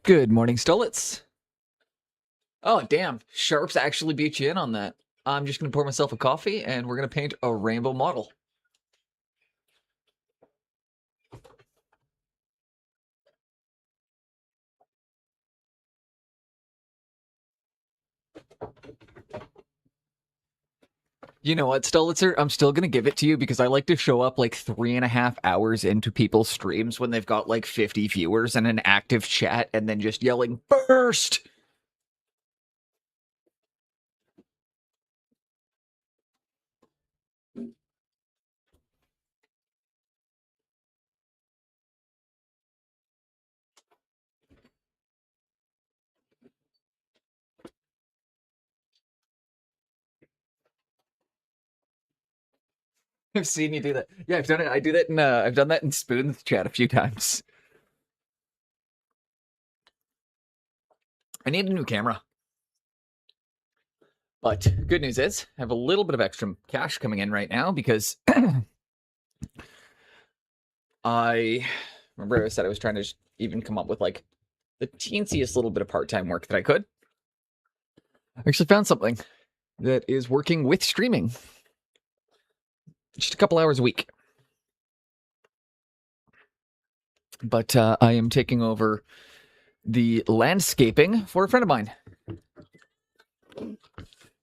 Good morning, Stolitz. Oh, damn. Sharps actually beat you in on that. I'm just going to pour myself a coffee, and we're going to paint a rainbow model. You know what, Stolitzer? I'm still going to give it to you because I like to show up like 3.5 hours into people's streams when they've got like 50 viewers and an active chat and then just yelling, "Burst!" I've seen you do that. Yeah, I've done it. I've done that in Spoon's chat a few times. I need a new camera. But good news is, I have a little bit of extra cash coming in right now because I remember I said I was trying to even come up with like the teensiest little bit of part-time work that I could. I actually found something that is working with streaming. Just a couple hours a week. But I am taking over the landscaping for a friend of mine.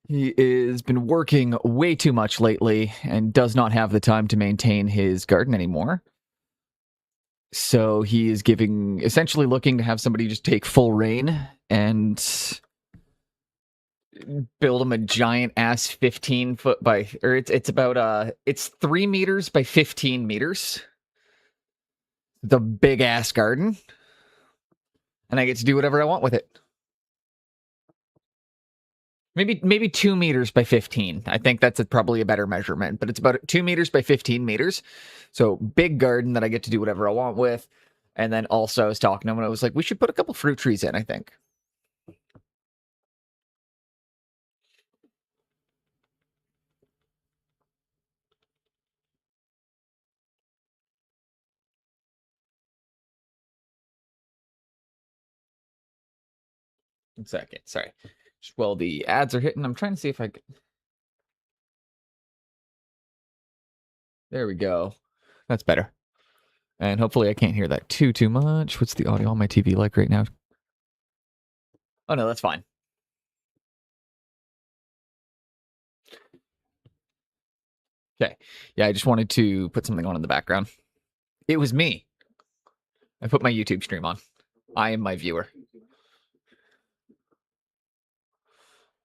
He has been working way too much lately and does not have the time to maintain his garden anymore. So he is essentially looking to have somebody just take full reign and build him a giant ass 15-foot by, or it's 3 meters by 15 meters. The big ass garden. And I get to do whatever I want with it. Maybe 2 meters by 15. I think that's probably a better measurement, but it's about 2 meters by 15 meters. So big garden that I get to do whatever I want with. And then also I was talking to him and I was like, we should put a couple fruit trees in, I think. One second, sorry. Well, the ads are hitting. I'm trying to see if I can. There we go. That's better. And hopefully I can't hear that too much. What's the audio on my TV like right now? Oh, no, that's fine. Okay. Yeah, I just wanted to put something on in the background. It was me. I put my YouTube stream on. I am my viewer.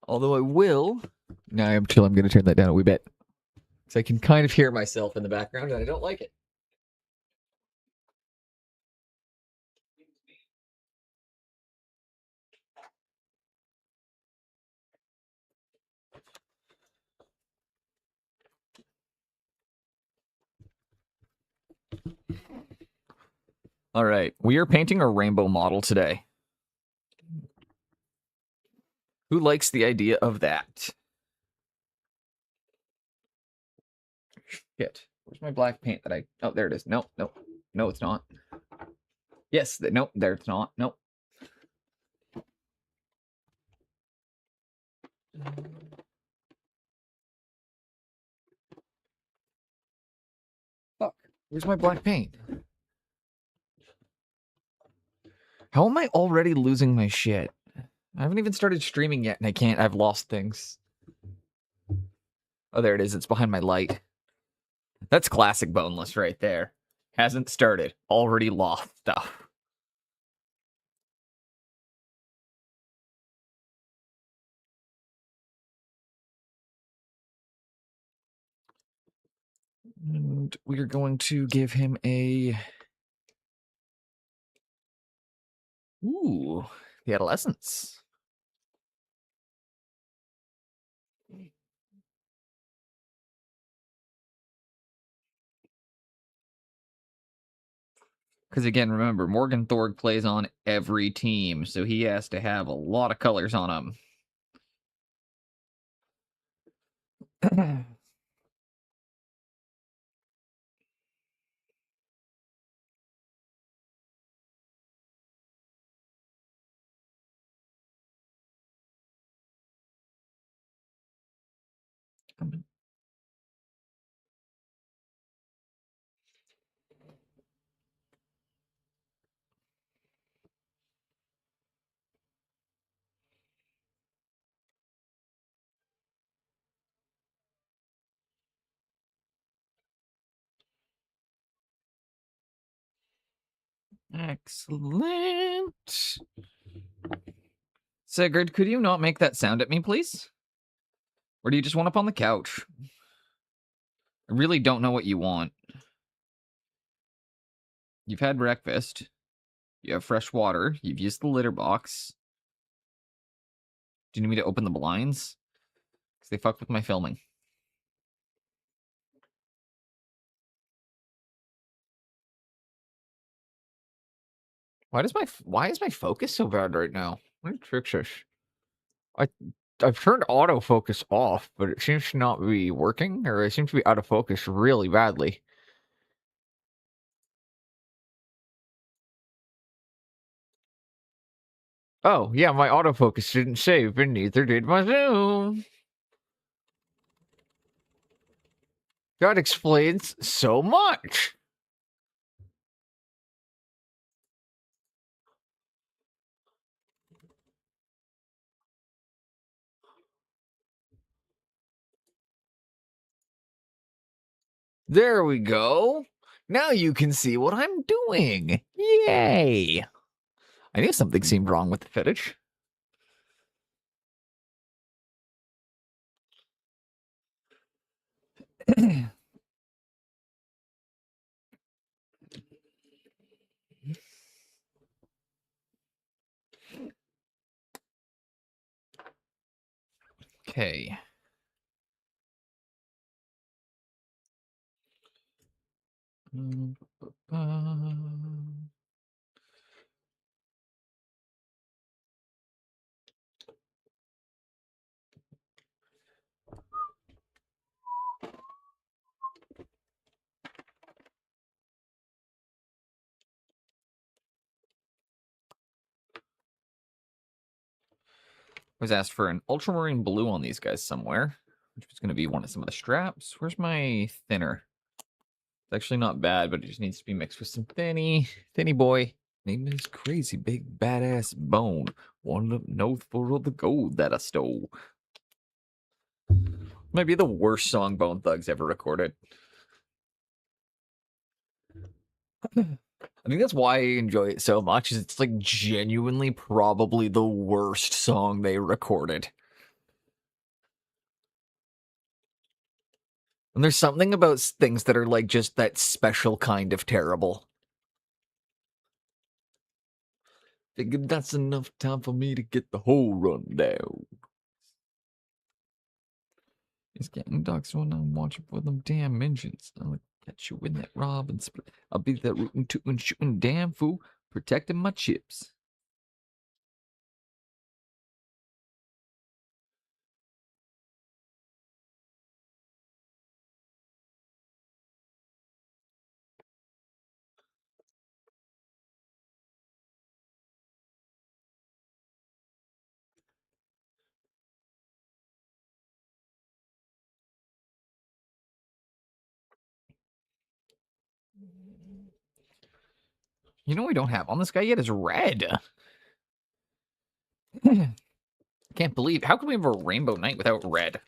Although I will. Now I'm chill. I'm going to turn that down a wee bit. So I can kind of hear myself in the background and I don't like it. All right. We are painting a rainbow model today. Who likes the idea of that? Shit. Where's my black paint that I... Oh, there it is. No, no. No, it's not. Yes. Nope. There it's not. Nope. Fuck. Where's my black paint? How am I already losing my shit? I haven't even started streaming yet and I can't. I've lost things. Oh, there it is. It's behind my light. That's classic boneless right there. Hasn't started. Already lost stuff. And we're going to give him a... Ooh, the adolescence. Because again, remember, Morgan Thorg plays on every team, so he has to have a lot of colors on him. Excellent. Sigurd, could you not make that sound at me, please? Or do you just want up on the couch? I really don't know what you want. You've had breakfast. You have fresh water. You've used the litter box. Do you need me to open the blinds? Because they fucked with my filming. Why is my focus so bad right now? What are tricks this? I've turned autofocus off, but it seems to not be working, or it seems to be out of focus really badly. Oh, yeah, my autofocus didn't save, and neither did my zoom. That explains so much. There we go. Now you can see what I'm doing. Yay! I knew something seemed wrong with the footage. Okay. Was asked for an ultramarine blue on these guys somewhere, which was going to be some of the straps. Where's my thinner? It's actually not bad, but it just needs to be mixed with some thinny boy. Name is Crazy Big Badass Bone. One of know for the gold that I stole. Might be the worst song Bone Thugs ever recorded. I think that's why I enjoy it so much, is it's like genuinely probably the worst song they recorded. And there's something about things that are like just that special kind of terrible. Figured that's enough time for me to get the whole rundown. It's getting dark, so I'm watching for them damn engines. I'll catch you in that rob and split. I'll be there rootin' tootin' shootin' damn fool, protecting my chips. You know what we don't have on this guy yet is red. Can't believe, how can we have a rainbow night without red?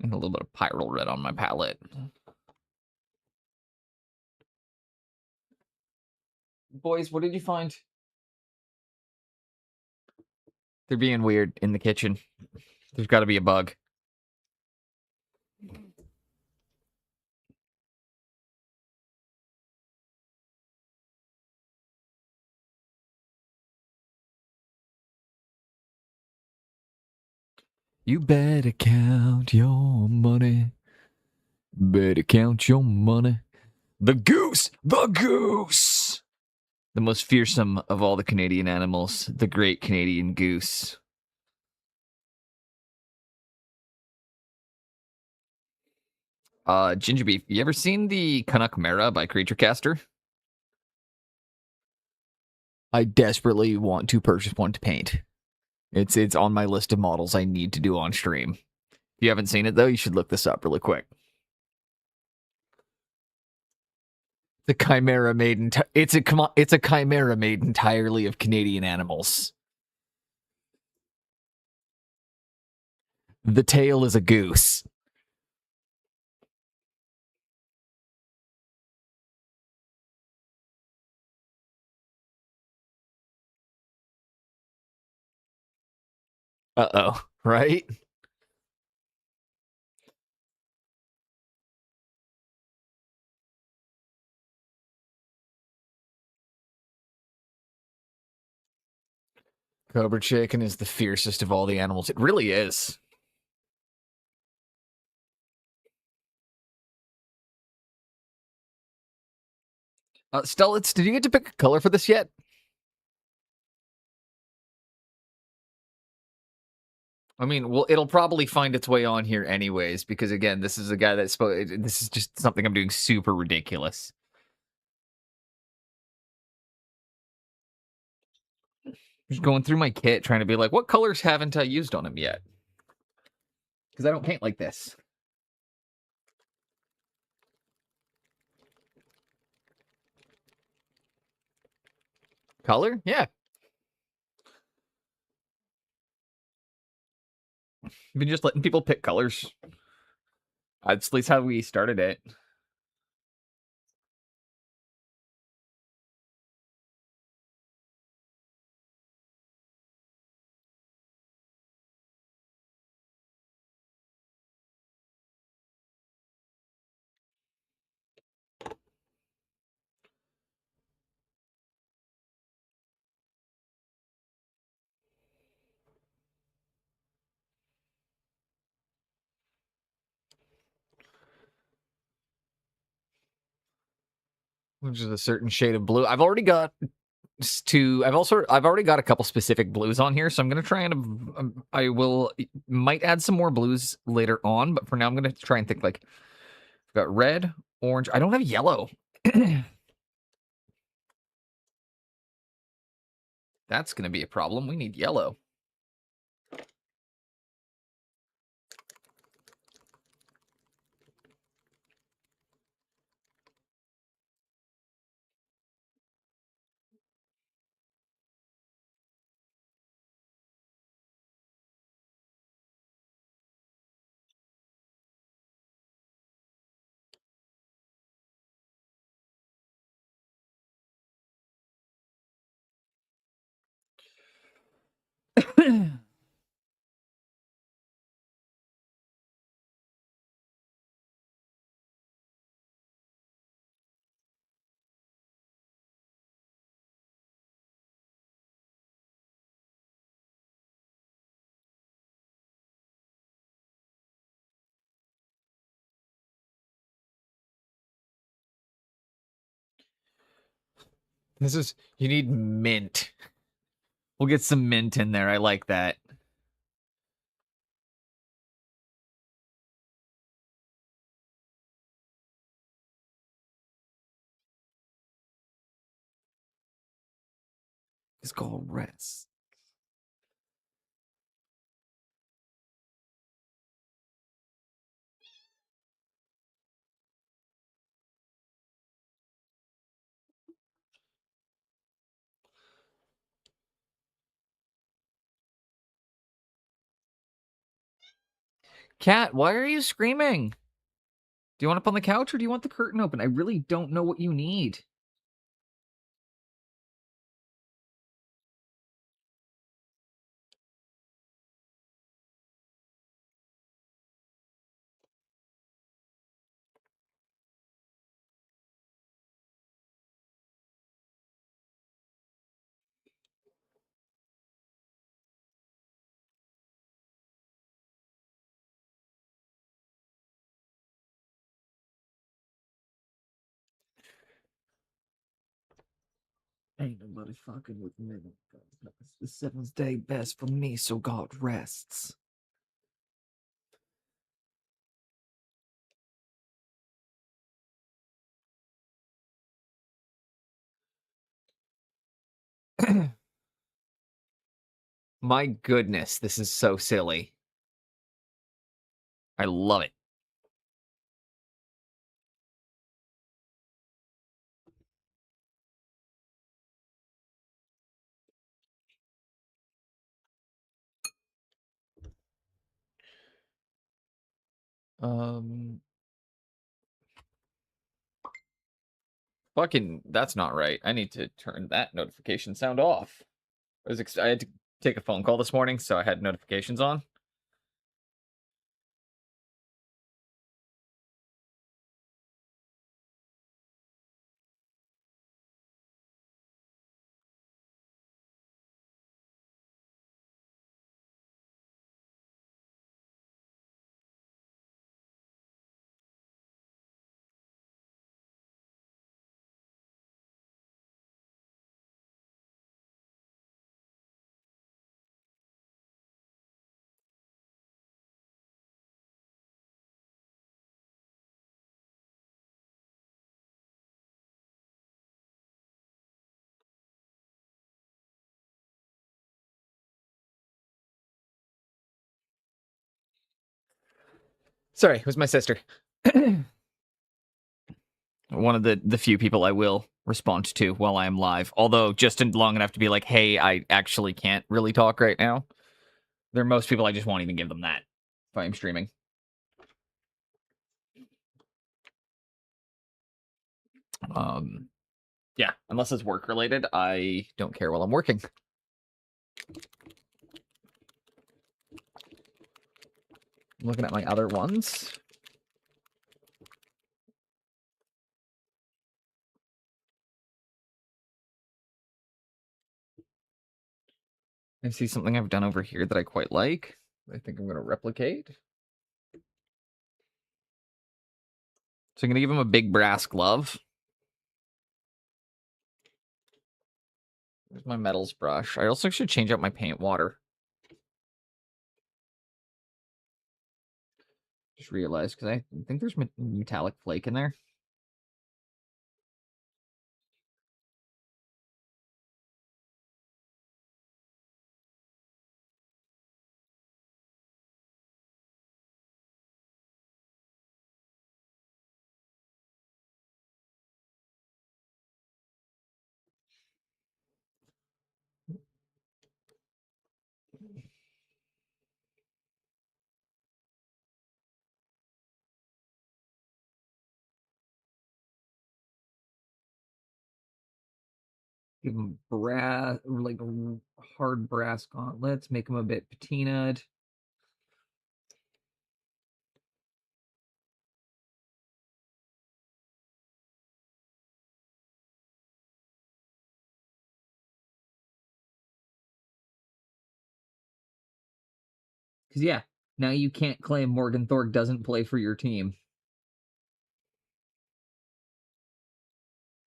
And a little bit of pyral red on my palette. Boys, what did you find? They're being weird in the kitchen. There's got to be a bug. You better count your money. Better count your money. The goose! The goose! The most fearsome of all the Canadian animals, the great Canadian goose. Ginger Beef, you ever seen the Canuck Mara by Creature Caster? I desperately want to purchase one to paint. It's on my list of models I need to do on stream. If you haven't seen it though, you should look this up really quick. The chimera made it's a chimera made entirely of Canadian animals. The tail is a goose. Uh-oh, right? Cobra chicken is the fiercest of all the animals. It really is. Stellitz, did you get to pick a color for this yet? I mean, well, it'll probably find its way on here anyways, because again, this is a guy that's this is just something I'm doing super ridiculous. Just going through my kit, trying to be like, what colors haven't I used on him yet? Because I don't paint like this. Color? Yeah. You've been just letting people pick colors. That's at least how we started it. Which is a certain shade of blue. I've already got I've already got a couple specific blues on here, so I'm gonna try and I will might add some more blues later on, but for now I'm gonna try and think like I've got red, orange. I don't have yellow. That's gonna be a problem. We need yellow. This is you need mint. We'll get some mint in there. I like that. It's called rest. Cat, why are you screaming? Do you want up on the couch or do you want the curtain open? I really don't know what you need. Ain't nobody fucking with me. It's the seventh day best for me, so God rests. My goodness, this is so silly. I love it. Fucking, that's not right. I need to turn that notification sound off. I had to take a phone call this morning, so I had notifications on. Sorry, it was my sister. One of the few people I will respond to while I am live, although just long enough to be like, hey, I actually can't really talk right now. There are most people I just won't even give them that if I am streaming. Yeah, unless it's work related, I don't care while I'm working. I'm looking at my other ones. I see something I've done over here that I quite like. I think I'm going to replicate. So I'm going to give him a big brass glove. There's my metals brush. I also should change out my paint water. Just realized, because I think there's metallic flake in there. Give him brass, like hard brass gauntlets. Make him a bit patinaed. Because, yeah, now you can't claim Morgan Thorg doesn't play for your team.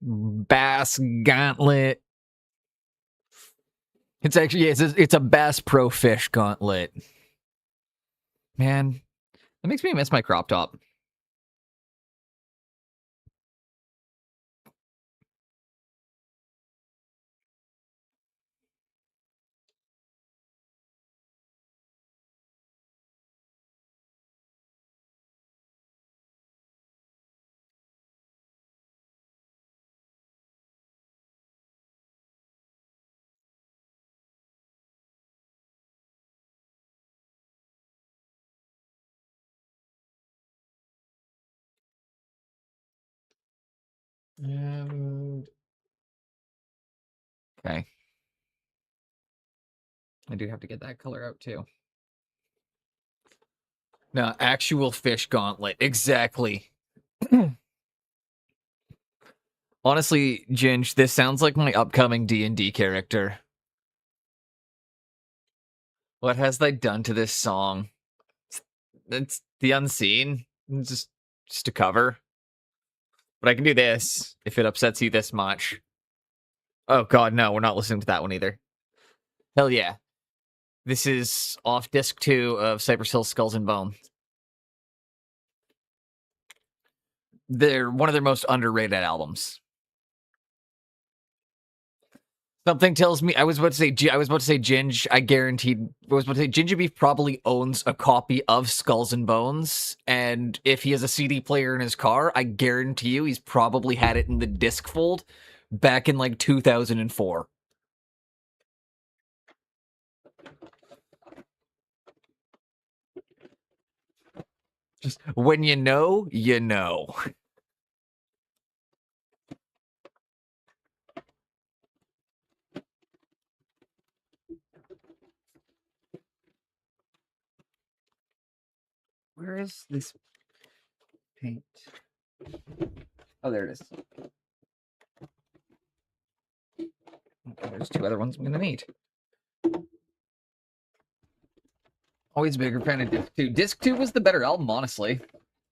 Bass Gauntlet. It's actually, it's a Bass Pro Fish Gauntlet. Man, that makes me miss my crop top. Okay. I do have to get that color out too. No, actual fish gauntlet. Exactly. Honestly, Ginge, this sounds like my upcoming D&D character. What has they done to this song? It's the unseen. Just a cover. But I can do this if it upsets you this much. Oh god, no, we're not listening to that one either. Hell yeah. This is off disc 2 of Cypress Hill Skulls and Bones. They're one of their most underrated albums. Something tells me I was about to say Ginge. I was about to say Ginger Beef probably owns a copy of Skulls and Bones, and if he has a CD player in his car, I guarantee you he's probably had it in the disc fold back in like 2004. Just when you know, you know. Where is this paint? Oh, there it is. Okay, there's two other ones I'm gonna need. Always a bigger fan of Disc 2. Disc 2 was the better album, honestly.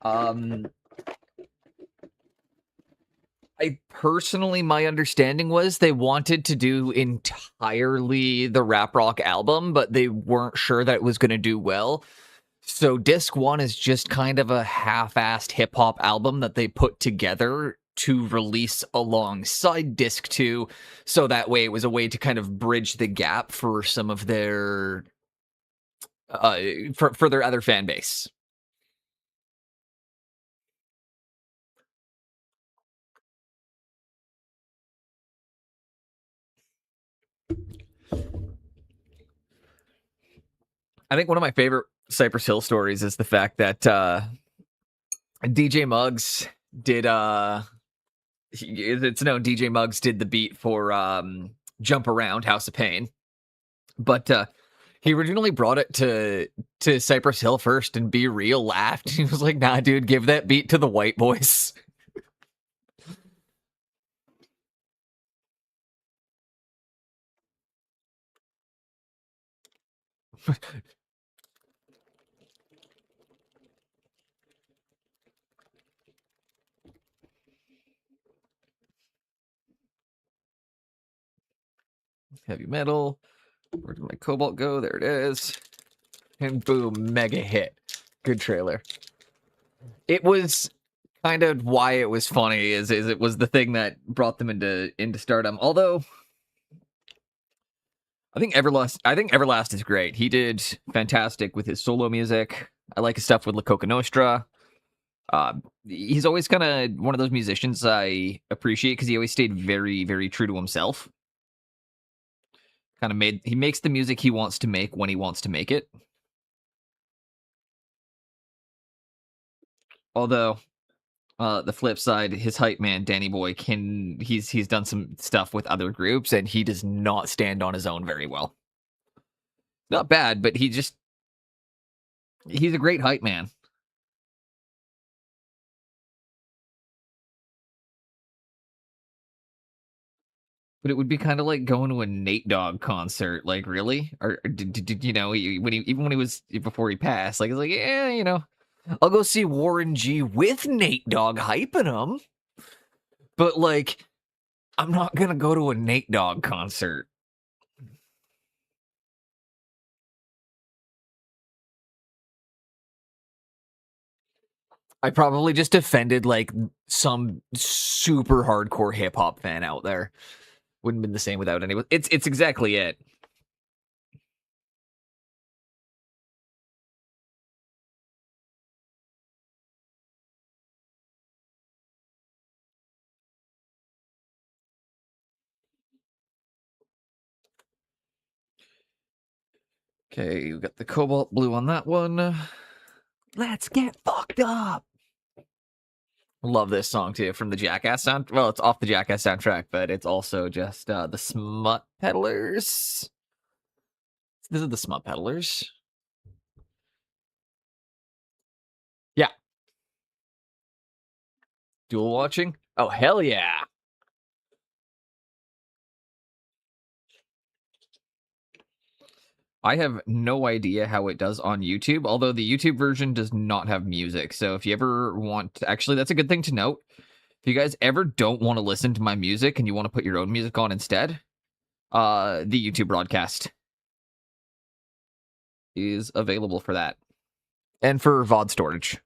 I personally, my understanding was they wanted to do entirely the rap rock album, but they weren't sure that it was going to do well. So Disc 1 is just kind of a half-assed hip-hop album that they put together to release alongside Disc 2, so that way it was a way to kind of bridge the gap for some of their for their other fan base. I think one of my favorite Cypress Hill stories is the fact that DJ Muggs did it's known DJ Muggs did the beat for Jump Around House of Pain. But he originally brought it to Cypress Hill first, and Be Real laughed. He was like, "Nah, dude, give that beat to the white boys." Heavy metal. Where did my Cobalt go? There it is. And boom, mega hit. Good trailer. It was kind of why it was funny is it was the thing that brought them into stardom. Although I think Everlast is great. He did fantastic with his solo music. I like his stuff with La Coca Nostra. He's always kind of one of those musicians I appreciate because he always stayed very, very true to himself. He makes the music he wants to make when he wants to make it. Although, the flip side, his hype man, Danny Boy, he's done some stuff with other groups and he does not stand on his own very well. Not bad, but he's a great hype man. But it would be kind of like going to a Nate Dogg concert. Like, really? Or did you know, when he was, before he passed, like, it's like, yeah, you know, I'll go see Warren G with Nate Dogg hyping him. But, like, I'm not going to go to a Nate Dogg concert. I probably just offended, like, some super hardcore hip hop fan out there. Wouldn't have been the same without anyone. It's exactly it. Okay, we got the cobalt blue on that one. Let's get fucked up. Love this song too from the Jackass sound. Well, it's off the Jackass soundtrack, but it's also just the Smut Peddlers. This is the Smut Peddlers. Yeah. Dual watching? Oh, hell yeah. I have no idea how it does on YouTube, although the YouTube version does not have music. So if you ever want actually, that's a good thing to note. If you guys ever don't want to listen to my music and you want to put your own music on instead, the YouTube broadcast is available for that. And for VOD storage.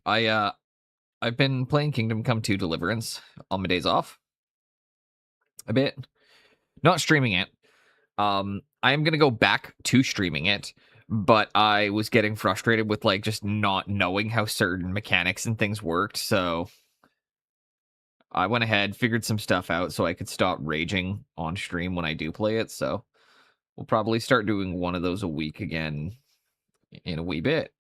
I've been playing Kingdom Come 2 Deliverance on my days off a bit. Not streaming it. I am gonna go back to streaming it, but I was getting frustrated with like just not knowing how certain mechanics and things worked, so I went ahead, figured some stuff out so I could stop raging on stream when I do play it. So we'll probably start doing one of those a week again in a wee bit.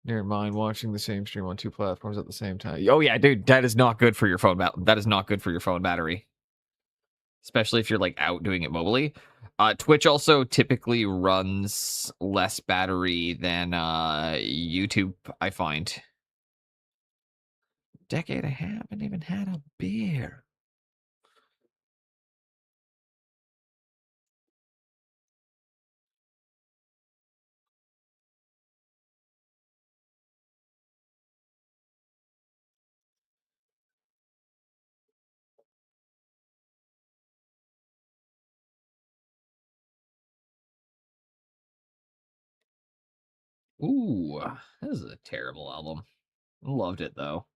Never mind watching the same stream on two platforms at the same time. Oh yeah, dude, that is not good for your phone. That is not good for your phone battery, especially if you're like out doing it mobily. Twitch also typically runs less battery than YouTube, I find. Decade I haven't even had a beer. Ooh, this is a terrible album. Loved it though.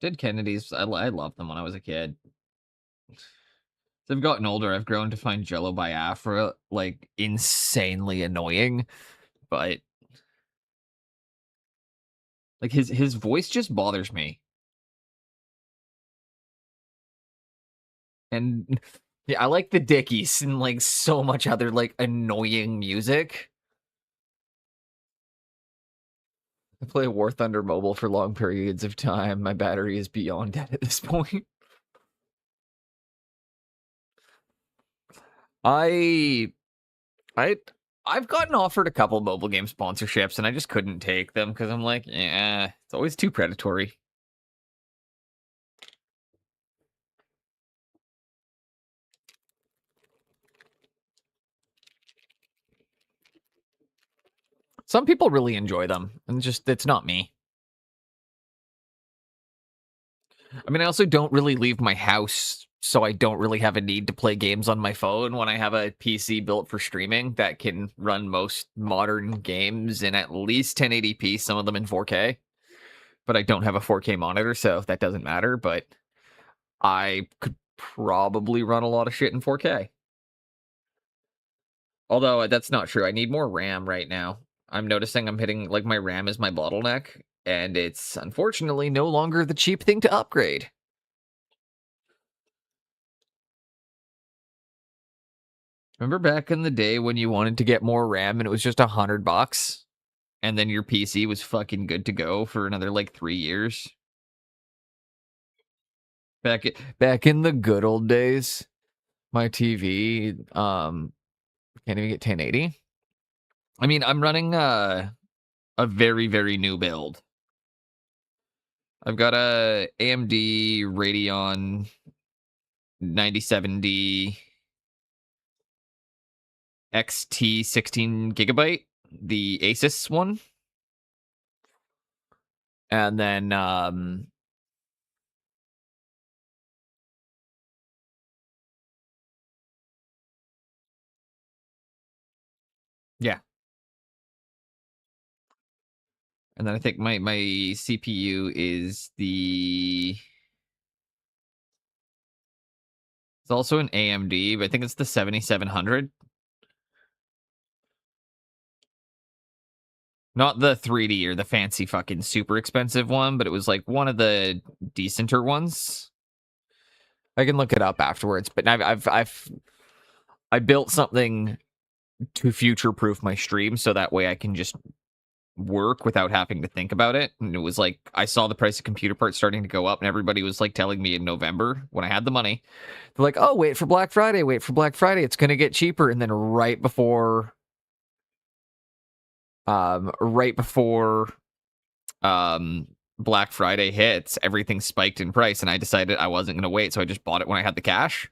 Dead Kennedys, I loved them when I was a kid. As I've gotten older, I've grown to find Jello by Afra like insanely annoying, but like his voice just bothers me. And yeah, I like the Dickies and like so much other like annoying music. I play War Thunder Mobile for long periods of time. My battery is beyond dead at this point. I I I've gotten offered a couple mobile game sponsorships and I just couldn't take them because I'm like, yeah, it's always too predatory. Some people really enjoy them, and just it's not me. I mean, I also don't really leave my house, so I don't really have a need to play games on my phone when I have a PC built for streaming that can run most modern games in at least 1080p, some of them in 4K. But I don't have a 4K monitor, so that doesn't matter, but I could probably run a lot of shit in 4K. Although that's not true. I need more RAM right now. I'm noticing I'm hitting like my RAM is my bottleneck, and it's unfortunately no longer the cheap thing to upgrade. Remember back in the day when you wanted to get more RAM and it was just $100, and then your PC was fucking good to go for another like 3 years? Back in the good old days, my TV can't even get 1080. I mean, I'm running a very very new build. I've got a AMD Radeon 9070 XT 16 gigabyte, the Asus one. And then yeah. And then I think my CPU is it's also an AMD, but I think it's the 7700. Not the 3D or the fancy fucking super expensive one, but it was like one of the decenter ones. I can look it up afterwards, but I built something to future proof my stream so that way I can just work without having to think about it. And it was like I saw the price of computer parts starting to go up, and everybody was like telling me in November when I had the money, they're like, "Oh, wait for Black Friday, it's gonna get cheaper." And then right before Black Friday hits, everything spiked in price, and I decided I wasn't gonna wait, so I just bought it when I had the cash.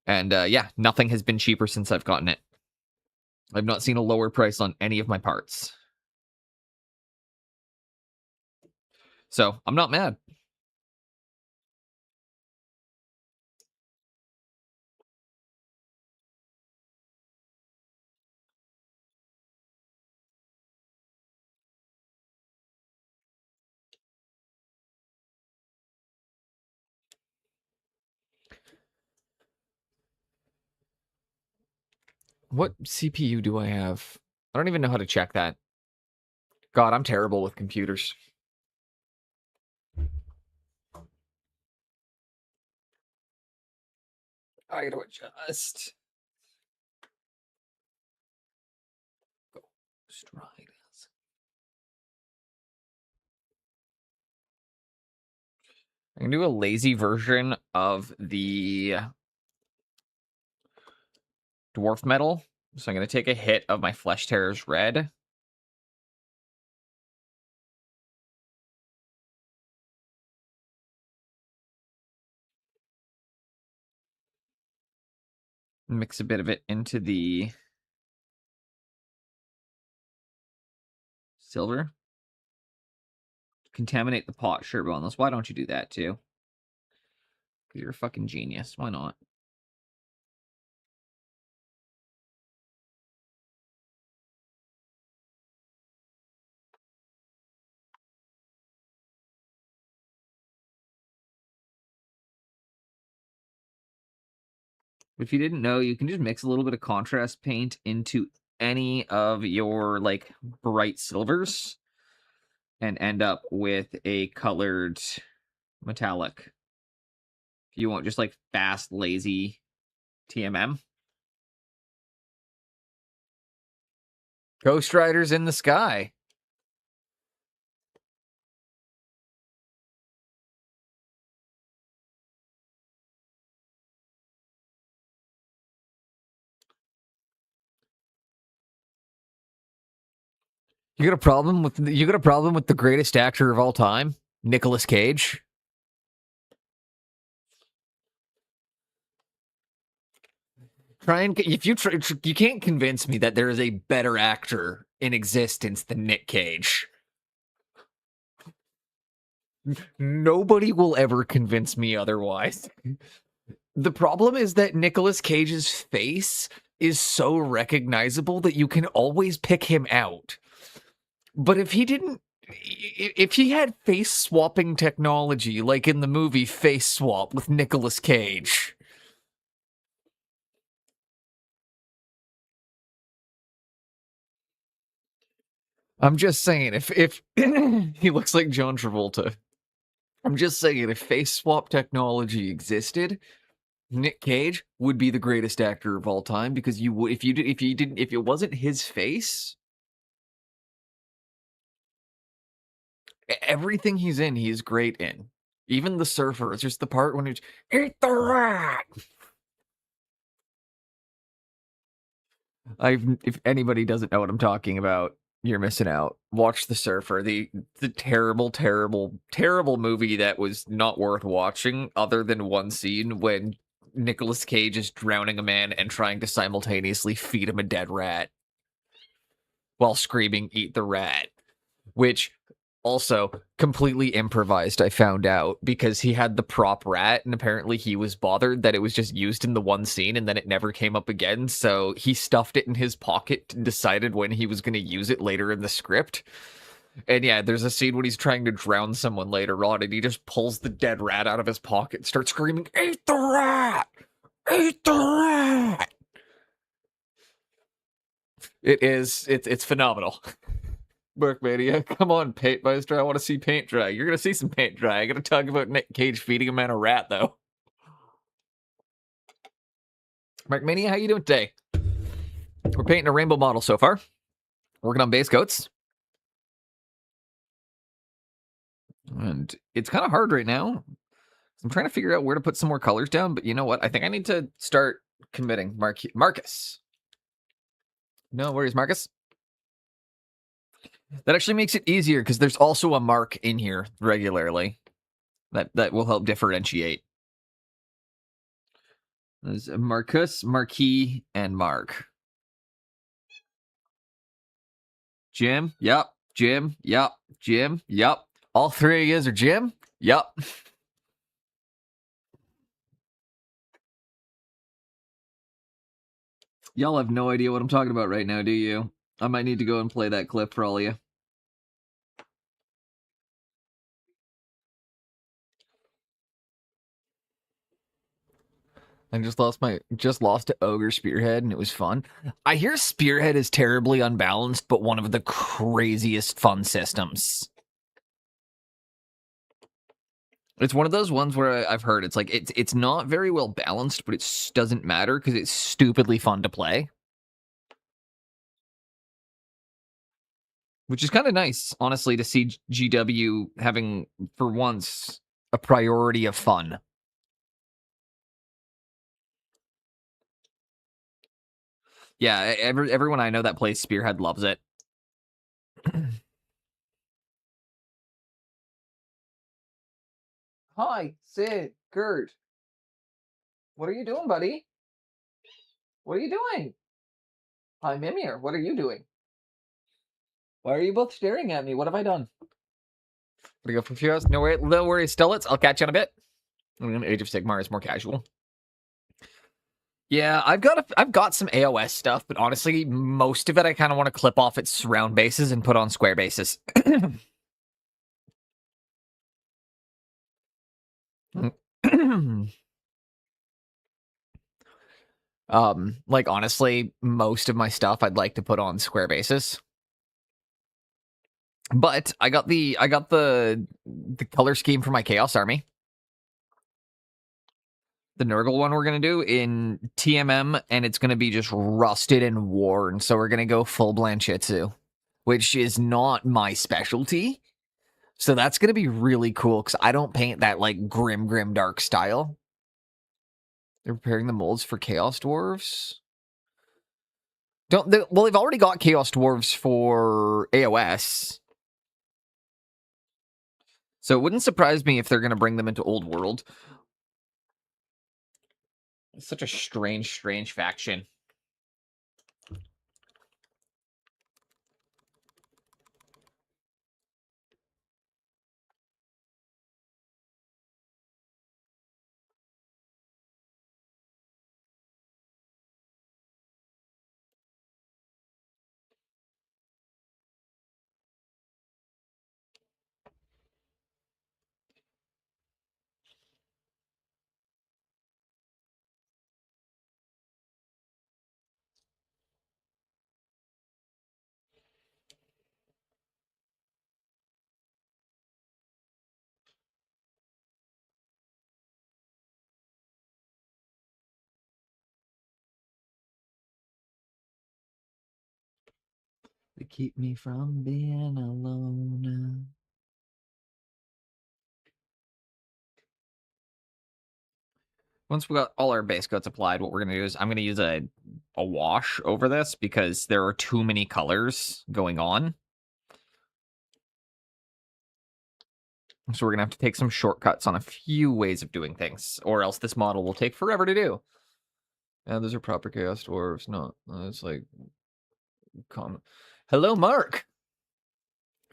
And yeah, nothing has been cheaper since I've gotten it. I've not seen a lower price on any of my parts. So I'm not mad. What CPU do I have? I don't even know how to check that. God, I'm terrible with computers. I gotta adjust. Stride. I can do a lazy version of the dwarf metal. So I'm going to take a hit of my Flesh Terror's red. Mix a bit of it into the silver. Contaminate the pot, sure, Boneless. Why don't you do that too? Because you're a fucking genius. Why not? If you didn't know, you can just mix a little bit of contrast paint into any of your like bright silvers and end up with a colored metallic. If you want just like fast, lazy TMM. Ghost Riders in the sky. You got a problem with the greatest actor of all time, Nicolas Cage? You can't convince me that there is a better actor in existence than Nick Cage. Nobody will ever convince me otherwise. The problem is that Nicolas Cage's face is so recognizable that you can always pick him out. But if he had face swapping technology, like in the movie Face Swap with Nicolas Cage. I'm just saying, if he looks like John Travolta. I'm just saying, if face swap technology existed, Nick Cage would be the greatest actor of all time because you would if it wasn't his face, everything he's in, he's great in. Even the surfer. It's just the part when he's eat the rat. If anybody doesn't know what I'm talking about, you're missing out. Watch The Surfer, the terrible, terrible, terrible movie that was not worth watching, other than one scene when Nicolas Cage is drowning a man and trying to simultaneously feed him a dead rat while screaming, "Eat the rat," which also completely improvised, I found out, because he had the prop rat and apparently he was bothered that it was just used in the one scene and then it never came up again, so he stuffed it in his pocket and decided when he was going to use it later in the script. And yeah, there's a scene when he's trying to drown someone later on and he just pulls the dead rat out of his pocket and starts screaming, "Eat the rat! Eat the rat!" It's phenomenal. Mania, come on, Paint Meister. I want to see paint dry. You're going to see some paint dry. I got to talk about Nick Cage feeding a man a rat, though. Mania, how you doing today? We're painting a rainbow model so far. Working on base coats. And it's kind of hard right now. I'm trying to figure out where to put some more colors down, but you know what? I think I need to start committing. Marcus. No worries, Marcus. That actually makes it easier because there's also a mark in here regularly. That will help differentiate. There's Marcus, Marquis, and Mark. Jim, yep. Jim, yep. Jim, yep. All three of you are Jim, yep. Y'all have no idea what I'm talking about right now, do you? I might need to go and play that clip for all of you. I just lost to Ogre Spearhead, and it was fun. I hear Spearhead is terribly unbalanced, but one of the craziest fun systems. It's one of those ones where I've heard it's like it's not very well balanced, but it doesn't matter because it's stupidly fun to play. Which is kind of nice, honestly, to see GW having, for once, a priority of fun. Yeah, everyone I know that plays Spearhead loves it. Hi, Sid, Gert. What are you doing, buddy? What are you doing? Hi, Mimir. What are you doing? Why are you both staring at me? What have I done? What do you go for a few hours? No worries, Stillets. I'll catch you in a bit. Age of Sigmar is more casual. Yeah, I've got some AOS stuff, but honestly, most of it I kind of want to clip off its round bases and put on square bases. Like honestly, most of my stuff I'd like to put on square bases. But I got the color scheme for my Chaos Army. The Nurgle one we're going to do in TMM, and it's going to be just rusted and worn. So we're going to go full Blanchitsu, which is not my specialty. So that's going to be really cool because I don't paint that like grim dark style. They're preparing the molds for Chaos Dwarves. Well, they've already got Chaos Dwarves for AOS. So it wouldn't surprise me if they're going to bring them into Old World. It's such a strange faction. They keep me from being alone. Once we got all our base coats applied, what we're going to do is I'm going to use a wash over this because there are too many colors going on. So we're going to have to take some shortcuts on a few ways of doing things, or else this model will take forever to do. Yeah, those are proper Chaos Dwarves. No, it's like... Hello, Mark!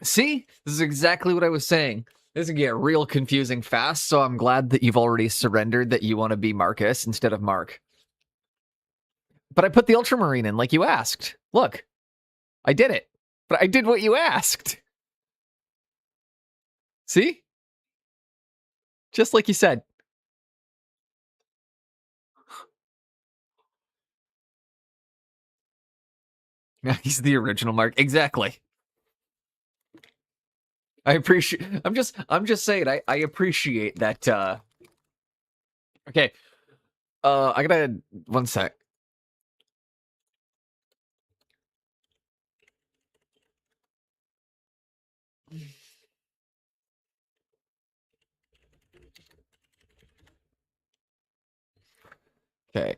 See? This is exactly what I was saying. This can get real confusing fast, so I'm glad that you've already surrendered that you want to be Marcus instead of Mark. But I put the Ultramarine in like you asked. Look, I did it. But I did what you asked. See? Just like you said. Yeah, he's the original Mark. Exactly. I appreciate... I'm just saying, I appreciate that, Okay. I gotta... One sec. Okay.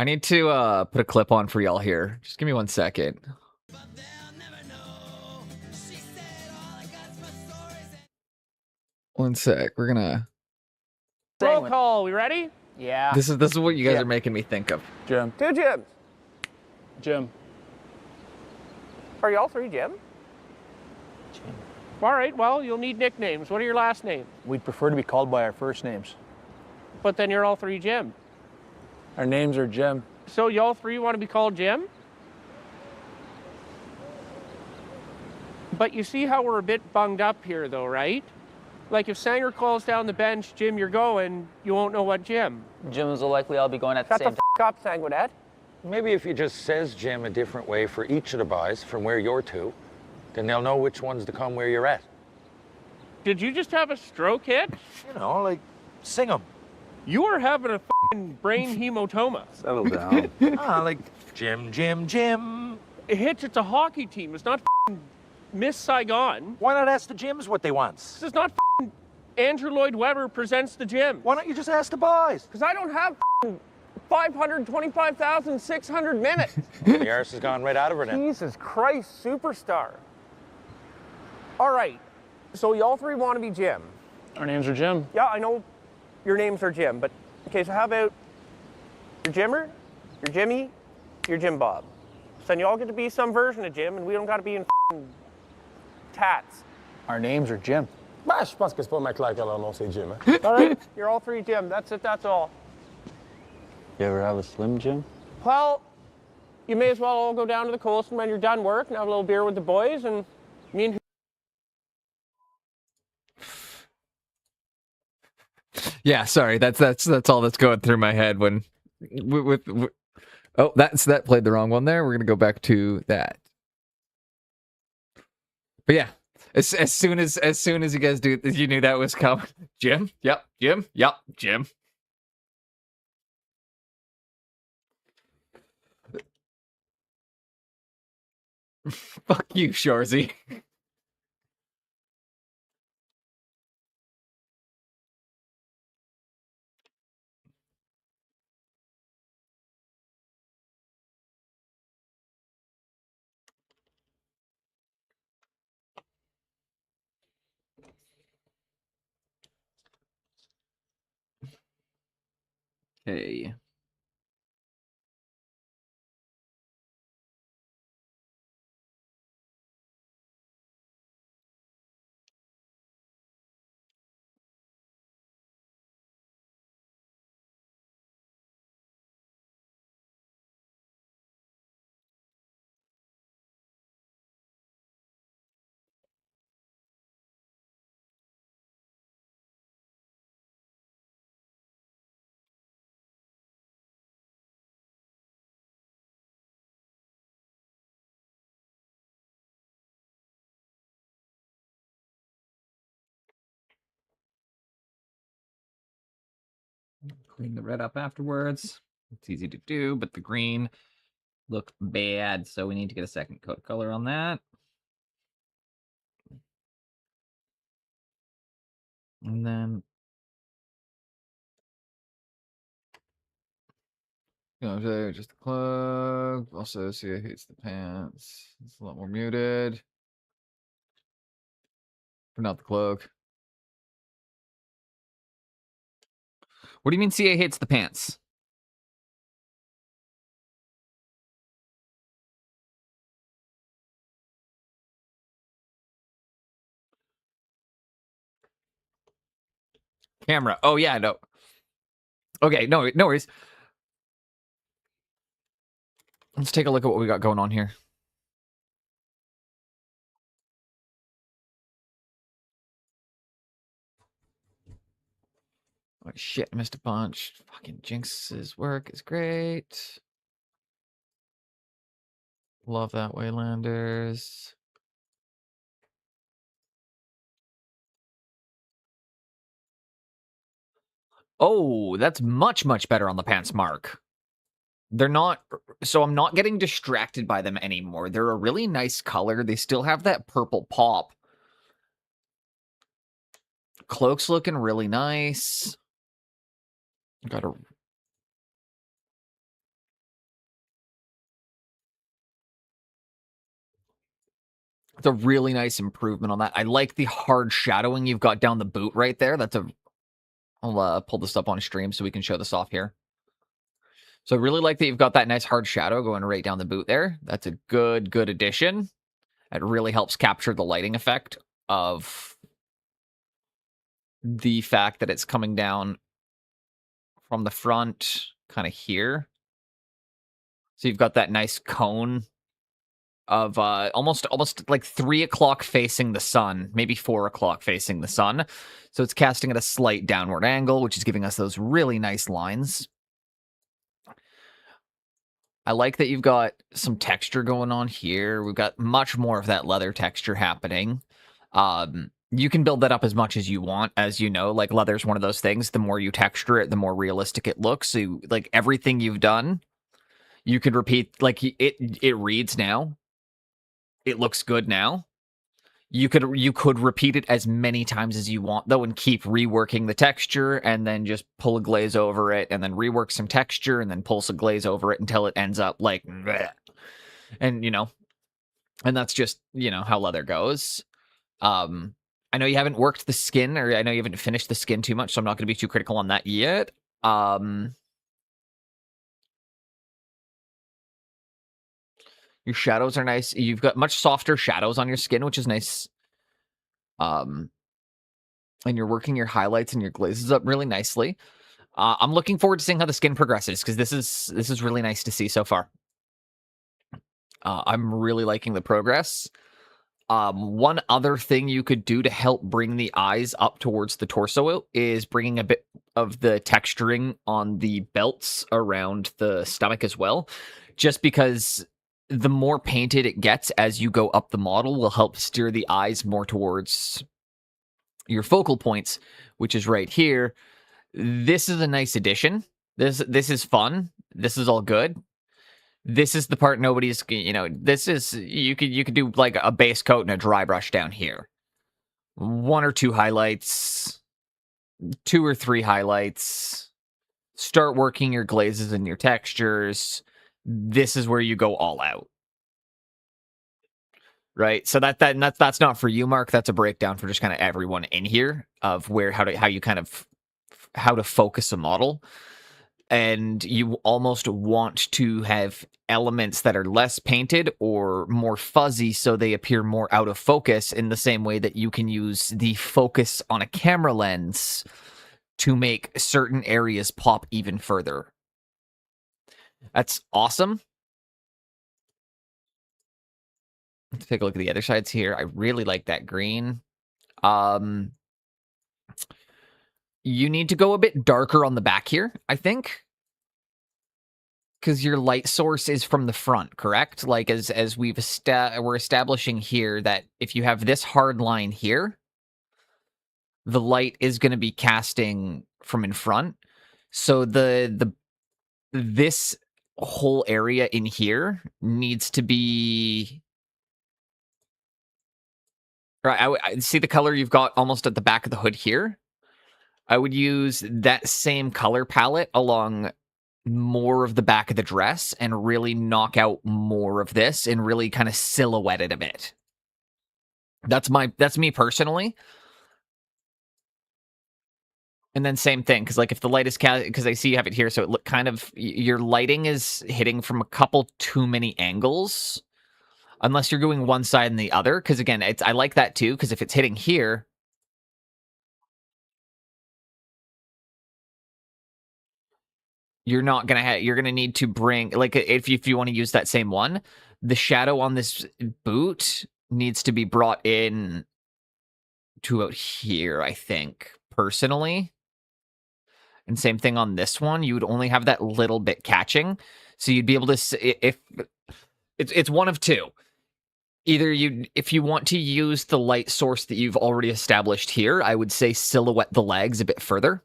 I need to put a clip on for y'all here. Just give me 1 second. One sec. We're gonna... Roll call. We ready? Yeah. This is what you guys are making me think of. Jim. 2 Jims. Jim. Are you all 3 Jim? Jim. All right. Well, you'll need nicknames. What are your last names? We'd prefer to be called by our first names. But then you're all 3 Jim. Our names are Jim. So y'all 3 want to be called Jim? But you see how we're a bit bunged up here, though, right? Like if Sanger calls down the bench, Jim, you're going, you won't know what Jim. Jim's will likely all be going at the Shut same the up, Sanguinet. Maybe if you just says Jim a different way for each of the buys from where you're to, then they'll know which ones to come where you're at. Did you just have a stroke hit? You know, like, sing 'em. You are having a brain hematoma. Settle down. Like, Jim, Jim, Jim. Hitch, it's a hockey team. It's not Miss Saigon. Why not ask the Jims what they want? This is not Andrew Lloyd Webber presents the gym. Why don't you just ask the boys? Because I don't have 525,600 minutes. The arse has gone right out of her then. Jesus Christ, superstar. All right, so y'all three want to be Jim. Our names are Jim. Yeah, I know your names are Jim, but okay, so how about your Jimmer, your Jimmy, your Jim Bob? So then you all get to be some version of Jim, and we don't got to be in tats. Our names are Jim. Bah, je pense que c'est pas ma claque alors non, c'est Jim. Hein? All right, you're all three Jim. That's it, that's all. You ever have a Slim Jim? Well, you may as well all go down to the coast when you're done work and have a little beer with the boys, and me and Yeah, sorry. That's all that's going through my head when with oh, that played the wrong one there. We're gonna go back to that. But yeah, as soon as you guys do, you knew that was coming. Jim, yep, Jim, yep, Jim. Fuck you, Shorzy. Okay. Clean the red up afterwards. It's easy to do, but the green looked bad, so we need to get a second coat of color on that. And then, just the cloak. Also, see, it hates the pants. It's a lot more muted. But not the cloak. What do you mean CA hates the pants? Camera. Oh, yeah, no. Okay, no worries. Let's take a look at what we got going on here. Oh, shit, missed a bunch. Fucking Jinx's work is great. Love that, Waylanders. Oh, that's much, much better on the pants, Mark. They're not... So I'm not getting distracted by them anymore. They're a really nice color. They still have that purple pop. Cloak's looking really nice. Got a... It's a really nice improvement on that. I like the hard shadowing you've got down the boot right there. That's a... I'll pull this up on stream so we can show this off here. So I really like that you've got that nice hard shadow going right down the boot there. That's a good addition. It really helps capture the lighting effect of the fact that it's coming down from the front kind of here. So you've got that nice cone of almost like 3 o'clock facing the sun, maybe 4 o'clock facing the sun. So it's casting at a slight downward angle, which is giving us those really nice lines. I like that you've got some texture going on here. We've got much more of that leather texture happening. You can build that up as much as you want, as you know. Like, leather's one of those things. The more you texture it, the more realistic it looks. So, like, everything you've done, you could repeat. Like, it reads now. It looks good now. You could repeat it as many times as you want, though, and keep reworking the texture, and then just pull a glaze over it, and then rework some texture, and then pull some glaze over it until it ends up like bleh. And and that's just how leather goes. I know you haven't worked the skin, or I know you haven't finished the skin too much, so I'm not going to be too critical on that yet. Your shadows are nice. You've got much softer shadows on your skin, which is nice. And you're working your highlights and your glazes up really nicely. I'm looking forward to seeing how the skin progresses, because this is really nice to see so far. I'm really liking the progress. One other thing you could do to help bring the eyes up towards the torso is bringing a bit of the texturing on the belts around the stomach as well, just because the more painted it gets as you go up the model will help steer the eyes more towards your focal points, which is right here. This is a nice addition. This is fun. This is all good. This is the part nobody's, this is, you could do like a base coat and a dry brush down here. 1 or 2 highlights, 2 or 3 highlights. Start working your glazes and your textures. This is where you go all out. Right? So that's not for you, Mark. That's a breakdown for just kind of everyone in here of how to focus a model. And you almost want to have elements that are less painted or more fuzzy so they appear more out of focus, in the same way that you can use the focus on a camera lens to make certain areas pop even further. That's awesome. Let's take a look at the other sides here. I really like that green. You need to go a bit darker on the back here, I think. Because your light source is from the front, correct? Like, as we're establishing here, that if you have this hard line here, the light is going to be casting from in front. So this whole area in here needs to be right. I see the color you've got almost at the back of the hood here. I would use that same color palette along more of the back of the dress and really knock out more of this and really kind of silhouette it a bit. That's me personally. And then same thing, because like if the light is because I see you have it here, so it look kind of, your lighting is hitting from a couple too many angles, unless you're going one side and the other. Because again, I like that too, because if it's hitting here, you're gonna need to bring, like, if you want to use that same one, the shadow on this boot needs to be brought in to out here, I think, personally. And same thing on this one. You would only have that little bit catching. So you'd be able to, if it's one of two. Either if you want to use the light source that you've already established here, I would say silhouette the legs a bit further.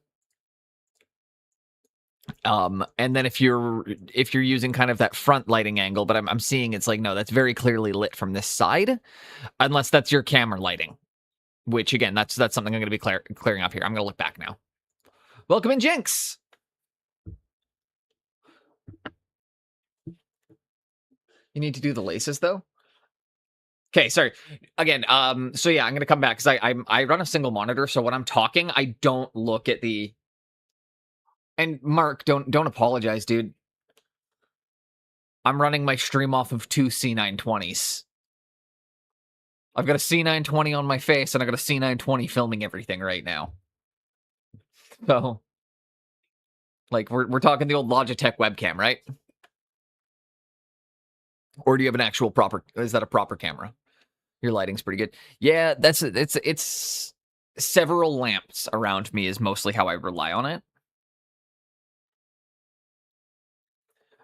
And then if you're using kind of that front lighting angle, but I'm seeing it's like, no, that's very clearly lit from this side, unless that's your camera lighting, which again, that's something I'm going to be clearing up here. I'm going to look back now. Welcome in, Jinx. You need to do the laces though. Okay, sorry. Again, so yeah, I'm gonna come back because I run a single monitor, so when I'm talking, I don't look at the. And Mark, don't apologize, dude. I'm running my stream off of 2 C920s. I've got a C920 on my face, and I've got a C920 filming everything right now. So, like, we're talking the old Logitech webcam, right? Or do you have an actual proper, is that a proper camera? Your lighting's pretty good. Yeah, it's several lamps around me is mostly how I rely on it.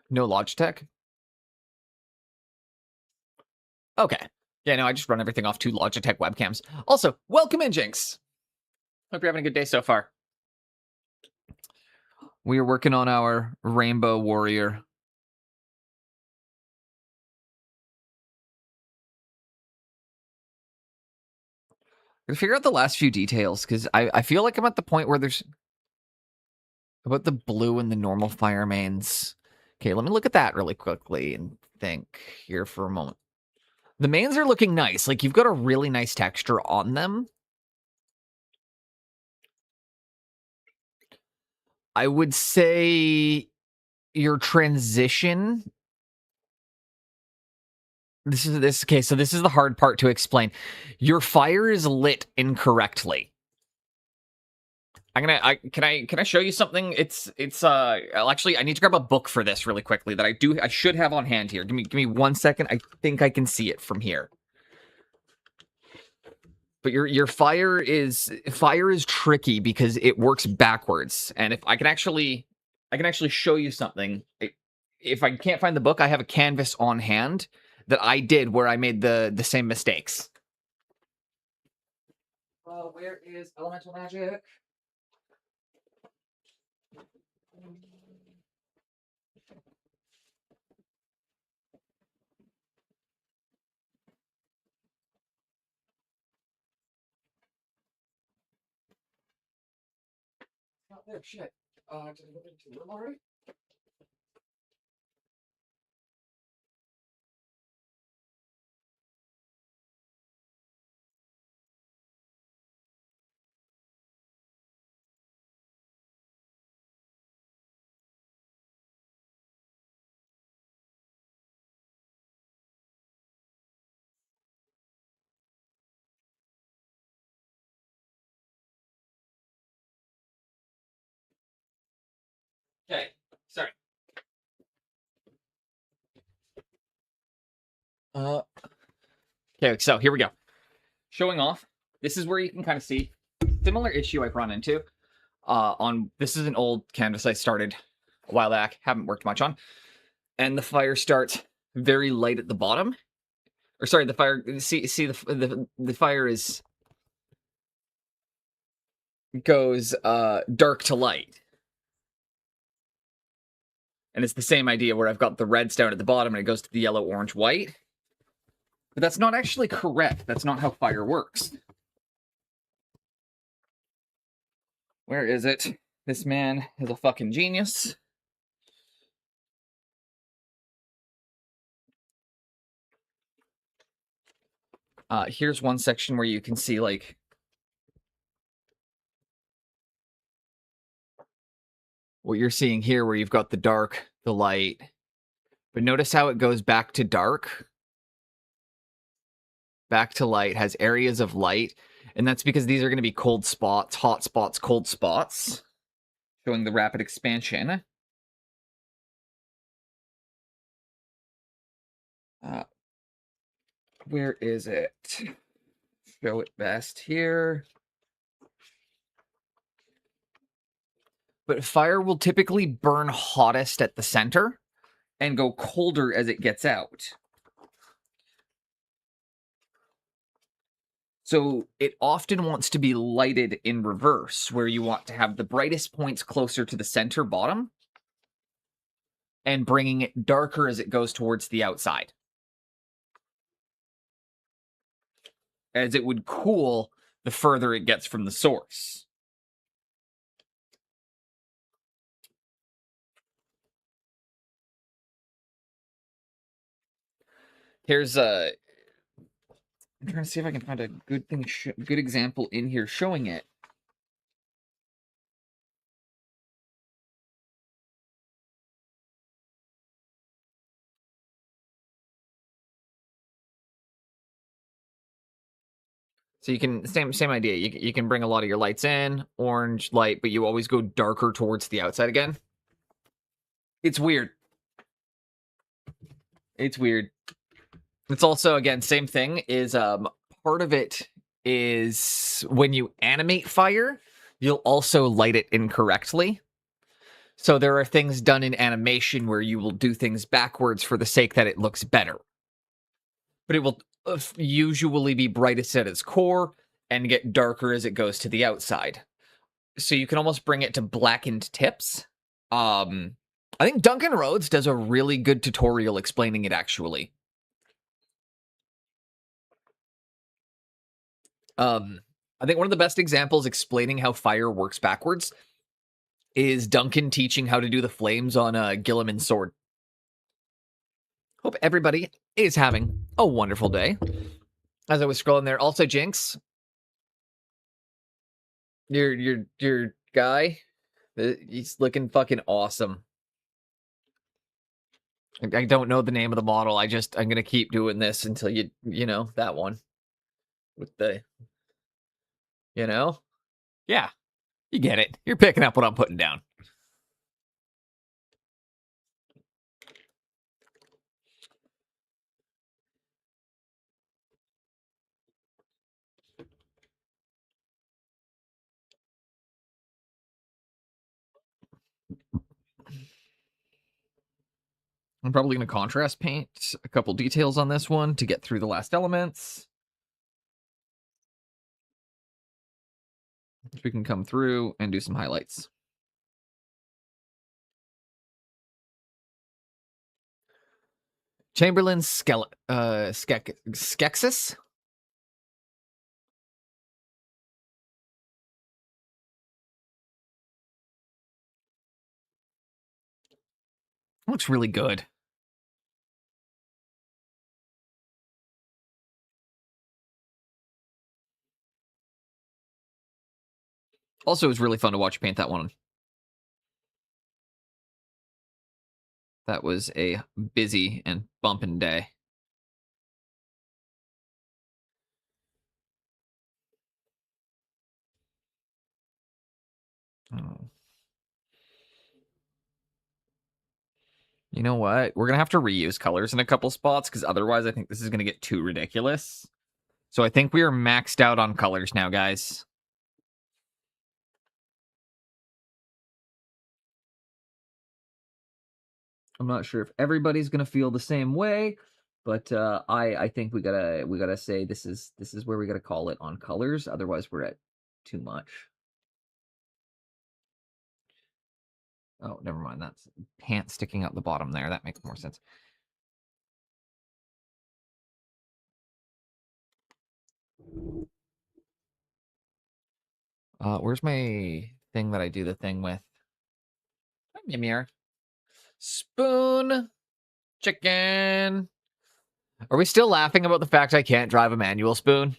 No Logitech? Okay. Yeah, no, I just run everything off 2 Logitech webcams. Also, welcome in, Jinx. Hope you're having a good day so far. We are working on our Rainbow Warrior. Gotta figure out the last few details, because I feel like I'm at the point where there's... About the blue and the normal fire mains. Okay, let me look at that really quickly and think here for a moment. The mains are looking nice. Like, you've got a really nice texture on them. I would say your transition... Okay, so this is the hard part to explain. Your fire is lit incorrectly. Can I show you something? Actually, I need to grab a book for this really quickly that I should have on hand here. Give me 1 second. I think I can see it from here. But your fire is tricky because it works backwards. And if I can actually show you something. If I can't find the book, I have a canvas on hand that I did where I made the same mistakes. Where is Elemental Magic? Not there, shit. Did I go into the room already? Okay, sorry. Okay, so here we go. Showing off. This is where you can kind of see similar issue I've run into. This is an old canvas I started a while back, haven't worked much on, and the fire starts very light at the bottom. Or sorry, the fire. See the fire goes dark to light. And it's the same idea where I've got the reds down at the bottom and it goes to the yellow, orange, white. But that's not actually correct. That's not how fire works. Where is it? This man is a fucking genius. Here's one section where you can see, like, what you're seeing here, where you've got the dark, the light. But notice how it goes back to dark. Back to light, has areas of light. And that's because these are going to be cold spots, hot spots, cold spots. Showing the rapid expansion. Where is it? Show it best here. But fire will typically burn hottest at the center and go colder as it gets out. So it often wants to be lighted in reverse, where you want to have the brightest points closer to the center bottom and bringing it darker as it goes towards the outside. As it would cool the further it gets from the source. Here's a... I'm trying to see if I can find a good thing, good example in here showing it. So you can, same idea. You can bring a lot of your lights in, orange, light, but you always go darker towards the outside again. It's weird. It's weird. It's also, again, same thing, is part of it is when you animate fire, you'll also light it incorrectly. So there are things done in animation where you will do things backwards for the sake that it looks better. But it will usually be brightest at its core and get darker as it goes to the outside. So you can almost bring it to blackened tips. I think Duncan Rhodes does a really good tutorial explaining it, actually. I think one of the best examples explaining how fire works backwards is Duncan teaching how to do the flames on a Gilliman's sword. Hope everybody is having a wonderful day. As I was scrolling there, also Jinx, your guy, he's looking fucking awesome. I don't know the name of the model. I'm gonna keep doing this until you know that one with the, yeah, you get it. You're picking up what I'm putting down. I'm probably going to contrast paint a couple details on this one to get through the last elements. So we can come through and do some highlights. Chamberlain's Skeksis? Looks really good. Also, it was really fun to watch paint that one. That was a busy and bumping day. Oh. You know what? We're going to have to reuse colors in a couple spots because otherwise I think this is going to get too ridiculous. So I think we are maxed out on colors now, guys. I'm not sure if everybody's going to feel the same way, but I think we gotta say this is where we gotta call it on colors. Otherwise, we're at too much. Oh, never mind. That's pants sticking out the bottom there. That makes more sense. Where's my thing that I do the thing with? Hi, Mimir. Spoon. Chicken. Are we still laughing about the fact I can't drive a manual spoon?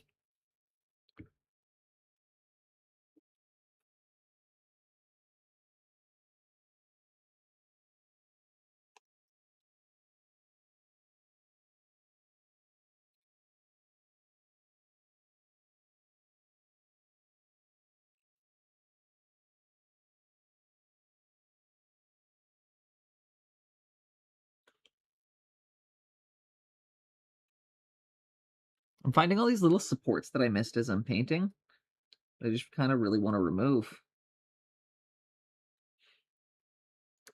I'm finding all these little supports that I missed as I'm painting. I just kind of really want to remove.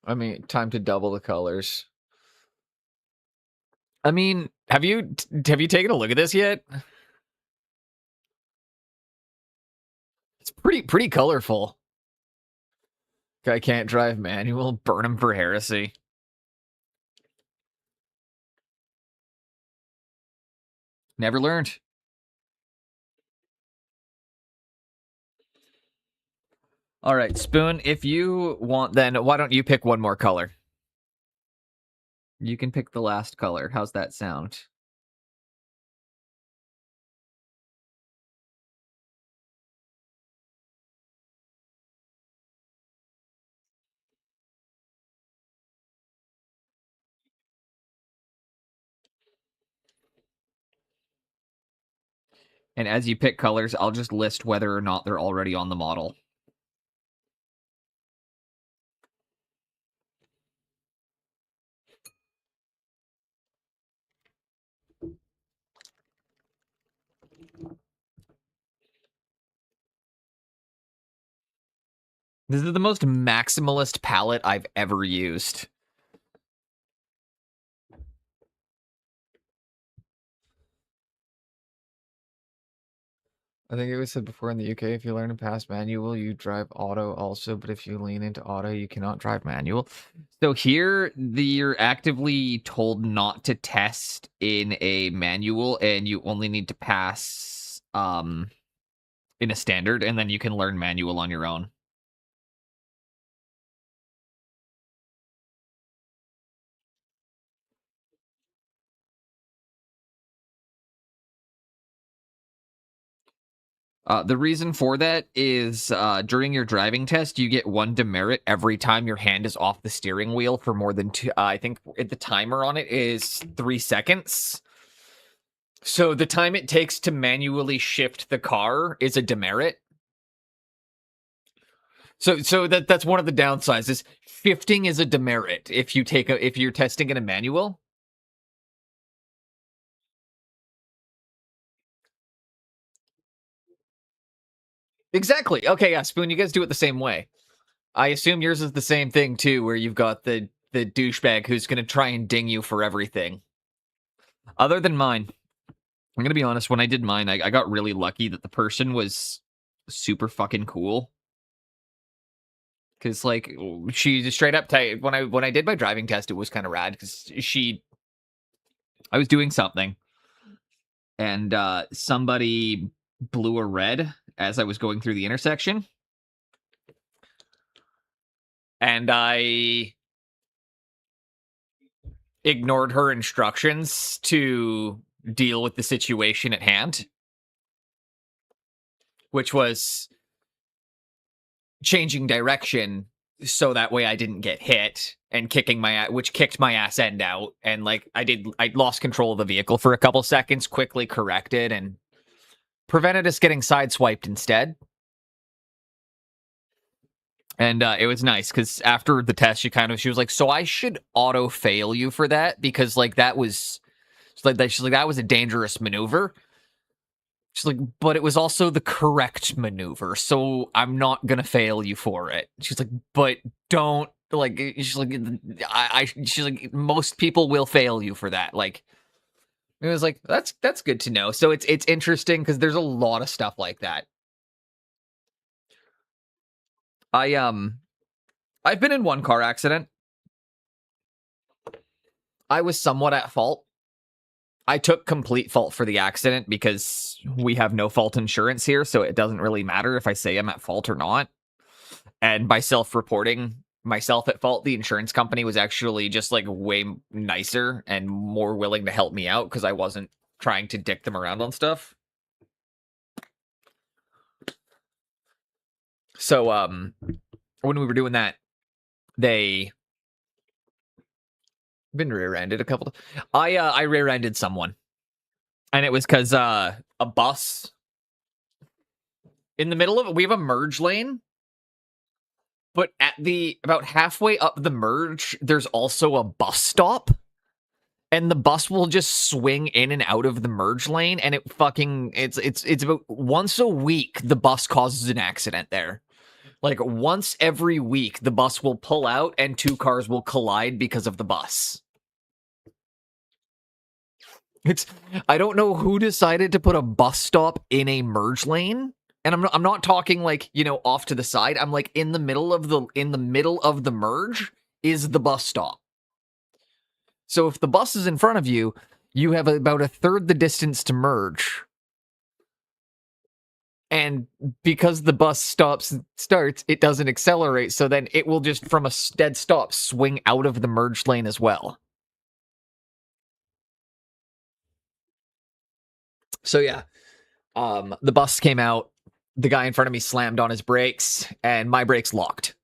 I mean, time to double the colors. I mean, have you taken a look at this yet? It's pretty colorful. Guy can't drive manual. Burn him for heresy. Never learned. All right, Spoon, if you want, then why don't you pick one more color? You can pick the last color. How's that sound? And as you pick colors, I'll just list whether or not they're already on the model. This is the most maximalist palette I've ever used. I think it was said before in the UK, if you learn to pass manual, you drive auto also, but if you lean into auto, you cannot drive manual. So here, you're actively told not to test in a manual, and you only need to pass in a standard, and then you can learn manual on your own. The reason for that is during your driving test, you get 1 demerit every time your hand is off the steering wheel for more than 2. I think the timer on it is 3 seconds. So the time it takes to manually shift the car is a demerit. So that's one of the downsides is shifting is a demerit if you're testing in a manual. Exactly. Okay, yeah, Spoon, you guys do it the same way. I assume yours is the same thing too, where you've got the douchebag who's going to try and ding you for everything. Other than mine, I'm going to be honest, when I did mine, I got really lucky that the person was super fucking cool. Because, like, she just straight up, when I did my driving test, it was kind of rad, because I was doing something, and somebody blew a red as I was going through the intersection. And I ignored her instructions to deal with the situation at hand, which was changing direction so that way I didn't get hit, and which kicked my ass end out. And like I lost control of the vehicle for a couple seconds, quickly corrected, and prevented us getting sideswiped instead. And it was nice because after the test, she was like, "So I should auto fail you for that because like that was." She's like, that was a dangerous maneuver. She's like, but it was also the correct maneuver, so I'm not gonna fail you for it. She's like, but don't like. She's like, she's like, most people will fail you for that. Like, it was like that's good to know. So it's interesting because there's a lot of stuff like that. I've been in one car accident. I was somewhat at fault. I took complete fault for the accident because we have no fault insurance here, so it doesn't really matter if I say I'm at fault or not. And by self-reporting myself at fault, the insurance company was actually just like way nicer and more willing to help me out because I wasn't trying to dick them around on stuff. So when we were doing that, they been rear-ended a couple of... I rear-ended someone. And it was because a bus in the middle of it, we have a merge lane, but at about halfway up the merge, there's also a bus stop, and the bus will just swing in and out of the merge lane, and it's about once a week the bus causes an accident there. Like once every week, the bus will pull out and 2 cars will collide because of the bus. I don't know who decided to put a bus stop in a merge lane. And I'm not talking like, off to the side. I'm like in the middle of the merge is the bus stop. So if the bus is in front of you, you have about a third the distance to merge. And because the bus starts, it doesn't accelerate. So then it will just from a dead stop swing out of the merge lane as well. So yeah, the bus came out. The guy in front of me slammed on his brakes, and my brakes locked.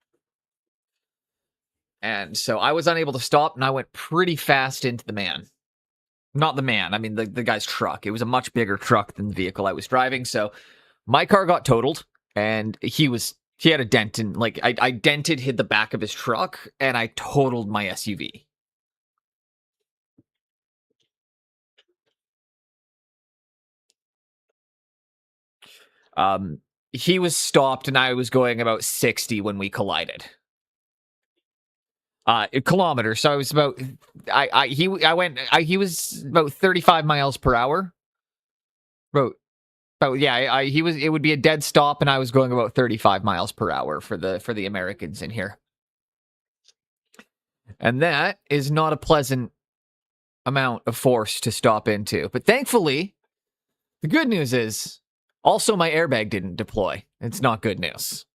And so I was unable to stop, and I went pretty fast into the man. Not the man, I mean the guy's truck. It was a much bigger truck than the vehicle I was driving, so my car got totaled, and he had a dent in, like, I hit the back of his truck, and I totaled my SUV. he was stopped and I was going about 60 when we collided. Kilometers. So I was about, he was about 35 miles per hour. It would be a dead stop and I was going about 35 miles per hour for the Americans in here. And that is not a pleasant amount of force to stop into. But thankfully, the good news is also my airbag didn't deploy. It's not good news.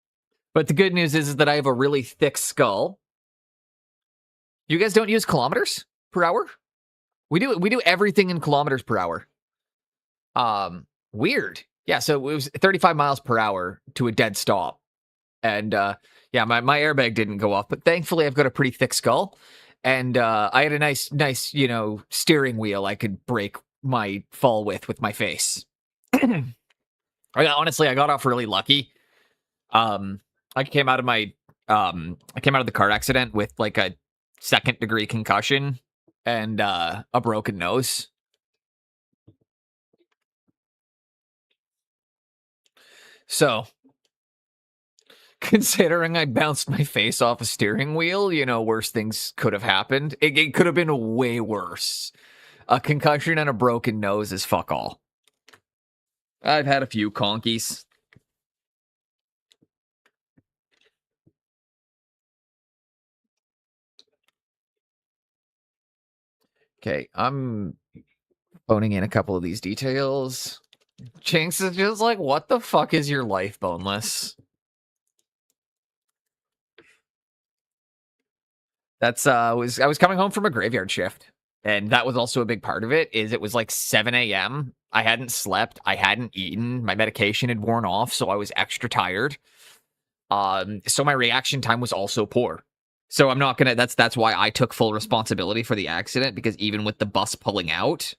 But the good news is that I have a really thick skull. You guys don't use kilometers per hour? We do everything in kilometers per hour. Weird. Yeah, so it was 35 miles per hour to a dead stop. And my airbag didn't go off, but thankfully I've got a pretty thick skull. And I had a nice, steering wheel I could break my fall with my face. Honestly, I got off really lucky. I came out of the car accident with like a 2nd-degree concussion and a broken nose. So, considering I bounced my face off a steering wheel, worse things could have happened. It could have been way worse. A concussion and a broken nose is fuck all. I've had a few conkies. Okay, I'm phoning in a couple of these details. Jinx is just like, what the fuck is your life, Boneless? That's I was coming home from a graveyard shift, and that was also a big part of it. It was like 7 a.m. I hadn't slept, I hadn't eaten, my medication had worn off, so I was extra tired. So my reaction time was also poor. So I'm not gonna. That's why I took full responsibility for the accident, because even with the bus pulling out,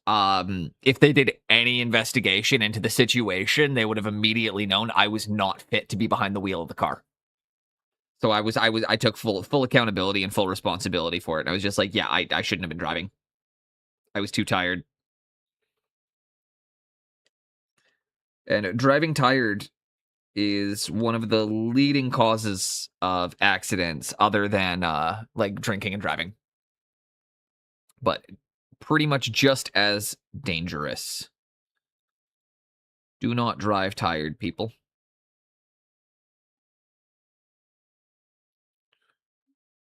if they did any investigation into the situation, they would have immediately known I was not fit to be behind the wheel of the car. So I took full accountability and full responsibility for it. I was just like, yeah, I shouldn't have been driving. I was too tired. And driving tired is one of the leading causes of accidents other than like drinking and driving. But pretty much just as dangerous. Do not drive tired, people.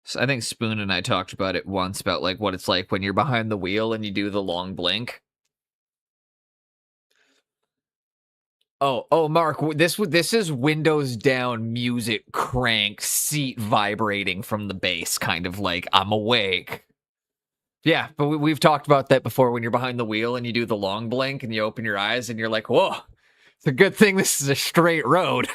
So I think Spoon and I talked about it once, about like what it's like when you're behind the wheel and you do the long blink. Oh, Mark, this is windows down, music cranked, seat vibrating from the bass, kind of like I'm awake. Yeah, but we've talked about that before, when you're behind the wheel and you do the long blink and you open your eyes and you're like, whoa, it's a good thing this is a straight road.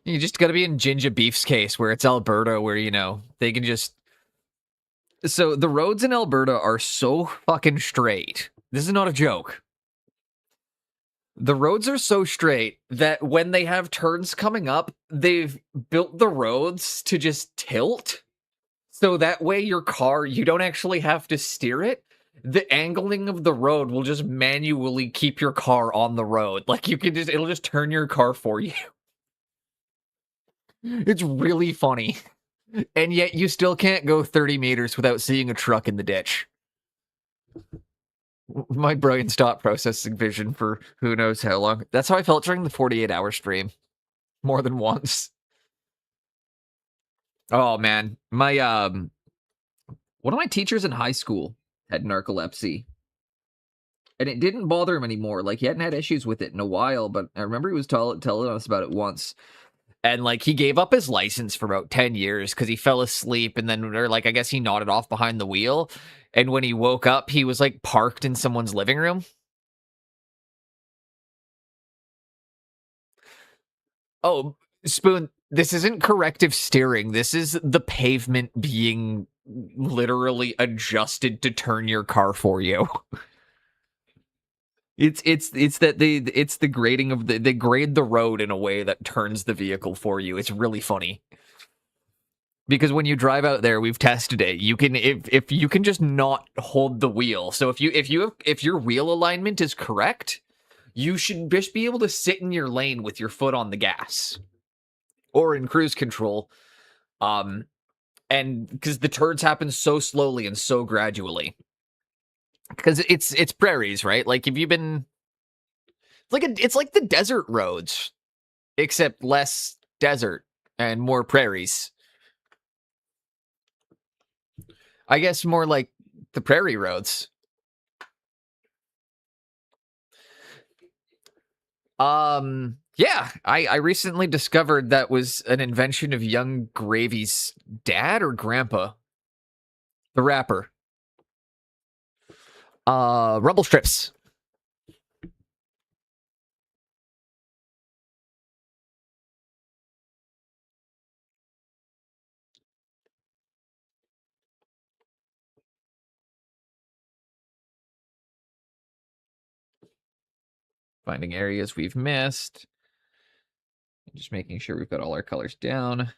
You just gotta be in Ginger Beef's case, where it's Alberta, where, they can just... So, the roads in Alberta are so fucking straight. This is not a joke. The roads are so straight that when they have turns coming up, they've built the roads to just tilt. So that way your car, you don't actually have to steer it. The angling of the road will just manually keep your car on the road. Like, it'll just turn your car for you. It's really funny. And yet you still can't go 30 meters without seeing a truck in the ditch. My brain stopped processing vision for who knows how long. That's how I felt during the 48-hour stream. More than once. Oh, man. One of my teachers in high school had narcolepsy. And it didn't bother him anymore. Like, he hadn't had issues with it in a while, but I remember he was telling us about it once. And, like, he gave up his license for about 10 years because he fell asleep, and then, or, like, I guess he nodded off behind the wheel. And when he woke up, he was, like, parked in someone's living room. Oh, Spoon, this isn't corrective steering. This is the pavement being literally adjusted to turn your car for you. It's the grading of they grade the road in a way that turns the vehicle for you. It's really funny. Because when you drive out there, we've tested it. You can if you can just not hold the wheel. So if your wheel alignment is correct, you should just be able to sit in your lane with your foot on the gas or in cruise control. And because the turns happen so slowly and so gradually. Because it's prairies, right? Like if you've been it's like the desert roads, except less desert and more prairies. I guess more like the prairie roads. Yeah, I recently discovered that was an invention of Young Gravy's dad or grandpa. The rapper. Rumble strips. Finding areas we've missed. Just making sure we've got all our colors down.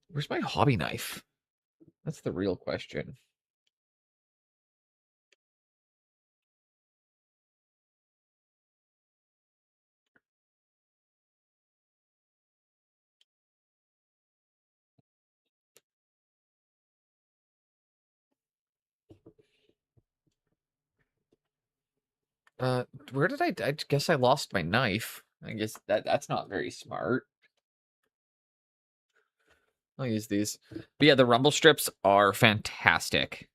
Where's my hobby knife? That's the real question. Where did I guess I lost my knife. I guess that's not very smart. I'll use these. But yeah, the rumble strips are fantastic.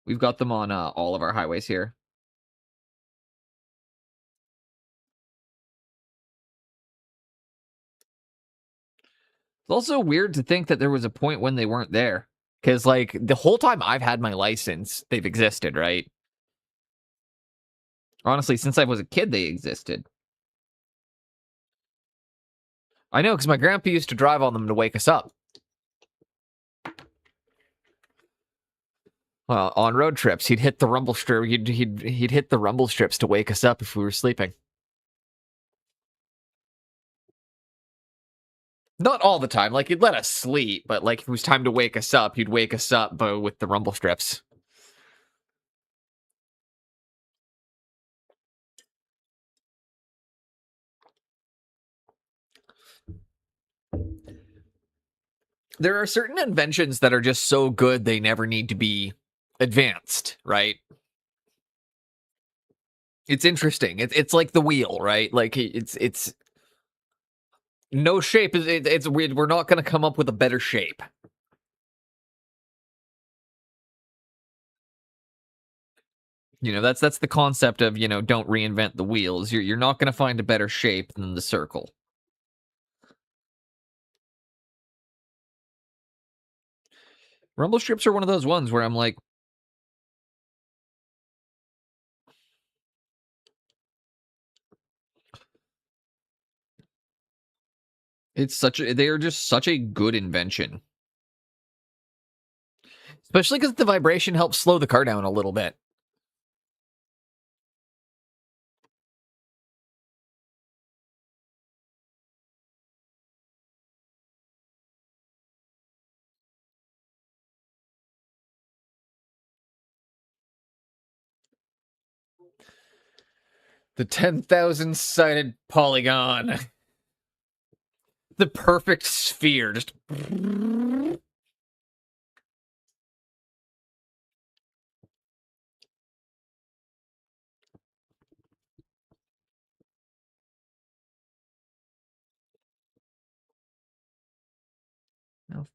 We've got them on all of our highways here. It's also weird to think that there was a point when they weren't there. Because, like, the whole time I've had my license, they've existed, right? Honestly, since I was a kid, they existed. I know, because my grandpa used to drive on them to wake us up. Well, on road trips, he'd hit the rumble strip. He'd hit the rumble strips to wake us up if we were sleeping. Not all the time. Like, he'd let us sleep, but like if it was time to wake us up, he'd wake us up with the rumble strips. There are certain inventions that are just so good they never need to be advanced, right? It's interesting. It's like the wheel, right? Like it's no shape is it's weird. We're not going to come up with a better shape. You know, that's the concept of, you know, don't reinvent the wheels. You're not going to find a better shape than the circle. Rumble strips are one of those ones where I'm like, they are just such a good invention. Especially because the vibration helps slow the car down a little bit. The 10,000 sided polygon. The perfect sphere. Just. No.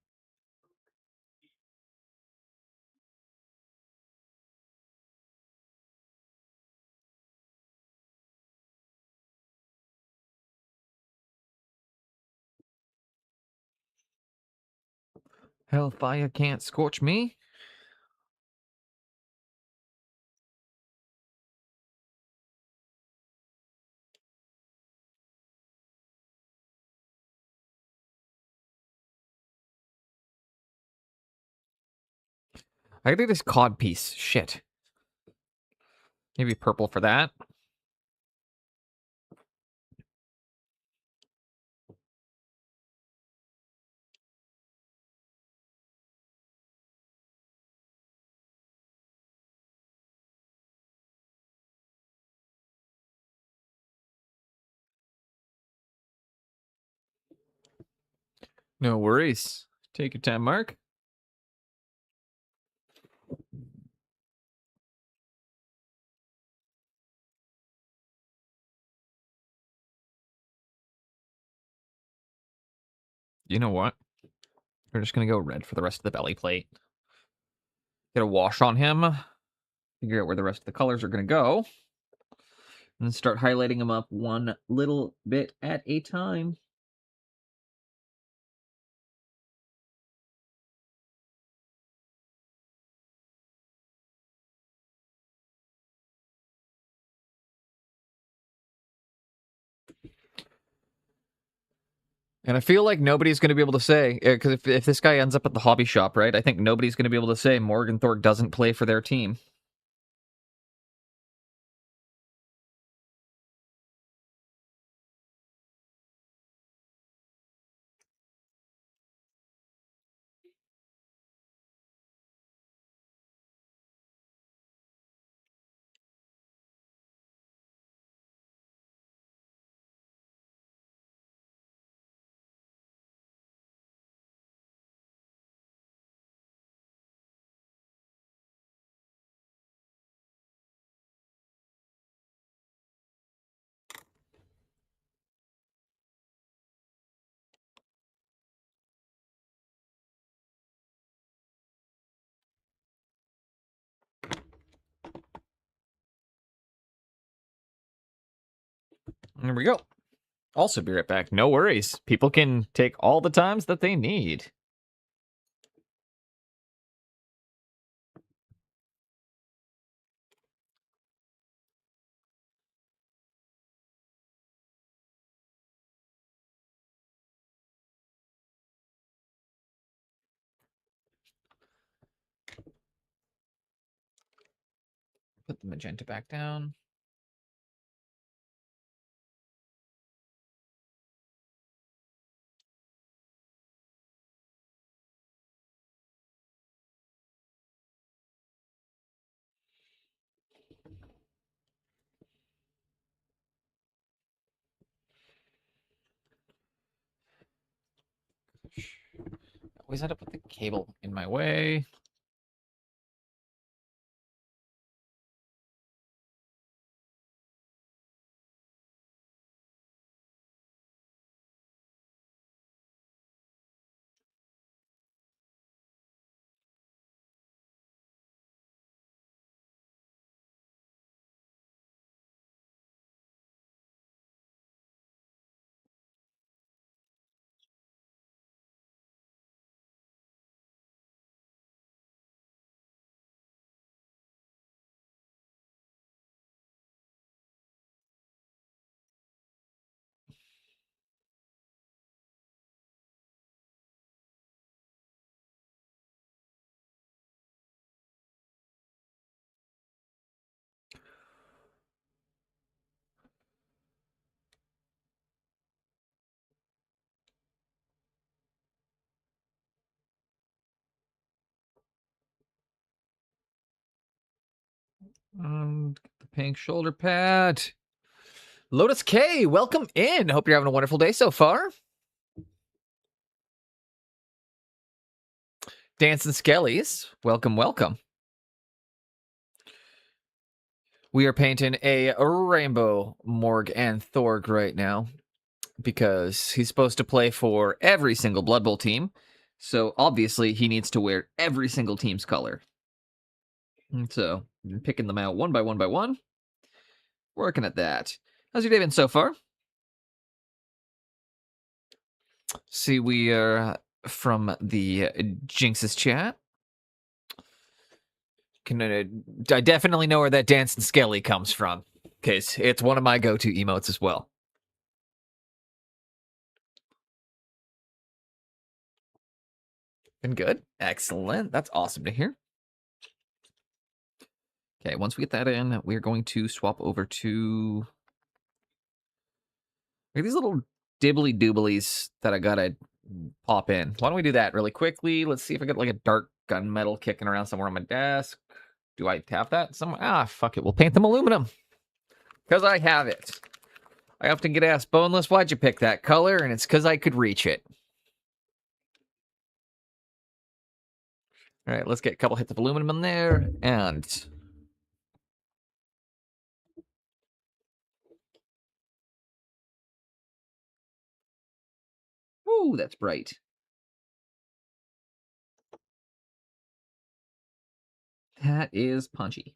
Hellfire can't scorch me. I gotta do this cod piece. Shit. Maybe purple for that. No worries. Take your time, Mark. You know what? We're just gonna go red for the rest of the belly plate. Get a wash on him. Figure out where the rest of the colors are gonna go. And then start highlighting them up one little bit at a time. And I feel like nobody's going to be able to say, because if this guy ends up at the hobby shop, right, I think nobody's going to be able to say Morg and Thorg doesn't play for their team. There we go. Also be right back. No worries. People can take all the times that they need. Put the magenta back down. Always end up with the cable in my way. Get the pink shoulder pad. Lotus K, welcome in. Hope you're having a wonderful day so far. Dancing Skellies, welcome, welcome. We are painting a rainbow Morg and Thorg right now because he's supposed to play for every single Blood Bowl team. So obviously he needs to wear every single team's color. And so I'm picking them out one by one by one. Working at that. How's your day been so far? See, we are from the Jinx's chat. I definitely know where that Dancing Skelly comes from, because it's one of my go-to emotes as well. Been good? Excellent. That's awesome to hear. Okay, once we get that in, we're going to swap over to these little dibbly dooblies that I gotta pop in. Why don't we do that really quickly? Let's see if I got like a dark gunmetal kicking around somewhere on my desk. Do I have that somewhere? Ah, fuck it. We'll paint them aluminum. Because I have it. I often get asked, Boneless, why'd you pick that color? And it's because I could reach it. All right, let's get a couple hits of aluminum in there. And woo, that's bright. That is punchy.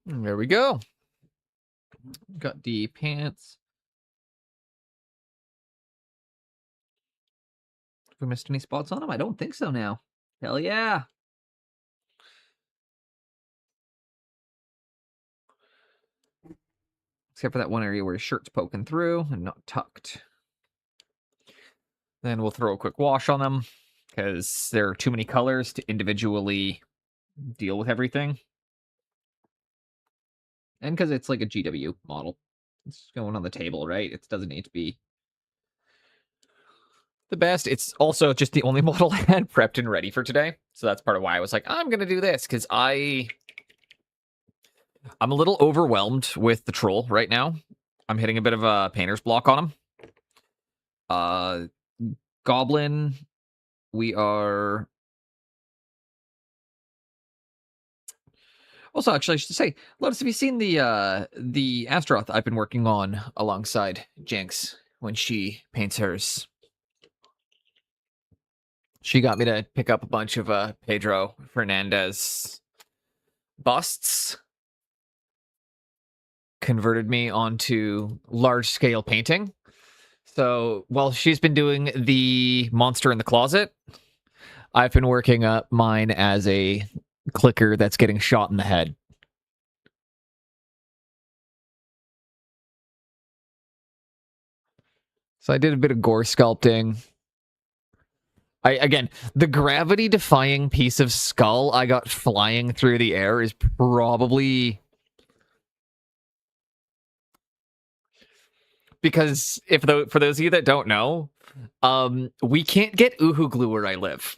And there we go. Got the pants. Have we missed any spots on them? I don't think so now. Hell yeah. Except for that one area where his shirt's poking through and not tucked. Then we'll throw a quick wash on them because there are too many colors to individually deal with everything. And because it's like a GW model. It's going on the table, right? It doesn't need to be the best. It's also just the only model I had prepped and ready for today. So that's part of why I was like, I'm going to do this because I'm a little overwhelmed with the troll right now. I'm hitting a bit of a painter's block on him. Goblin, we are... Also, actually, I should say, Lotus, have you seen the Astaroth I've been working on alongside Jinx when she paints hers? She got me to pick up a bunch of Pedro Fernandez busts. Converted me onto large-scale painting. So while she's been doing the monster in the closet, I've been working up mine as a clicker that's getting shot in the head. So I did a bit of gore sculpting. Again, the gravity-defying piece of skull I got flying through the air is probably... Because for those of you that don't know, we can't get Uhu glue where I live.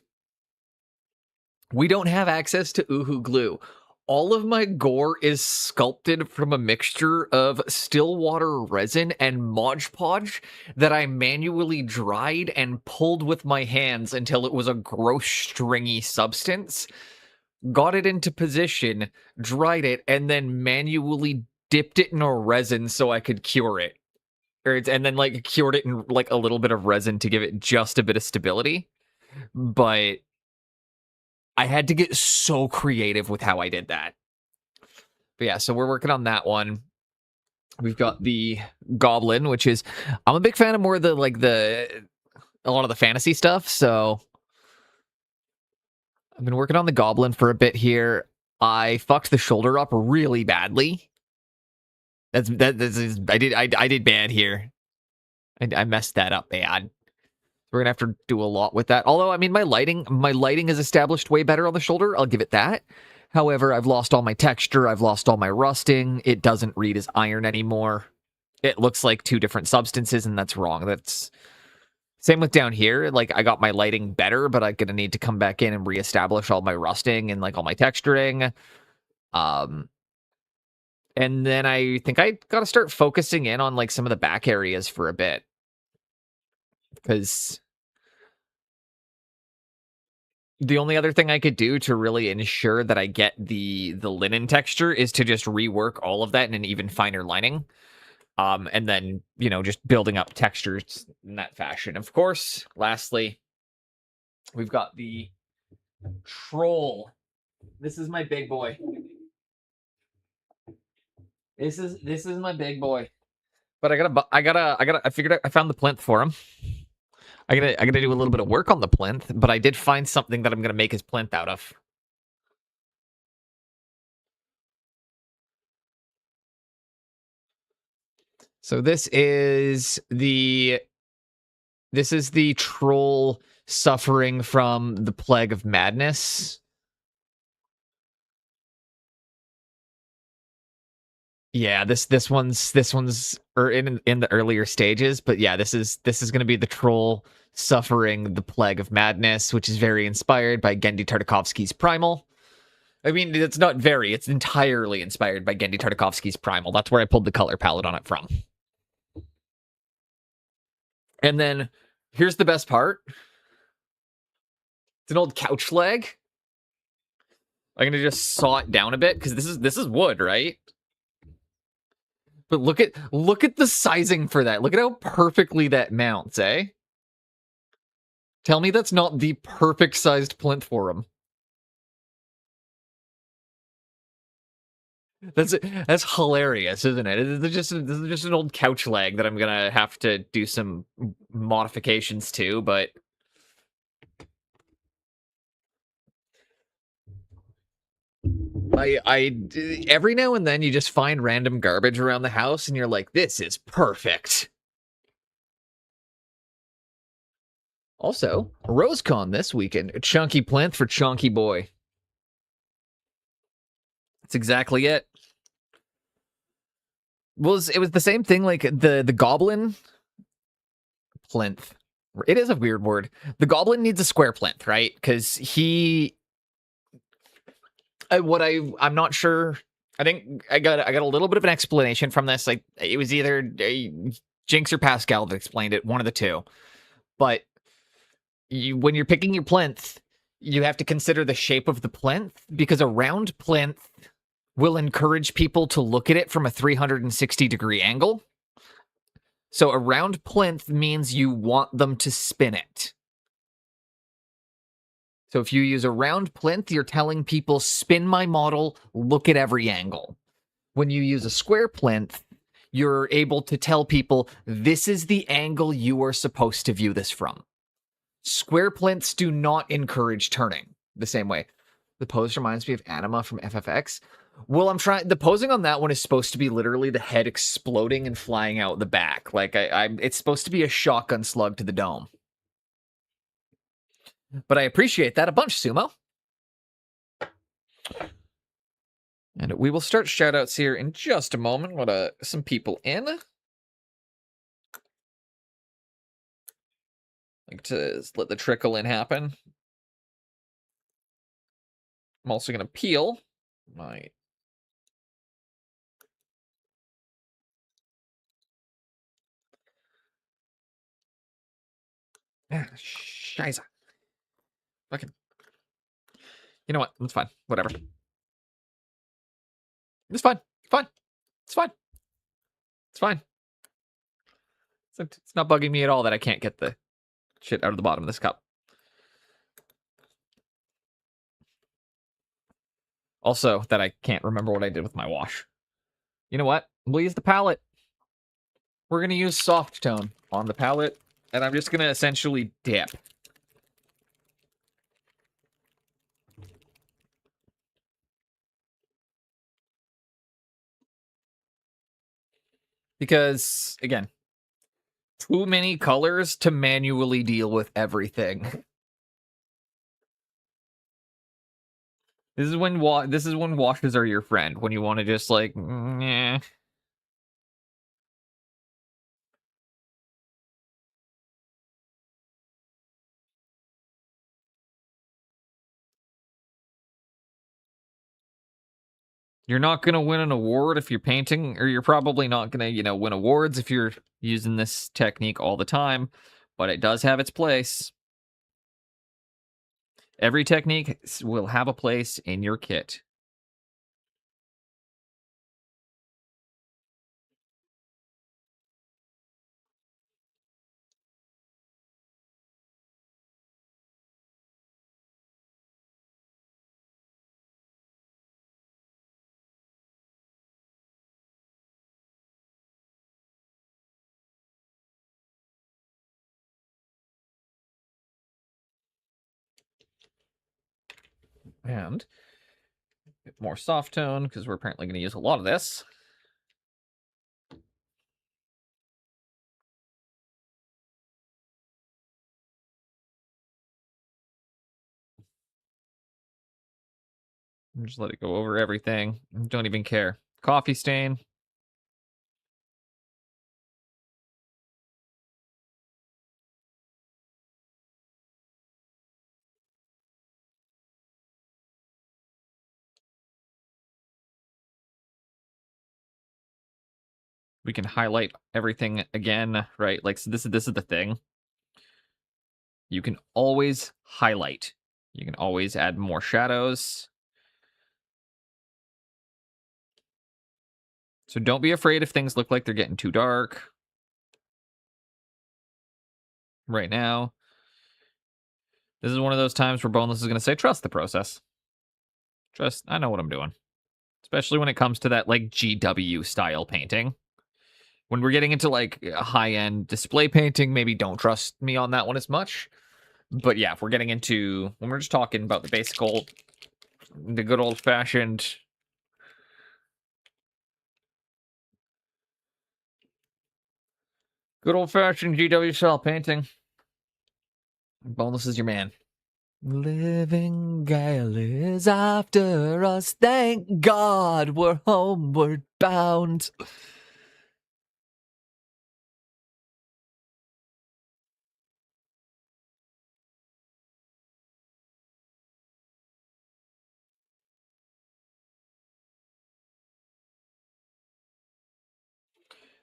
We don't have access to Uhu glue. All of my gore is sculpted from a mixture of still water resin and Mod Podge that I manually dried and pulled with my hands until it was a gross stringy substance. Got it into position, dried it, and then manually dipped it in a resin so I could cure it. And then like cured it in like a little bit of resin to give it just a bit of stability. But I had to get so creative with how I did that. But yeah, so we're working on that one. We've got the Goblin, which is... I'm a big fan of more of a lot of the fantasy stuff, so... I've been working on the Goblin for a bit here. I fucked the shoulder up really badly. I did bad here. I messed that up bad. We're gonna have to do a lot with that. Although, I mean, my lighting is established way better on the shoulder. I'll give it that. However, I've lost all my texture. I've lost all my rusting. It doesn't read as iron anymore. It looks like two different substances, and that's wrong. That's same with down here. Like, I got my lighting better, but I'm gonna need to come back in and reestablish all my rusting and like all my texturing. And then I think I gotta start focusing in on like some of the back areas for a bit. Because the only other thing I could do to really ensure that I get the linen texture is to just rework all of that in an even finer lining. And then, you know, just building up textures in that fashion. Of course, lastly, we've got the troll. This is my big boy. This is my big boy. But I figured out, I found the plinth for him. I gotta do a little bit of work on the plinth, but I did find something that I'm gonna make his plinth out of. So this is the troll suffering from the plague of madness. Yeah, this one's in the earlier stages, but yeah, this is going to be the troll suffering the plague of madness, which is very inspired by Gendy Tartakovsky's Primal. I mean, it's entirely inspired by Gendy Tartakovsky's Primal. That's where I pulled the color palette on it from. And then here's the best part. It's an old couch leg. I'm gonna just saw it down a bit because this is wood, right? But look at the sizing for that. Look at how perfectly that mounts, eh? Tell me that's not the perfect sized plinth for him. That's hilarious, isn't it? This is just an old couch leg that I'm gonna have to do some modifications to, but I every now and then you just find random garbage around the house and you're like, this is perfect. Also, RoseCon this weekend. A chunky plinth for Chunky Boy. That's exactly it. It was the same thing like the goblin plinth. It is a weird word. The goblin needs a square plinth, right? Because I'm not sure. I think I got a little bit of an explanation from this. Like it was either Jinx or Pascal that explained it, one of the two. But when you're picking your plinth, you have to consider the shape of the plinth because a round plinth will encourage people to look at it from a 360-degree angle. So a round plinth means you want them to spin it. So if you use a round plinth, you're telling people, spin my model, look at every angle. When you use a square plinth, you're able to tell people, this is the angle you are supposed to view this from. Square plinths do not encourage turning the same way. The pose reminds me of Anima from FFX. Well, the posing on that one is supposed to be literally the head exploding and flying out the back. Like it's supposed to be a shotgun slug to the dome. But I appreciate that a bunch, Sumo. And we will start shoutouts here in just a moment. Let some people in. Like to let the trickle in happen. I'm also going to peel my... Scheiße. Fucking... You know what? It's fine. Whatever. It's fine. It's fine. It's fine. It's fine. It's not bugging me at all that I can't get the shit out of the bottom of this cup. Also, that I can't remember what I did with my wash. You know what? We'll use the palette. We're going to use soft tone on the palette, and I'm just going to essentially dip. Because, again, too many colors to manually deal with everything. This is when washes are your friend. When you want to just like, eh. You're not gonna win an award if you're painting, or you're probably not gonna, win awards if you're using this technique all the time. But it does have its place. Every technique will have a place in your kit. And more soft tone, because we're apparently going to use a lot of this. Just let it go over everything. Don't even care. Coffee stain. We can highlight everything again, right? Like, so this is the thing. You can always highlight. You can always add more shadows. So don't be afraid if things look like they're getting too dark right now. This is one of those times where Boneless is going to say, trust the process. I know what I'm doing. Especially when it comes to that, like, GW style painting. When we're getting into, like, high-end display painting, maybe don't trust me on that one as much. But yeah, if we're getting into, when we're just talking about the basic the good old-fashioned GW style painting, Boneless is your man. Living gale is after us. Thank God we're homeward bound.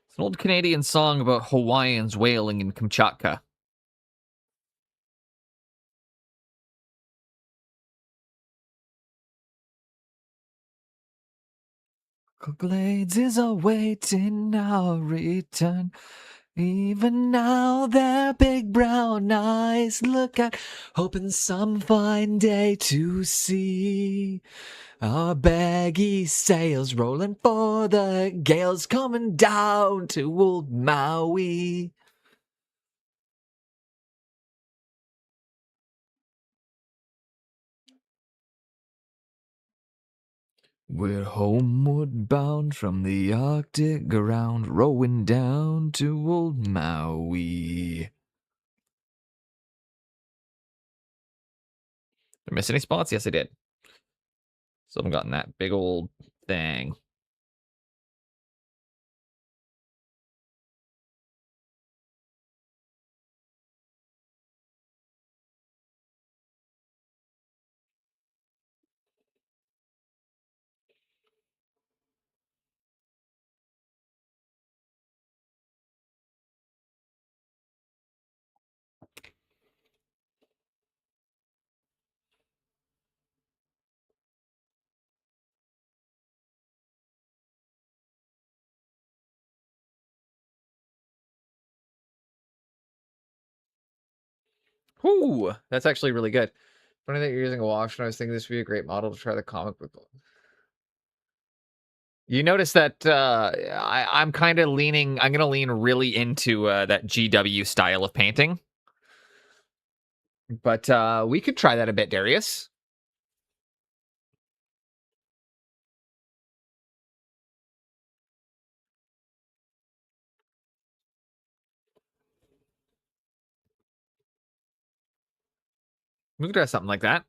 It's an old Canadian song about Hawaiians whaling in Kamchatka. Glades is awaiting our return. Even now, their big brown eyes look at, hoping some fine day to see our baggy sails rolling for the gales coming down to old Maui. We're homeward bound from the Arctic ground, rowing down to old Maui. Did I miss any spots? Yes, I did. Still haven't gotten that big old thing. Whoo! That's actually really good. Funny that you're using a wash, and I was thinking this would be a great model to try the comic book. You notice that I'm kind of leaning, I'm going to lean really into that GW style of painting. But we could try that a bit, Darius. We could try something like that.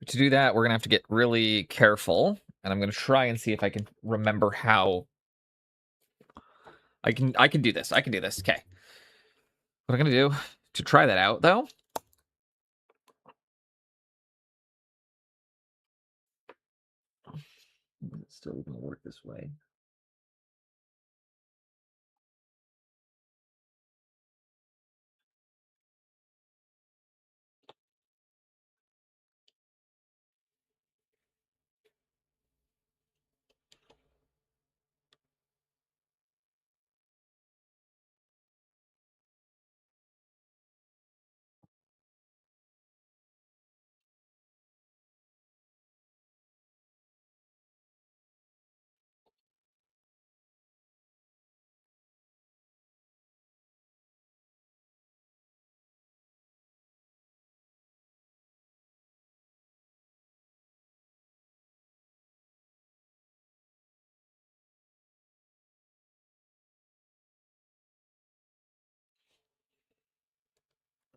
To do that, we're going to have to get really careful. And I'm going to try and see if I can remember how I can do this. I can do this. Okay. What I'm going to do to try that out, though, it's still going to work this way.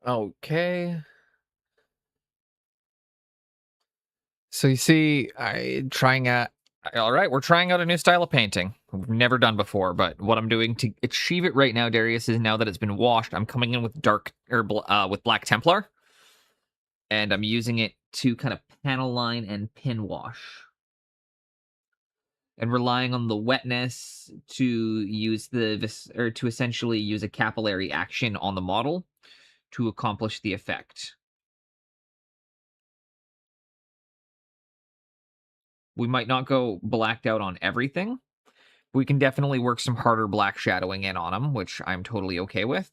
Okay. So you see, all right, we're trying out a new style of painting. We've never done before, but what I'm doing to achieve it right now, Darius, is now that it's been washed, I'm coming in with with Black Templar, and I'm using it to kind of panel line and pin wash, and relying on the wetness to use to essentially use a capillary action on the model to accomplish the effect. We might not go blacked out on everything. We can definitely work some harder black shadowing in on them, which I'm totally okay with.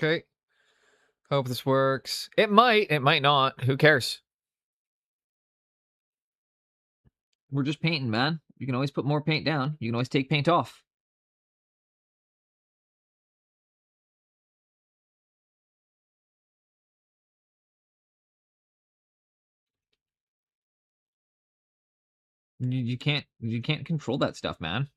Okay. Hope this works. It might not. Who cares? We're just painting, man. You can always put more paint down. You can always take paint off. You can't control that stuff, man.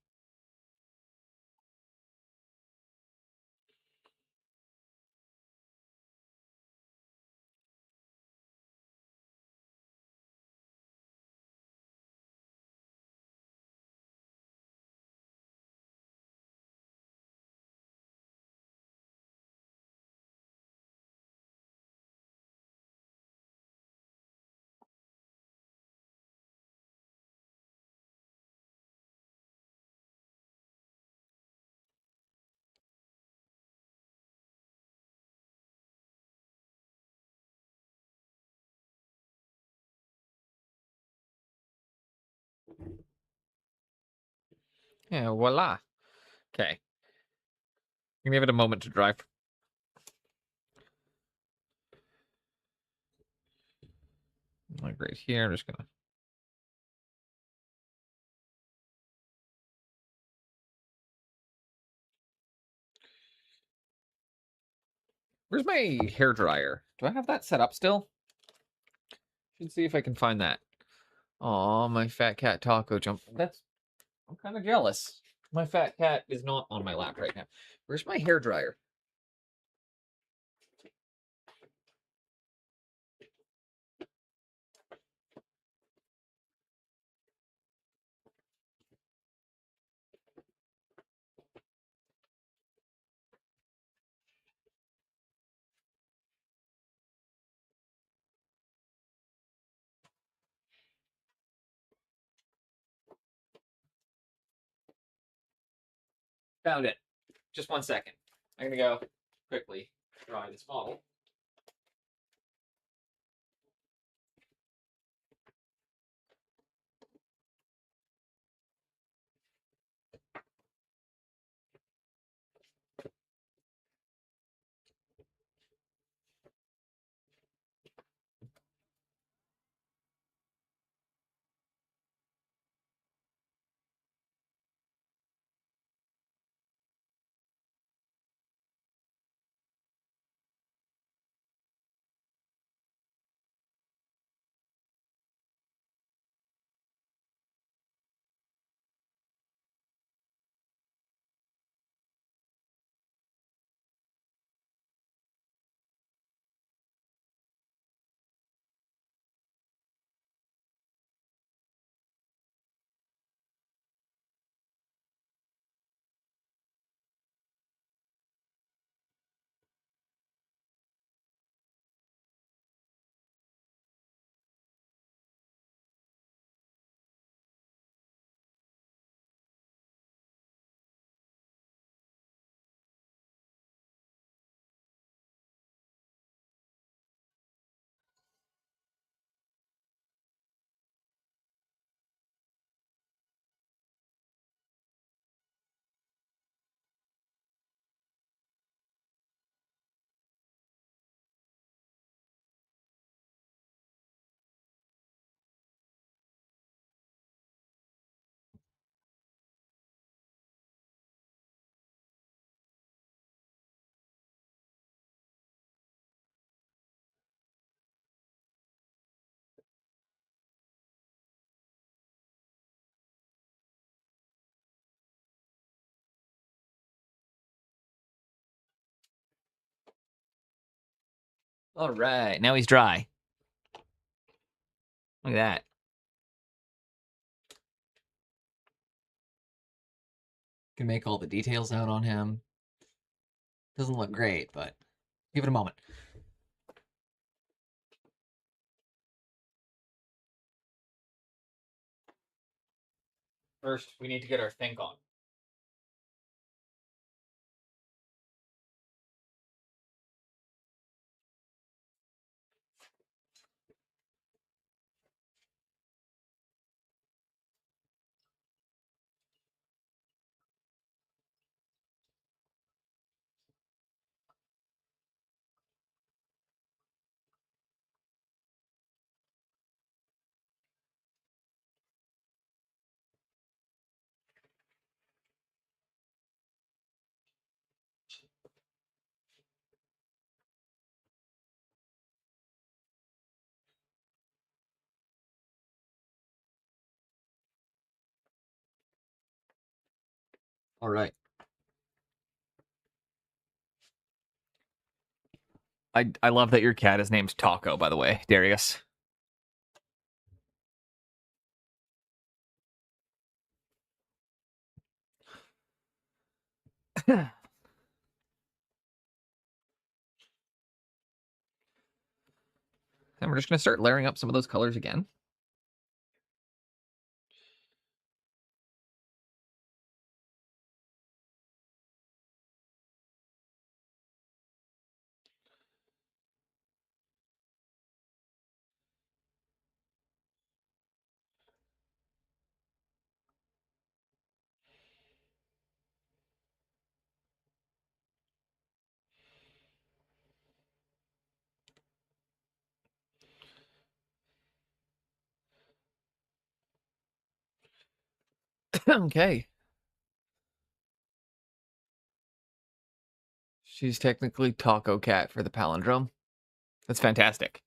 Yeah, voila. Okay. Give it a moment to dry. Like right here, I'm just gonna. Where's my hair dryer? Do I have that set up still? Should see if I can find that. Oh, my fat cat taco jump. I'm kind of jealous. My fat cat is not on my lap right now. Where's my hair dryer? Found it. Just 1 second. I'm gonna go quickly dry this bottle. All right, now he's dry. Look at that. Can make all the details out on him. Doesn't look great, but give it a moment. First, we need to get our think on. All right. I love that your cat is named Taco, by the way, Darius. And we're just going to start layering up some of those colors again. Okay. She's technically Taco Cat for the palindrome. That's fantastic.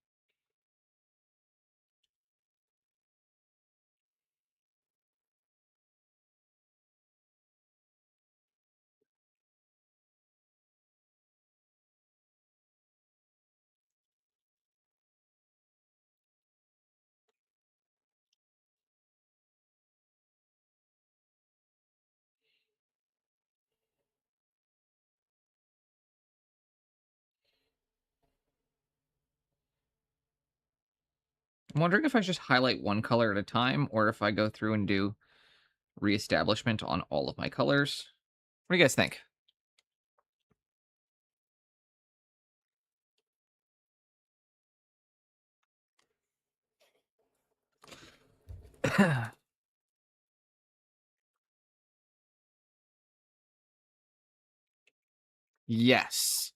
I'm wondering if I just highlight one color at a time or if I go through and do reestablishment on all of my colors. What do you guys think? Yes.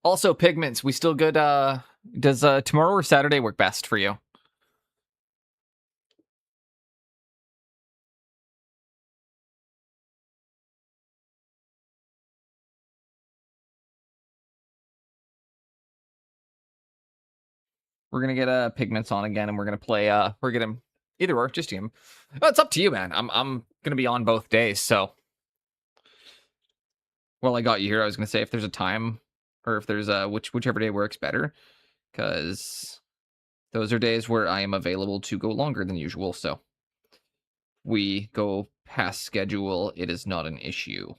Also, pigments. We still good? Does tomorrow or Saturday work best for you? We're gonna get pigments on again, and we're gonna play. We're gonna either or, just him. Well, it's up to you, man. I'm gonna be on both days, so. Well, I got you here. I was gonna say if there's a time, or if there's whichever day works better, because those are days where I am available to go longer than usual. So we go past schedule. It is not an issue.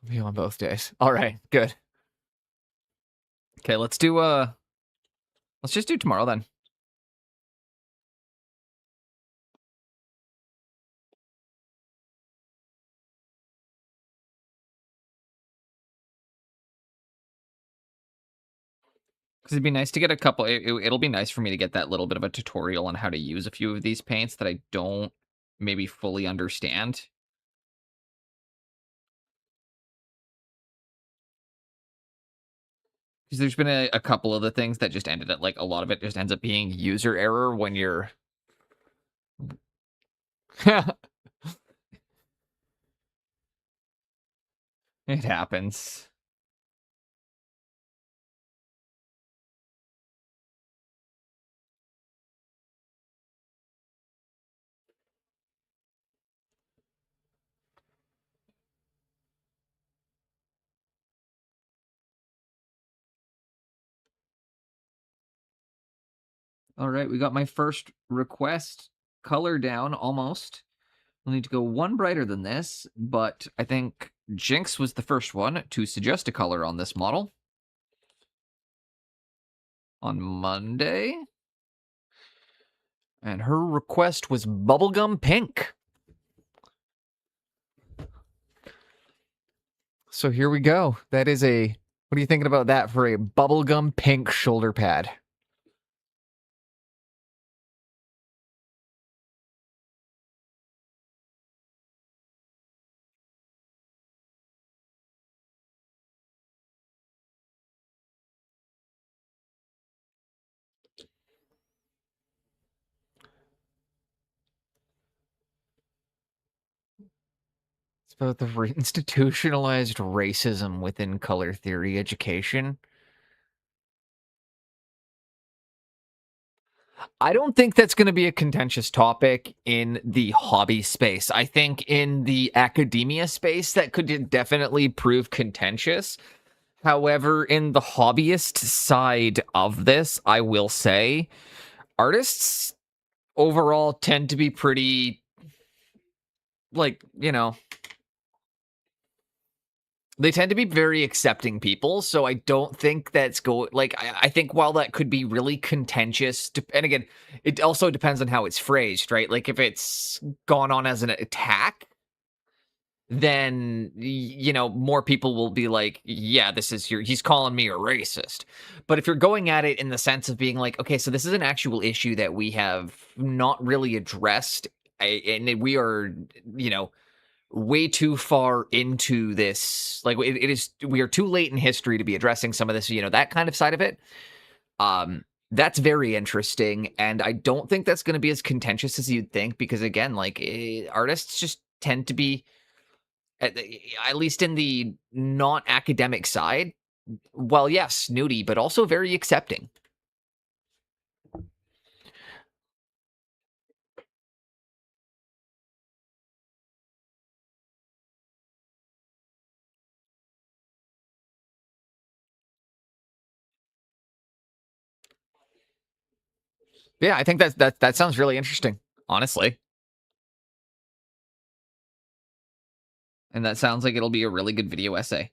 Be on both days. All right, good. Okay, let's just do tomorrow then. Because it'd be nice to get a couple. It'll be nice for me to get that little bit of a tutorial on how to use a few of these paints that I don't maybe fully understand. Because there's been a couple of the things that just ended up, like, a lot of it just ends up being user error when you're. It happens. All right, we got my first request color down almost. We'll need to go one brighter than this, but I think Jinx was the first one to suggest a color on this model. On Monday. And her request was bubblegum pink. So here we go. That is a... What are you thinking about that for a bubblegum pink shoulder pad? It's about the institutionalized racism within color theory education. I don't think that's going to be a contentious topic in the hobby space. I think in the academia space, that could definitely prove contentious. However, in the hobbyist side of this, I will say artists overall tend to be pretty, like, you know, they tend to be very accepting people, so I don't think that's I think while that could be really contentious, and again, it also depends on how it's phrased, right? Like, if it's gone on as an attack, then, you know, more people will be like, yeah, he's calling me a racist. But if you're going at it in the sense of being like, okay, so this is an actual issue that we have not really addressed, and we are, you know, way too far into this. Like, we are too late in history to be addressing some of this, you know, that kind of side of it. That's very interesting, and I don't think that's going to be as contentious as you'd think, because again, like, artists just tend to be, at least in the not academic side, well, yes, snooty, but also very accepting. Yeah, I think that sounds really interesting, honestly. And that sounds like it'll be a really good video essay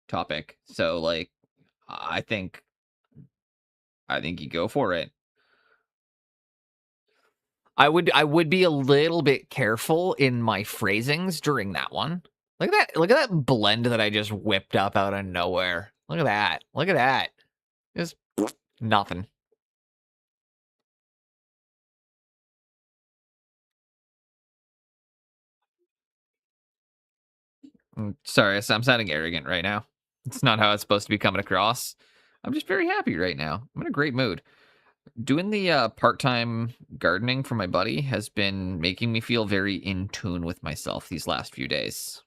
topic. So, like, I think you go for it. I would be a little bit careful in my phrasings during that one. Look at that blend that I just whipped up out of nowhere. Look at that. Look at that. Just nothing. Sorry, I'm sounding arrogant right now. It's not how it's supposed to be coming across. I'm just very happy right now. I'm in a great mood. Doing the part-time gardening for my buddy has been making me feel very in tune with myself these last few days.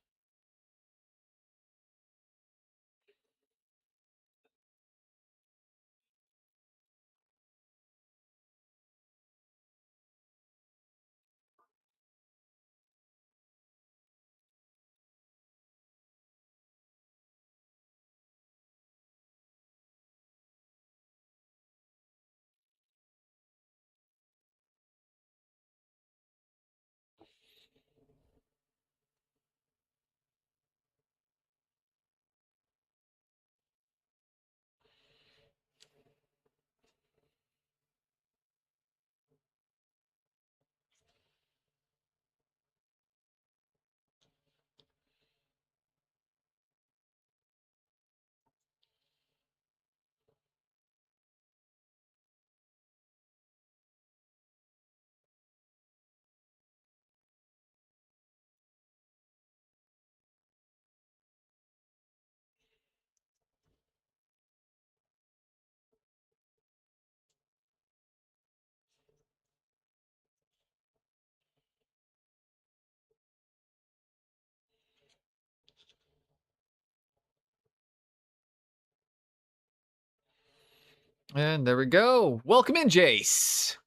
And there we go. Welcome in, Jace.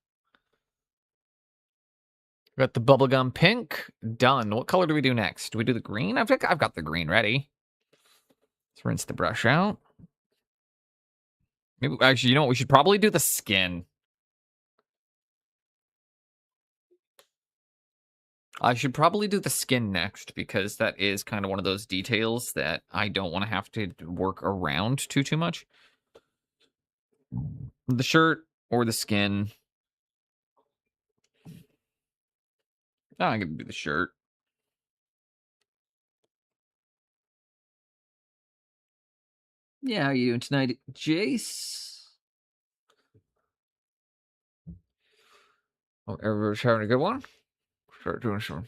Got the bubblegum pink. Done. What color do we do next? Do we do the green? I've got the green ready. Let's rinse the brush out. Maybe, actually, you know what? We should probably do the skin. I should probably do the skin next because that is kind of one of those details that I don't want to have to work around too much. The shirt or the skin. No, I'm going to do the shirt. Yeah, how you doing tonight, Jace? Oh, everybody's having a good one? Start doing some.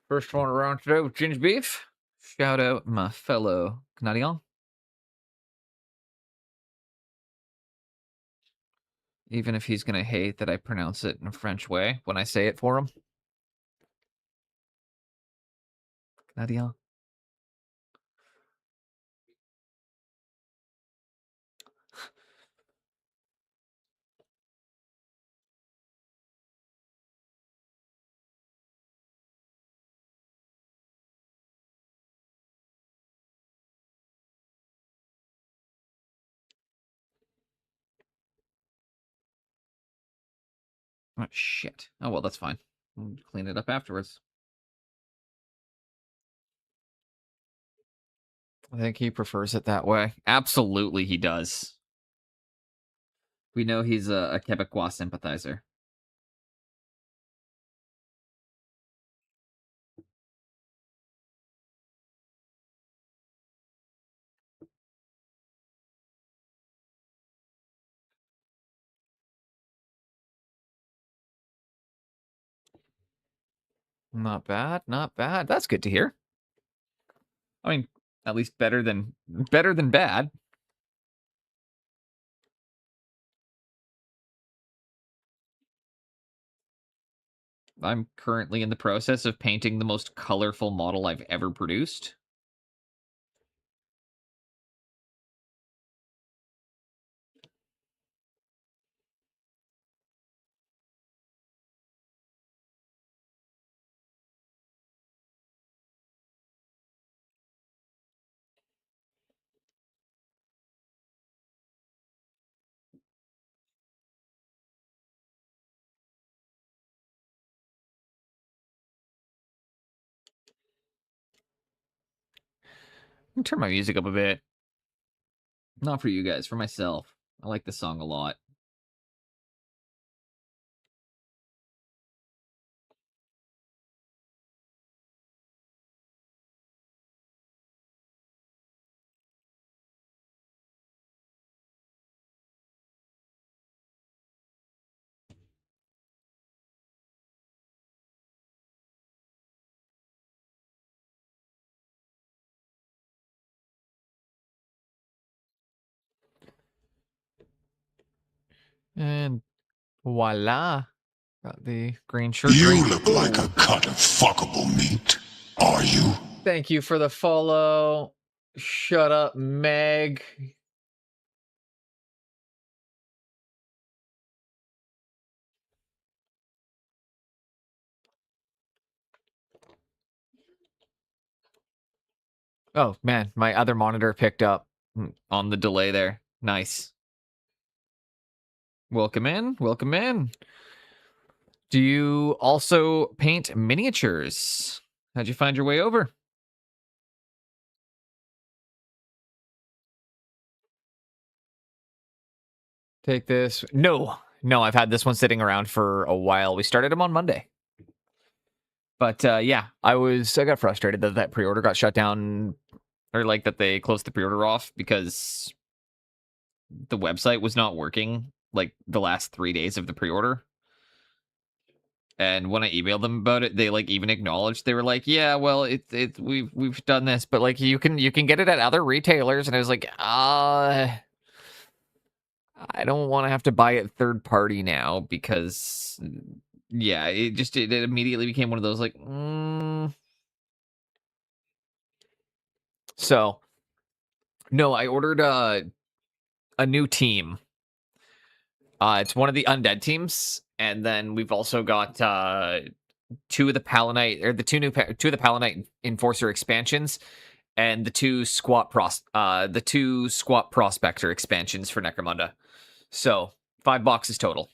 First one around today with ginger beef. Shout out my fellow Canadian. Even if he's going to hate that I pronounce it in a French way when I say it for him. Canadian. Oh, shit. Oh, well, that's fine. We'll clean it up afterwards. I think he prefers it that way. Absolutely, he does. We know he's a Quebecois sympathizer. Not bad, not bad. That's good to hear. I mean, at least better than bad. I'm currently in the process of painting the most colorful model I've ever produced. Turn my music up a bit. Not for you guys, for myself. I like the song a lot. And voila. Got the green shirt. You look like a cut of fuckable meat. Are you? Thank you for the follow. Shut up, Meg. Oh, man. My other monitor picked up on the delay there. Nice. Welcome in. Welcome in. Do you also paint miniatures? How'd you find your way over? Take this. No, I've had this one sitting around for a while. We started them on Monday. But yeah, I got frustrated that pre-order got shut down, or like that they closed the pre-order off because the website was not working like the last 3 days of the pre-order. And when I emailed them about it, they like even acknowledged, they were like, "Yeah, well, we've done this, but like you can get it at other retailers." And I was like, I don't want to have to buy it third party now because Yeah, it immediately became one of those like, So, no, I ordered a new team. It's one of the undead teams, and then we've also got two of the Palanite, or the two of the Palanite Enforcer expansions, and the two squat prospector expansions for Necromunda. So 5 boxes total.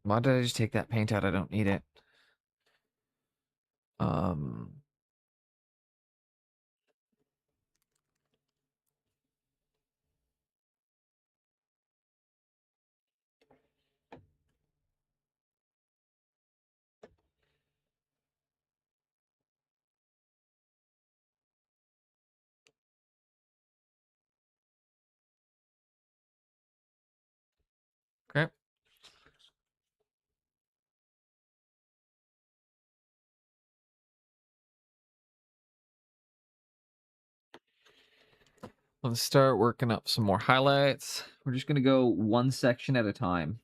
Why did I just take that paint out? I don't need it. Okay. Let's start working up some more highlights. We're just going to go one section at a time.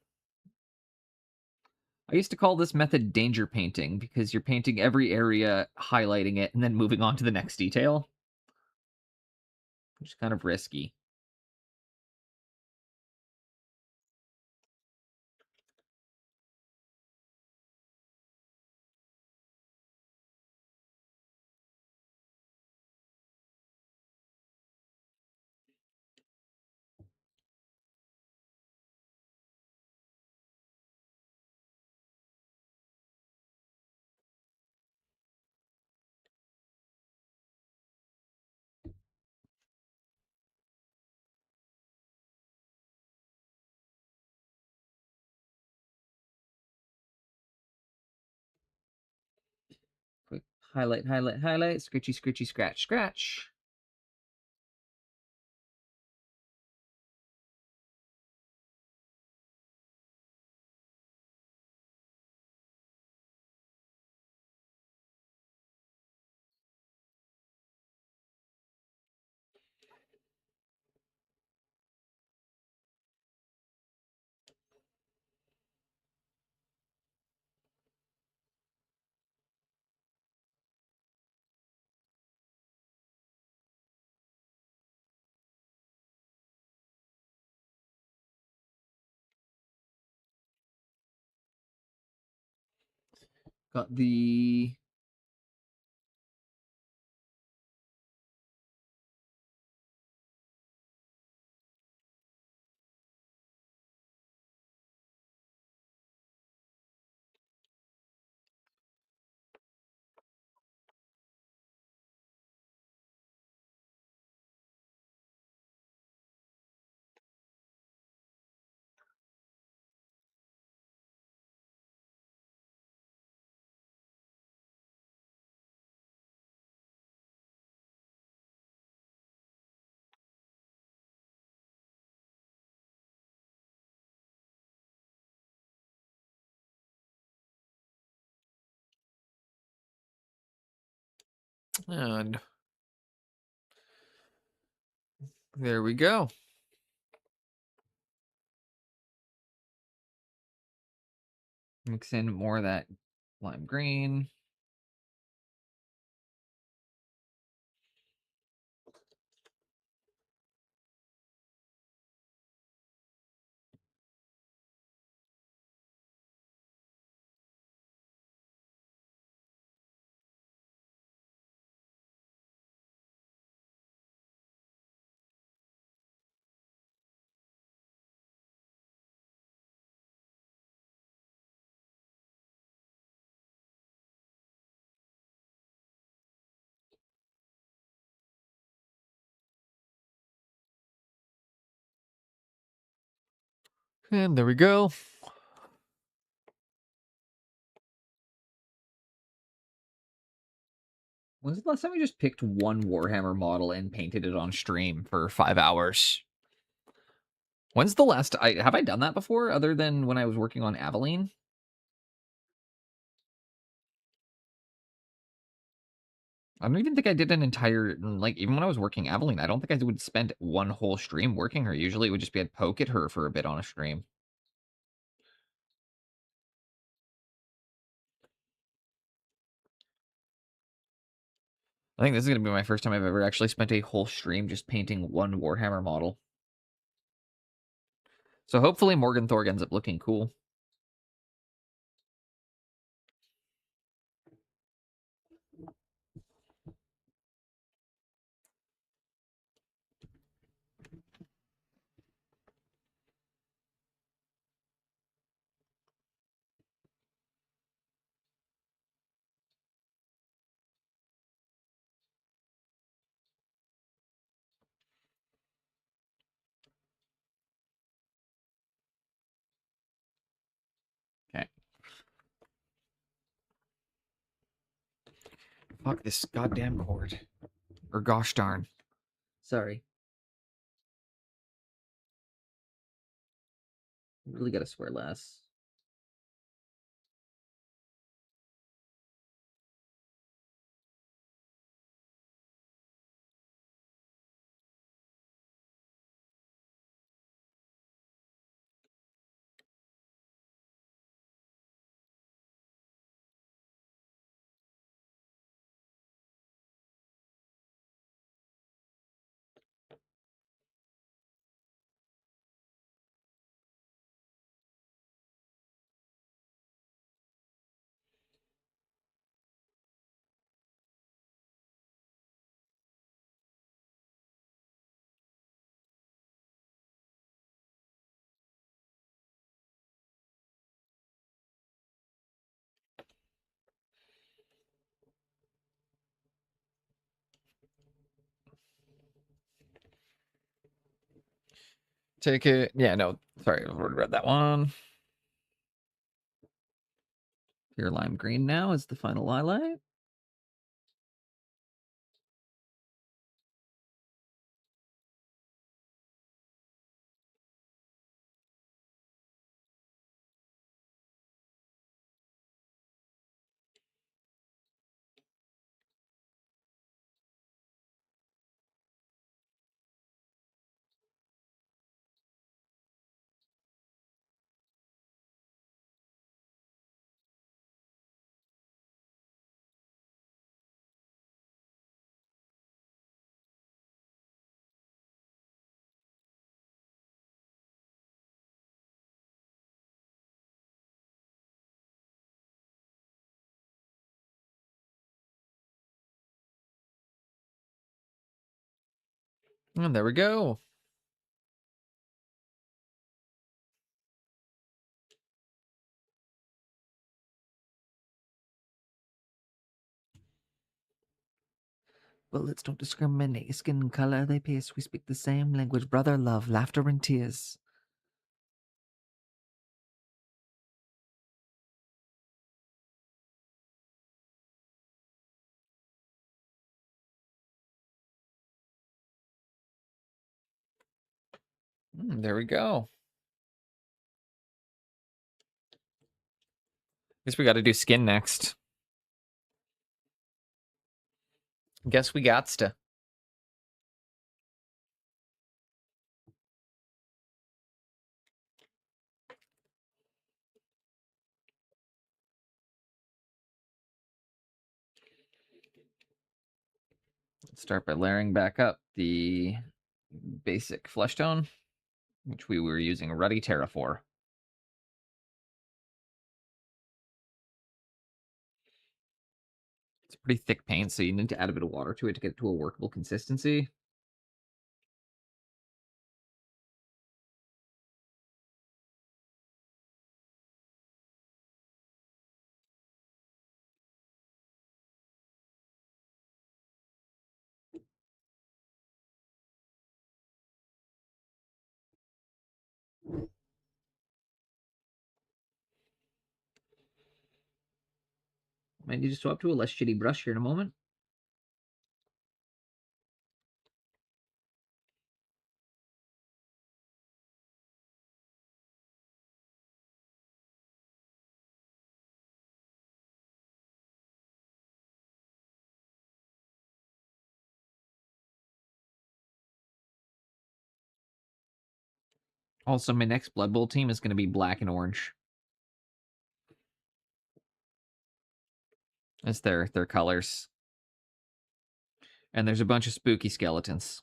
I used to call this method danger painting because you're painting every area, highlighting it, and then moving on to the next detail. Which is kind of risky. Quick highlight, highlight, highlight, scritchy, scritchy, scratch, scratch. Got the and there we go. Mix in more of that lime green. And there we go. When's the last time I just picked one Warhammer model and painted it on stream for 5 hours? When's the last... have I done that before, other than when I was working on Aveline? I don't even think I did an entire... Like, even when I was working Aveline, I don't think I would spend one whole stream working her. Usually it would just be I'd poke at her for a bit on a stream. I think this is going to be my first time I've ever actually spent a whole stream just painting one Warhammer model. So hopefully Morg and Thorg ends up looking cool. Okay. Fuck this goddamn cord. Or gosh darn. Sorry. Really gotta swear less. Take it. Yeah, no. Sorry, I've already read that one. Pure lime green now is the final highlight. And there we go. Bullets don't discriminate. Skin color, they pierce. We speak the same language. Brother, love, laughter, and tears. There we go. Guess we got to do skin next. Guess we gots to. Let's start by layering back up the basic flesh tone, which we were using Ruddy Terra for. It's pretty thick paint, so you need to add a bit of water to it to get it to a workable consistency. Might need to swap to a less shitty brush here in a moment. Also, my next Blood Bowl team is going to be black and orange. That's their colors. And there's a bunch of spooky skeletons.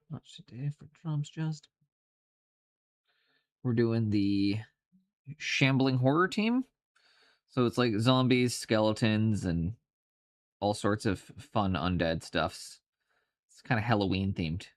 Much today for drums, just. We're doing the shambling horror team. So it's like zombies, skeletons, and all sorts of fun undead stuffs. It's kind of Halloween themed.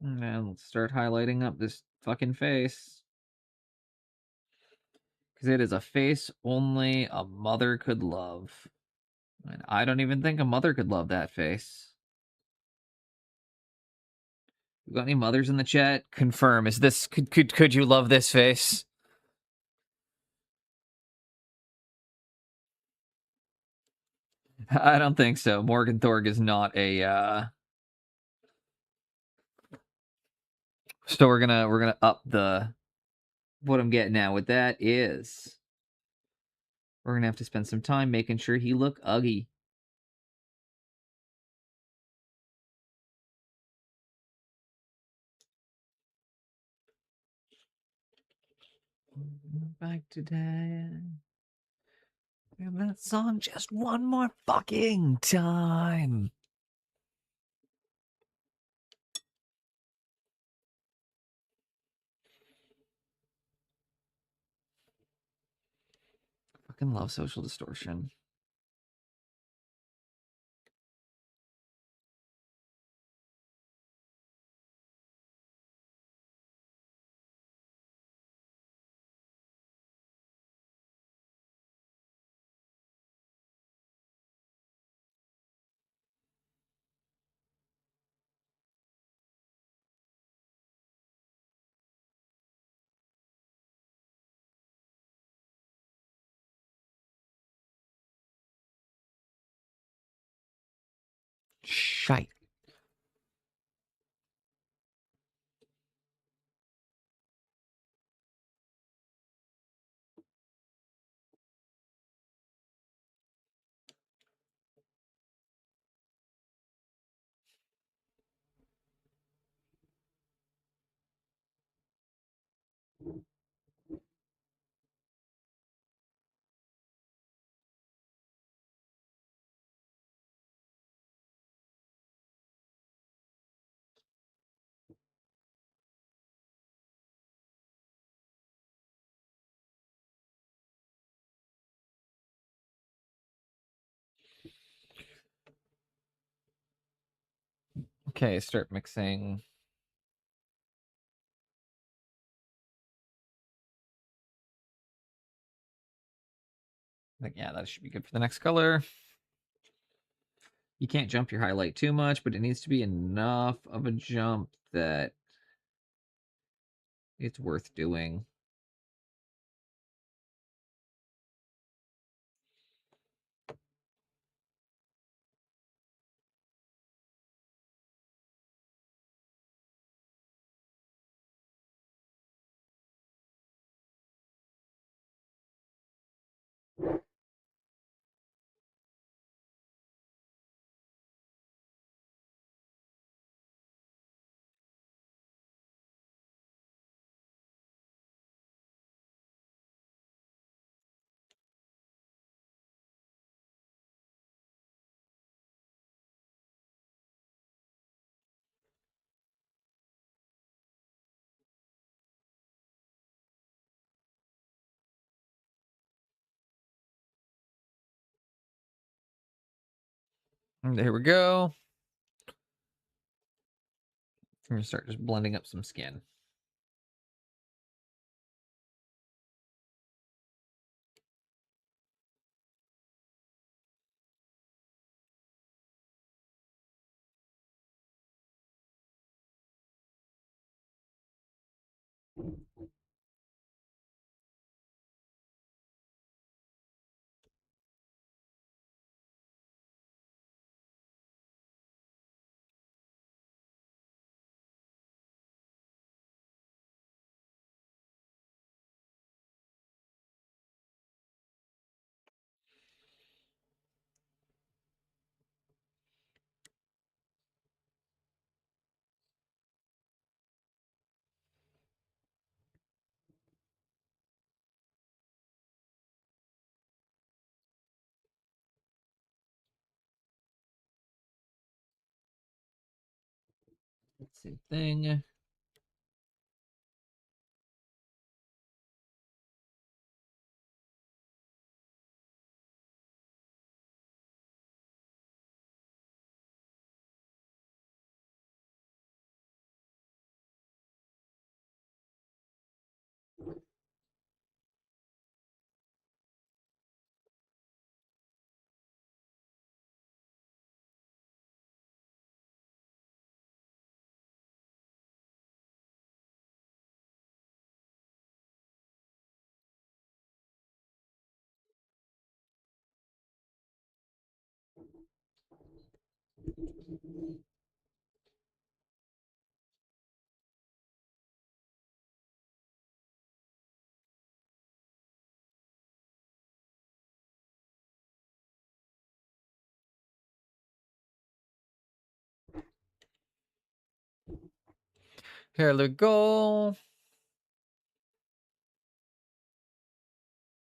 And then let's start highlighting up this fucking face. Because it is a face only a mother could love. And I don't even think a mother could love that face. You got any mothers in the chat? Confirm. Is this could you love this face? I don't think so. Morgan Thorg is not a so we're gonna up the what I'm getting at with that is we're gonna have to spend some time making sure he look ugly. Back today. And that song just one more fucking time. Fucking love Social Distortion. Shite. Okay, start mixing. Like, yeah, that should be good for the next color. You can't jump your highlight too much, but it needs to be enough of a jump that it's worth doing. And there we go. I'm gonna start just blending up some skin. Same thing. Here we go.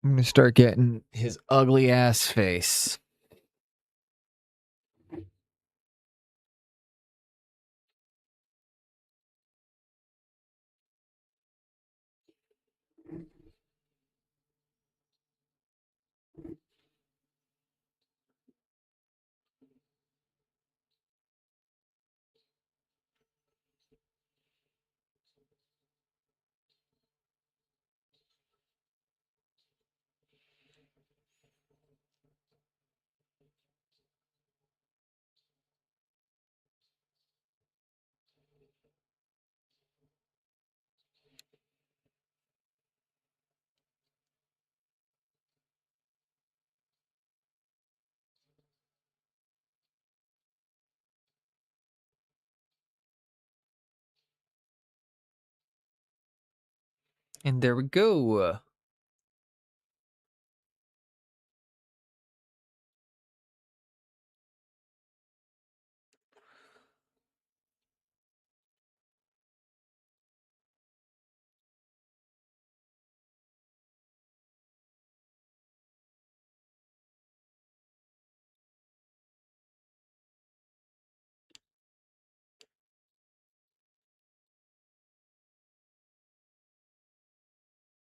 I'm gonna start getting his ugly ass face. And there we go.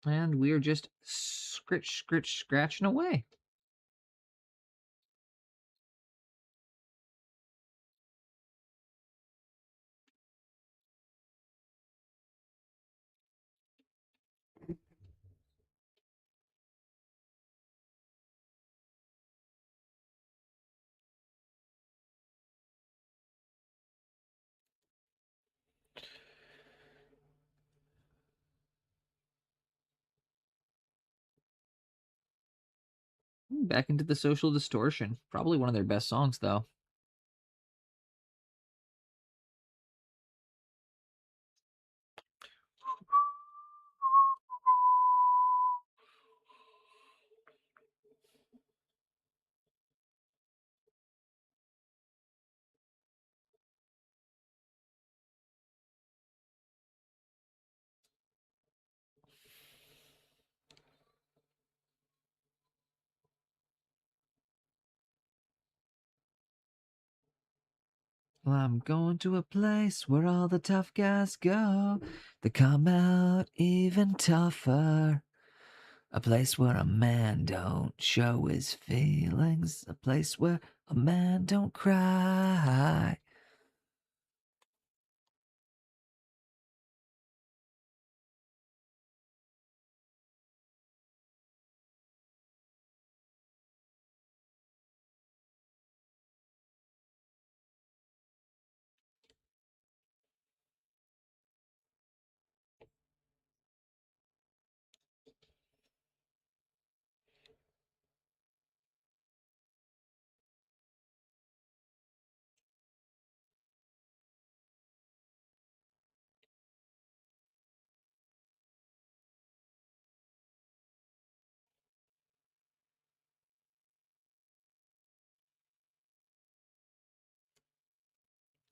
And we're just scratching away. Back into the Social Distortion. Probably one of their best songs, though. Well, I'm going to a place where all the tough guys go. They come out even tougher. A place where a man don't show his feelings. A place where a man don't cry.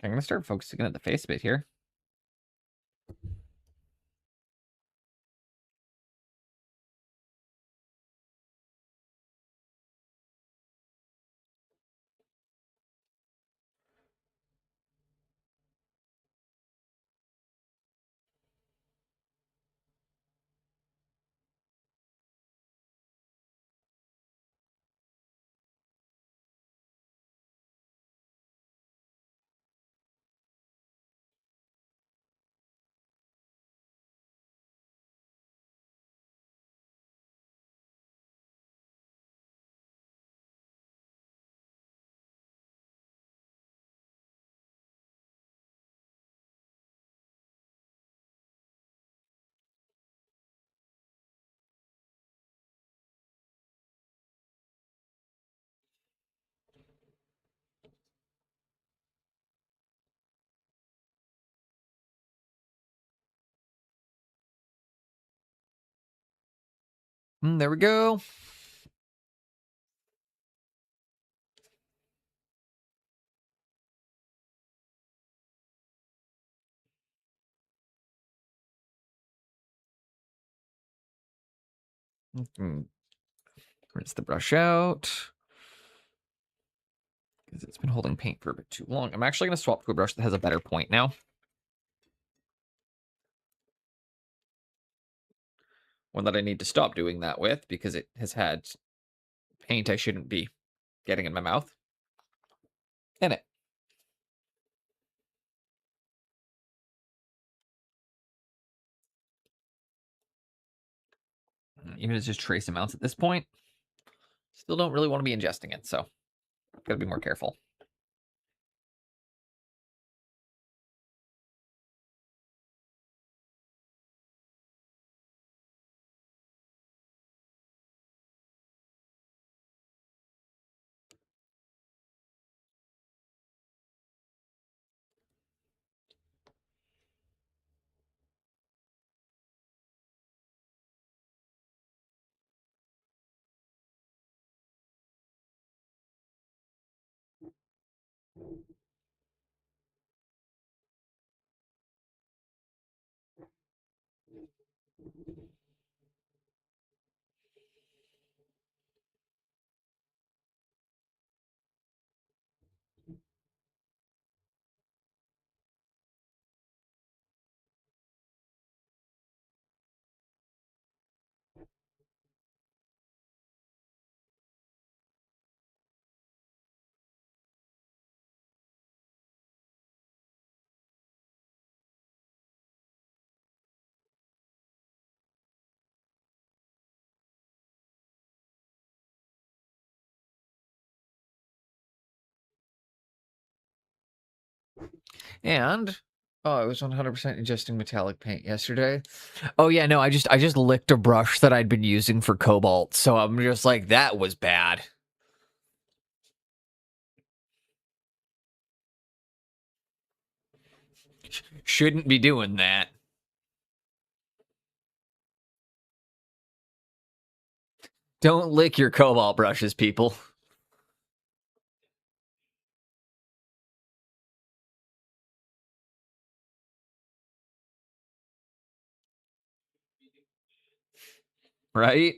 I'm going to start focusing on the face bit here. There we go. Rinse the brush out. Because it's been holding paint for a bit too long. I'm actually going to swap to a brush that has a better point now. One that I need to stop doing that with because it has had paint I shouldn't be getting in my mouth in it. Even if it's just trace amounts at this point, still don't really want to be ingesting it, so gotta be more careful. And Oh, I was 100% ingesting metallic paint yesterday. Oh yeah, no, I just licked a brush that I'd been using for cobalt, so I'm just like, that was bad. Shouldn't be doing that. Don't lick your cobalt brushes, people. Right?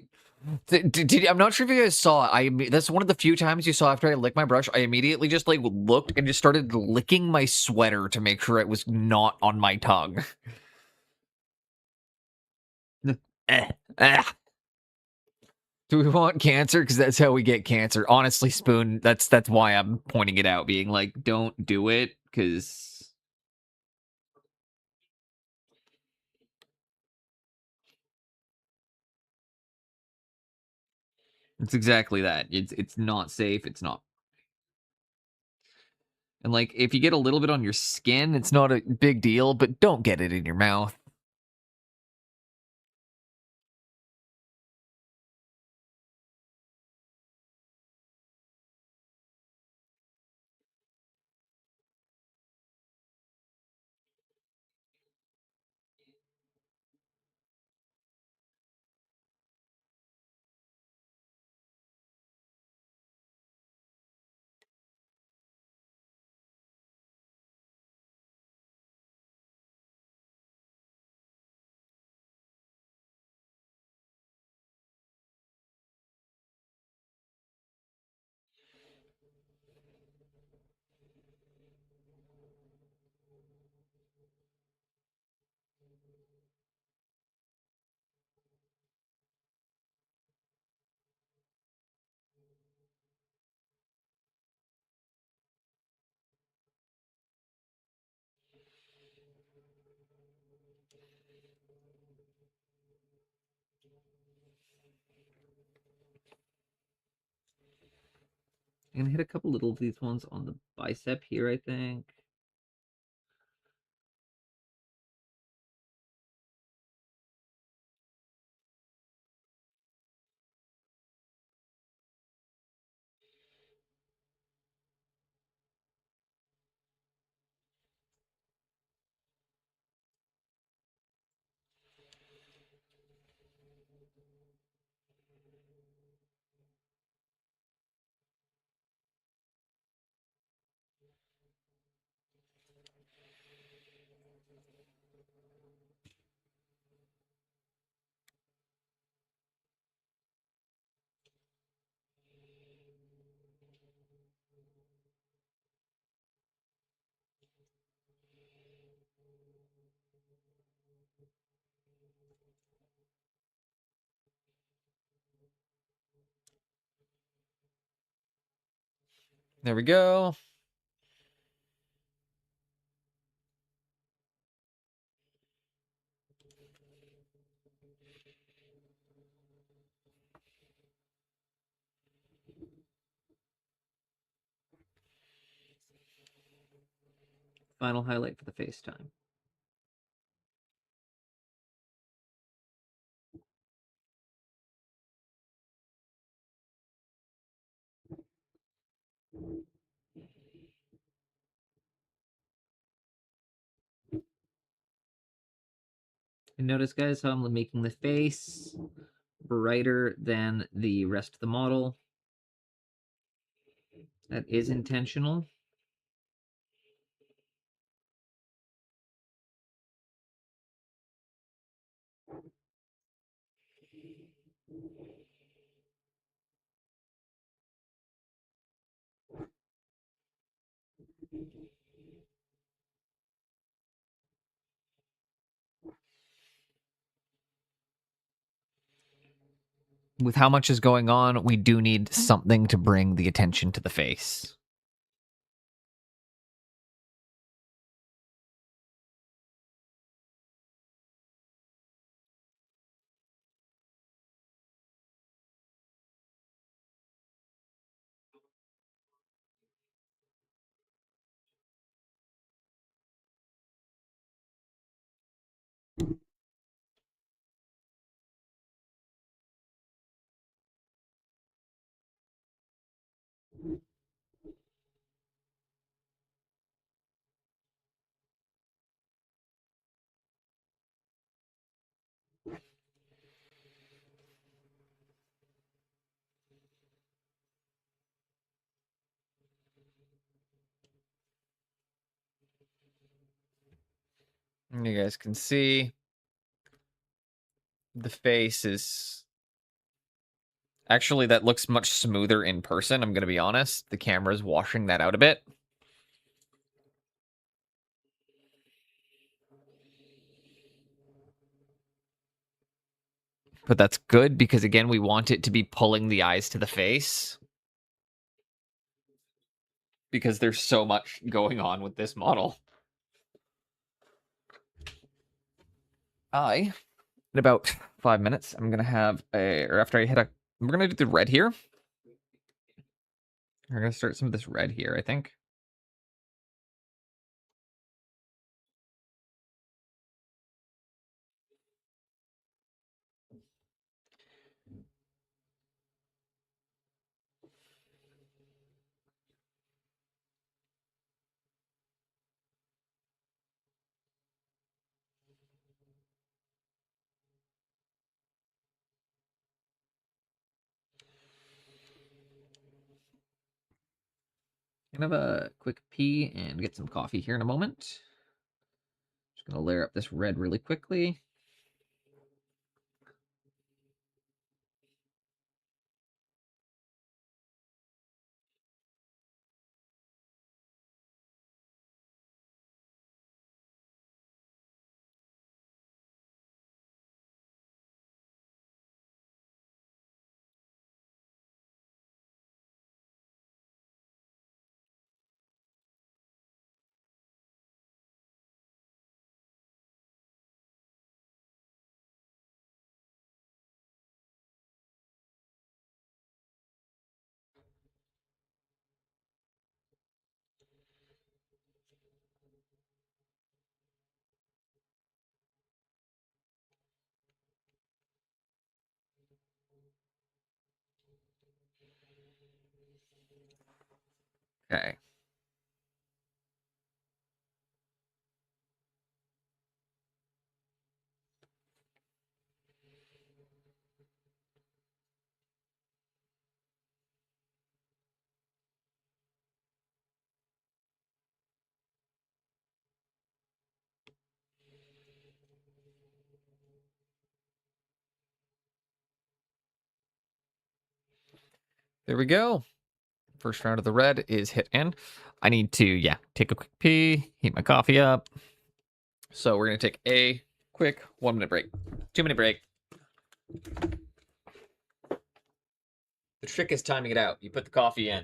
I'm not sure if you guys saw it. That's one of the few times you saw after I licked my brush, I immediately just like looked and just started licking my sweater to make sure it was not on my tongue. Ah. Do we want cancer? Because that's how we get cancer. Honestly, Spoon, that's why I'm pointing it out, being like, don't do it, because it's exactly that. It's not safe. It's not. And like, if you get a little bit on your skin, it's not a big deal, but don't get it in your mouth. And hit a couple little of these ones on the bicep here, I think. There we go. Final highlight for the FaceTime. And notice, guys, how I'm making the face brighter than the rest of the model. That is intentional. With how much is going on, we do need something to bring the attention to the face. And you guys can see the face is... Actually, that looks much smoother in person, I'm going to be honest. The camera's washing that out a bit. But that's good because, again, we want it to be pulling the eyes to the face. Because there's so much going on with this model. In about 5 minutes, I'm going to have or after I hit we're going to do the red here. We're going to start some of this red here, I think. Gonna have a quick pee and get some coffee here in a moment. Just gonna layer up this red really quickly. Okay. There we go. First round of the red is hit in. I need to, take a quick pee, heat my coffee up. So we're going to take a quick 1 minute break, 2 minute break. The trick is timing it out. You put the coffee in.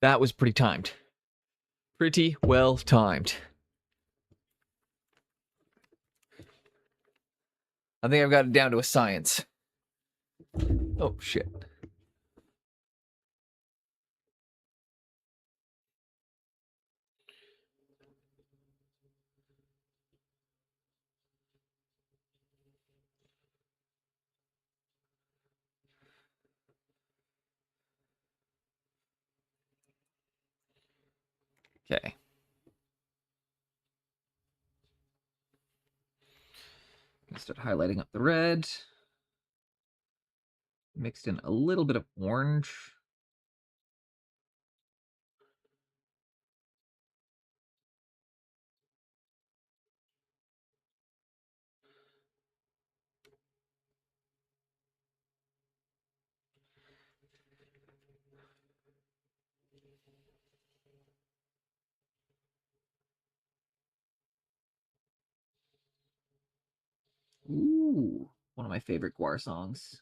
That was pretty timed. Pretty well timed. I think I've got it down to a science. Oh, shit. Okay. Gonna start highlighting up the red. Mixed in a little bit of orange. Ooh, one of my favorite Guar songs.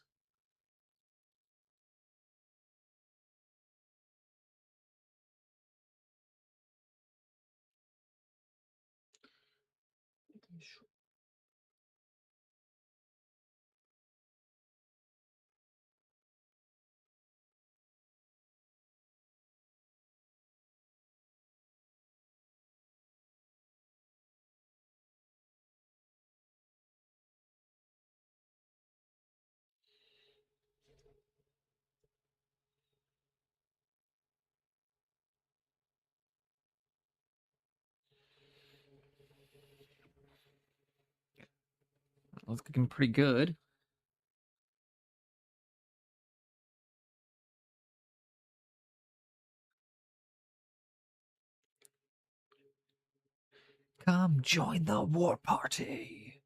That's looking pretty good. Come join the war party.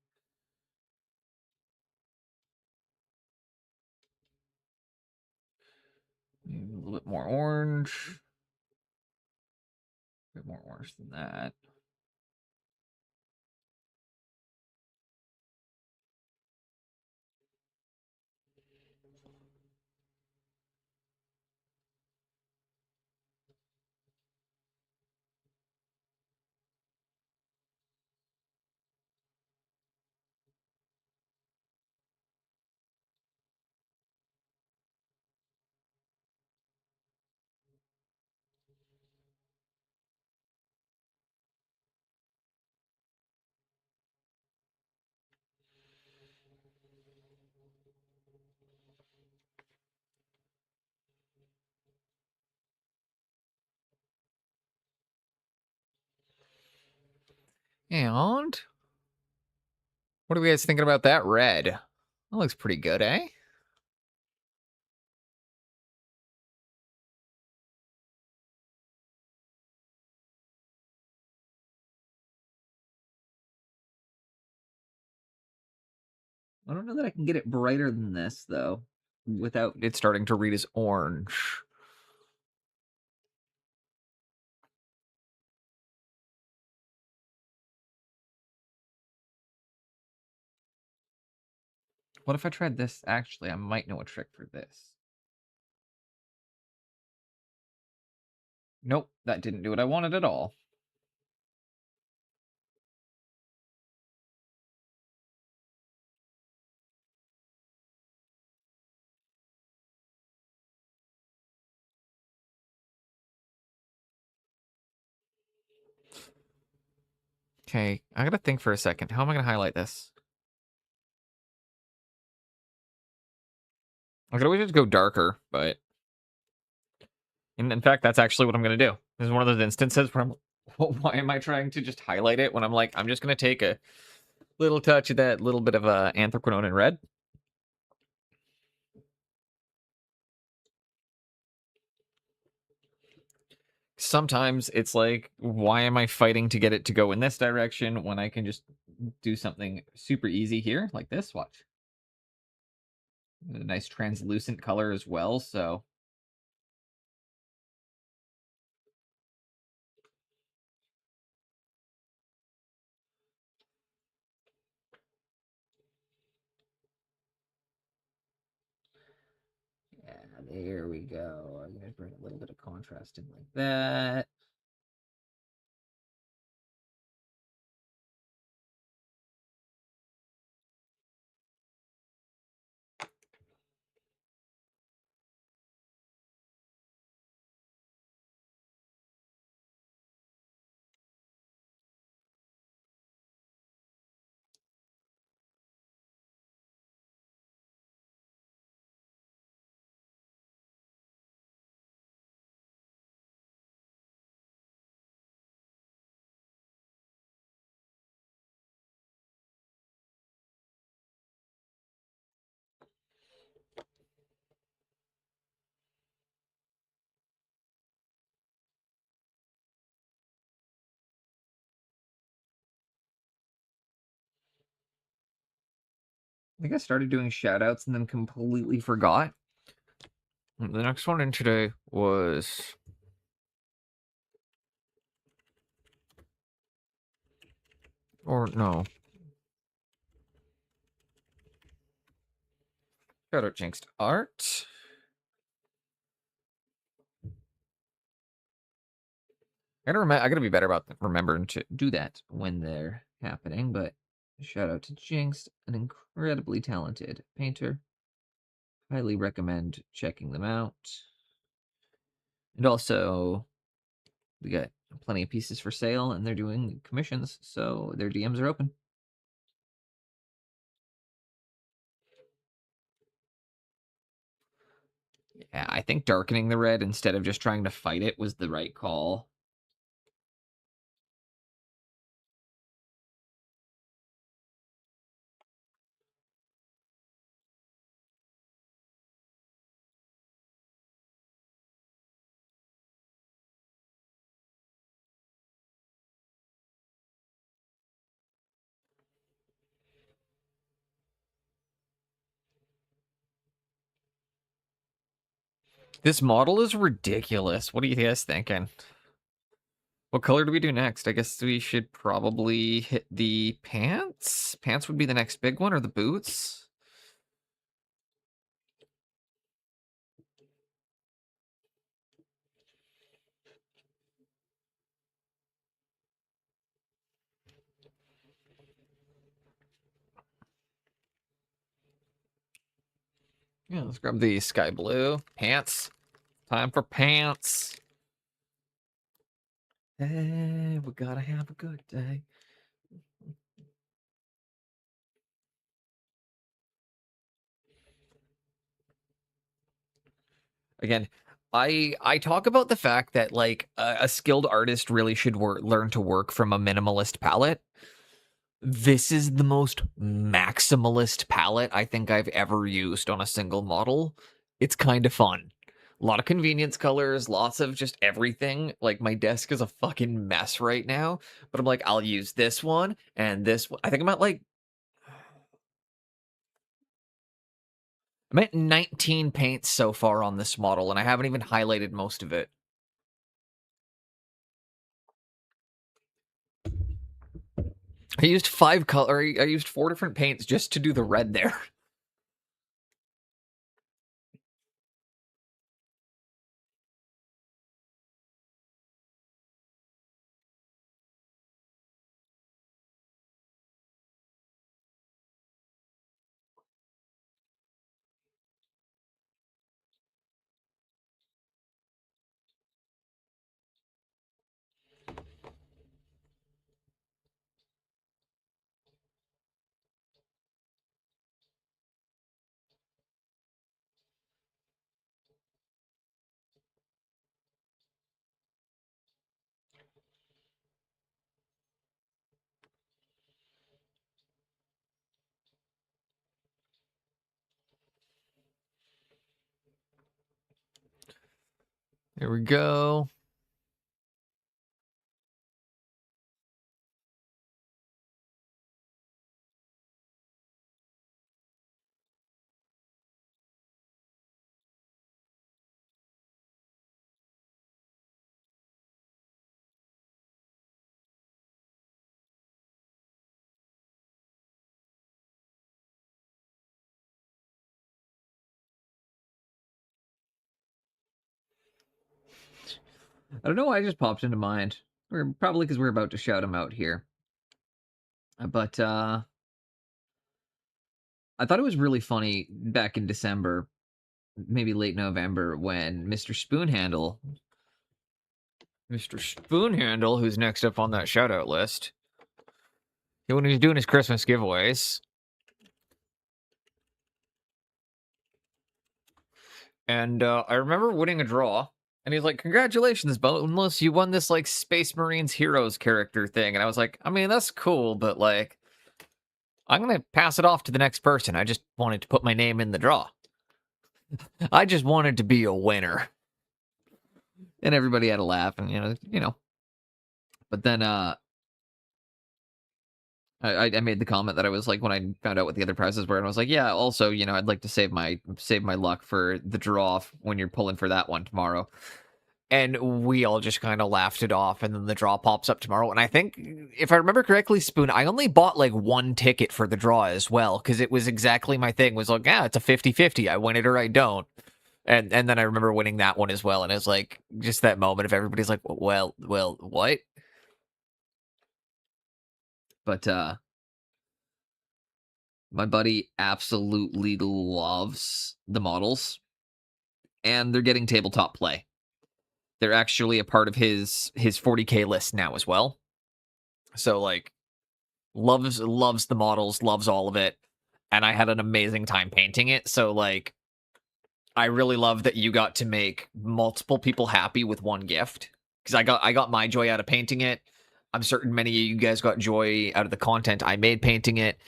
Maybe a little bit more orange. A bit more orange than that. And what are we guys thinking about that red? That looks pretty good, eh? I don't know that I can get it brighter than this, though, without it starting to read as orange. What if I tried this? Actually, I might know a trick for this. Nope, that didn't do what I wanted at all. Okay, I gotta think for a second. How am I gonna highlight this? I could always just go darker, but in fact, that's actually what I'm gonna do. This is one of those instances where I'm, why am I trying to just highlight it when I'm like, I'm just gonna take a little touch of that little bit of anthraquinone in red. Sometimes it's like, why am I fighting to get it to go in this direction when I can just do something super easy here, like this? Watch. A nice translucent color as well, so. There we go. I'm gonna bring a little bit of contrast in like that. I think I started doing shoutouts and then completely forgot. The next one in today was or no. Shout out Jinxed Art. I gotta be better about remembering to do that when they're happening, but shout out to Jinxed, an incredibly talented painter. Highly recommend checking them out. And also, we got plenty of pieces for sale, and they're doing commissions, so their DMs are open. Yeah, I think darkening the red instead of just trying to fight it was the right call. This model is ridiculous. What are you guys thinking? What color do we do next? I guess we should probably hit the pants. Pants would be the next big one, or the boots. Yeah, let's grab the sky blue. Pants. Time for pants. Hey, we gotta have a good day. Again, I talk about the fact that like a skilled artist really should learn to work from a minimalist palette. This is the most maximalist palette I think I've ever used on a single model. It's kind of fun. A lot of convenience colors, lots of just everything. Like my desk is a fucking mess right now, but I'm like, I'll use this one and this one. I think I'm at 19 paints so far on this model, and I haven't even highlighted most of it. I used I used 4 different paints just to do the red there. There we go. I don't know why it just popped into mind. Probably because we're about to shout him out here. But I thought it was really funny back in December, maybe late November, when Mr. Spoonhandle, who's next up on that shout out list, when he was doing his Christmas giveaways. And I remember winning a draw. And he's like, "Congratulations, Boneless, you won this, like, Space Marines Heroes character thing." And I was like, I mean, that's cool, but, like, I'm going to pass it off to the next person. I just wanted to put my name in the draw. I just wanted to be a winner. And everybody had a laugh, and, you know. But then I made the comment that I was like, when I found out what the other prizes were, and I was like, yeah, also, I'd like to save my luck for the draw when you're pulling for that one tomorrow. And we all just kind of laughed it off, and then the draw pops up tomorrow. And I think, if I remember correctly, Spoon, I only bought like one ticket for the draw as well, because it was exactly my thing. Was like, yeah, it's a 50-50. I win it or I don't. And then I remember winning that one as well. And it was like, just that moment of everybody's like, well, what? But my buddy absolutely loves the models, and they're getting tabletop play. They're actually a part of his 40K list now as well. So, like, loves the models, loves all of it, and I had an amazing time painting it. So, like, I really love that you got to make multiple people happy with one gift, because I got my joy out of painting it. I'm certain many of you guys got joy out of the content I made painting it.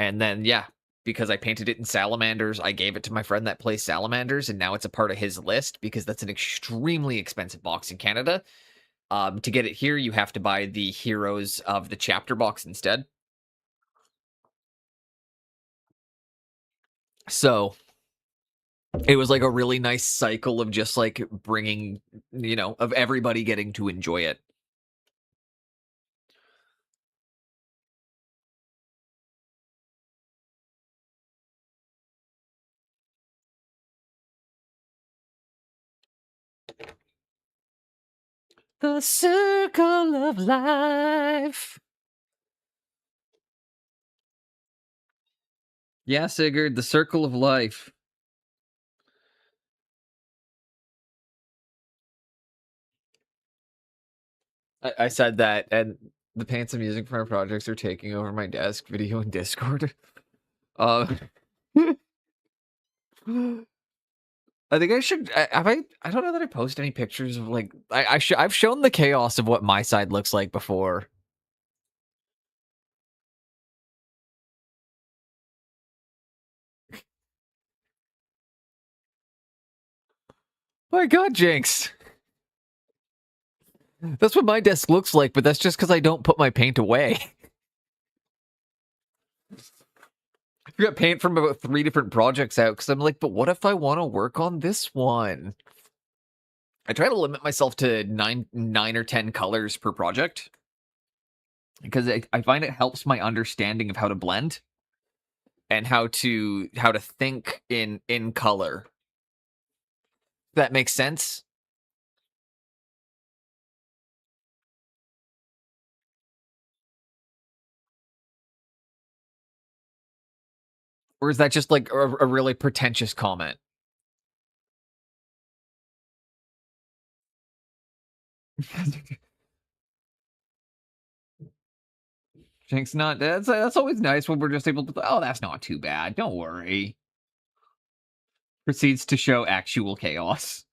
And then, yeah, because I painted it in salamanders, I gave it to my friend that plays salamanders, and now it's a part of his list, because that's an extremely expensive box in Canada. To get it here, you have to buy the Heroes of the Chapter box instead. So it was like a really nice cycle of just like bringing, of everybody getting to enjoy it. The circle of life. Yeah, Sigurd, the circle of life. I said that, and the paints I'm using for my projects are taking over my desk, video, and Discord. I think I should. Have I don't know that I post any pictures of like. I've shown the chaos of what my side looks like before. My God, Jinx. That's what my desk looks like, but that's just because I don't put my paint away. I've got paint from about 3 different projects out, because I'm like, but what if I want to work on this one? I try to limit myself to 9 or 10 colors per project, because I find it helps my understanding of how to blend and how to think in color. That makes sense. Or is that just like a really pretentious comment? Jinx, not that's always nice when we're just able to. Oh, that's not too bad. Don't worry. Proceeds to show actual chaos.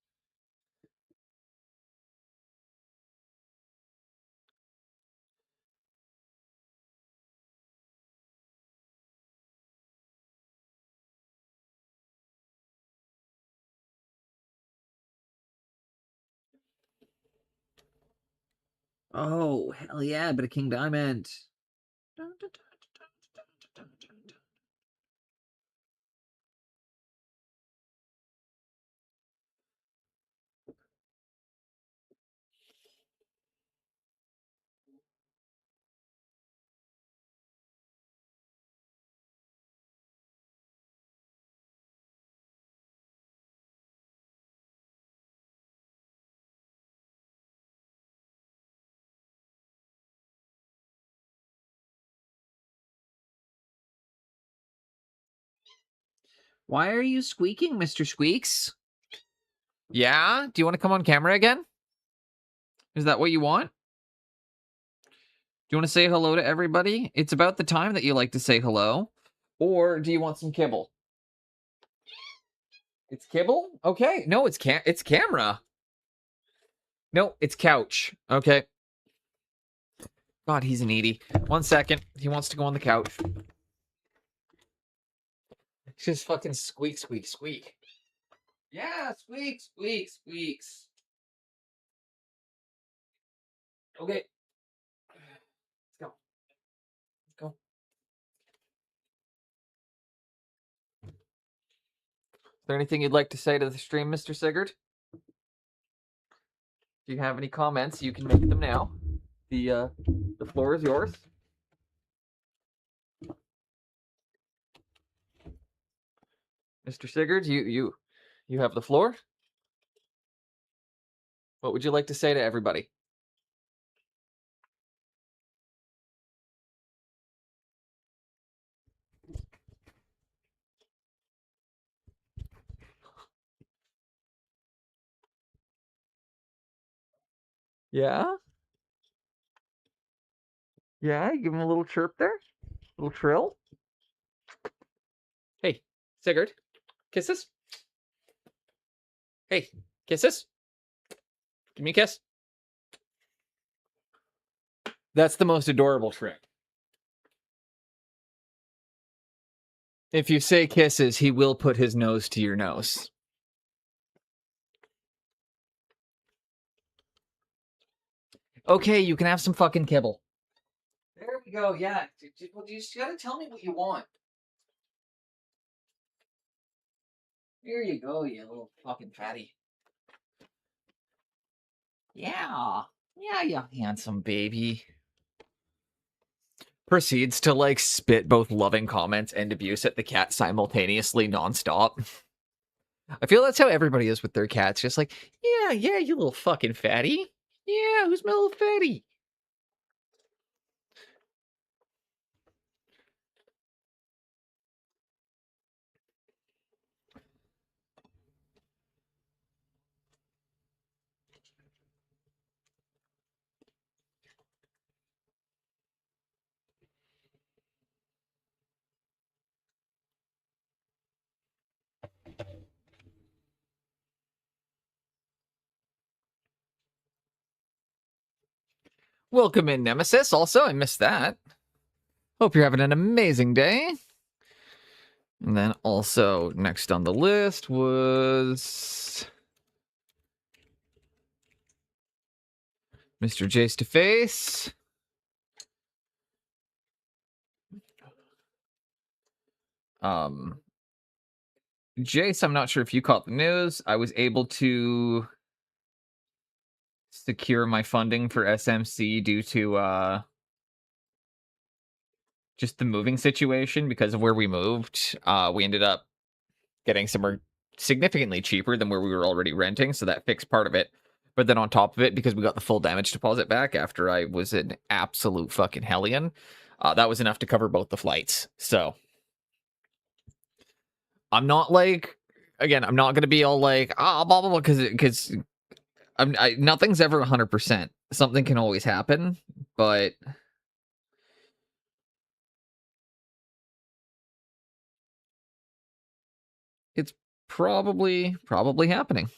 Oh, hell yeah, but a King Diamond. Why are you squeaking, Mr. Squeaks? Yeah? Do you want to come on camera again? Is that what you want? Do you want to say hello to everybody? It's about the time that you like to say hello. Or do you want some kibble? It's kibble? Okay. No, it's camera. No, it's couch. Okay. God, he's an needy. 1 second. He wants to go on the couch. Just fucking squeak, squeak, squeak. Yeah, squeak, squeak, squeaks. Okay. Let's go. Let's go. Is there anything you'd like to say to the stream, Mr. Sigurd? If you have any comments, you can make them now. The floor is yours. Mr. Sigurd, you have the floor. What would you like to say to everybody? Yeah? Yeah, you give him a little chirp there? A little trill? Hey, Sigurd, kisses? Hey, kisses? Give me a kiss. That's the most adorable trick. If you say kisses, he will put his nose to your nose. Okay, you can have some fucking kibble. There we go, yeah. You just gotta tell me what you want. Here you go, you little fucking fatty. Yeah. Yeah, you handsome baby. Proceeds to, like, spit both loving comments and abuse at the cat simultaneously nonstop. I feel that's how everybody is with their cats. Just like, yeah, you little fucking fatty. Yeah, who's my little fatty? Welcome in, Nemesis. Also, I missed that. Hope you're having an amazing day. And then also, next on the list was Mr. Jace to Face. Jace, I'm not sure if you caught the news. I was able to secure my funding for SMC due to just the moving situation because of where we moved. We ended up getting somewhere significantly cheaper than where we were already renting, so that fixed part of it. But then on top of it, because we got the full damage deposit back after I was an absolute fucking hellion, that was enough to cover both the flights. So I'm not like, again, I'm not going to be all like, blah, blah, blah, because nothing's ever 100%. Something can always happen, but it's probably happening.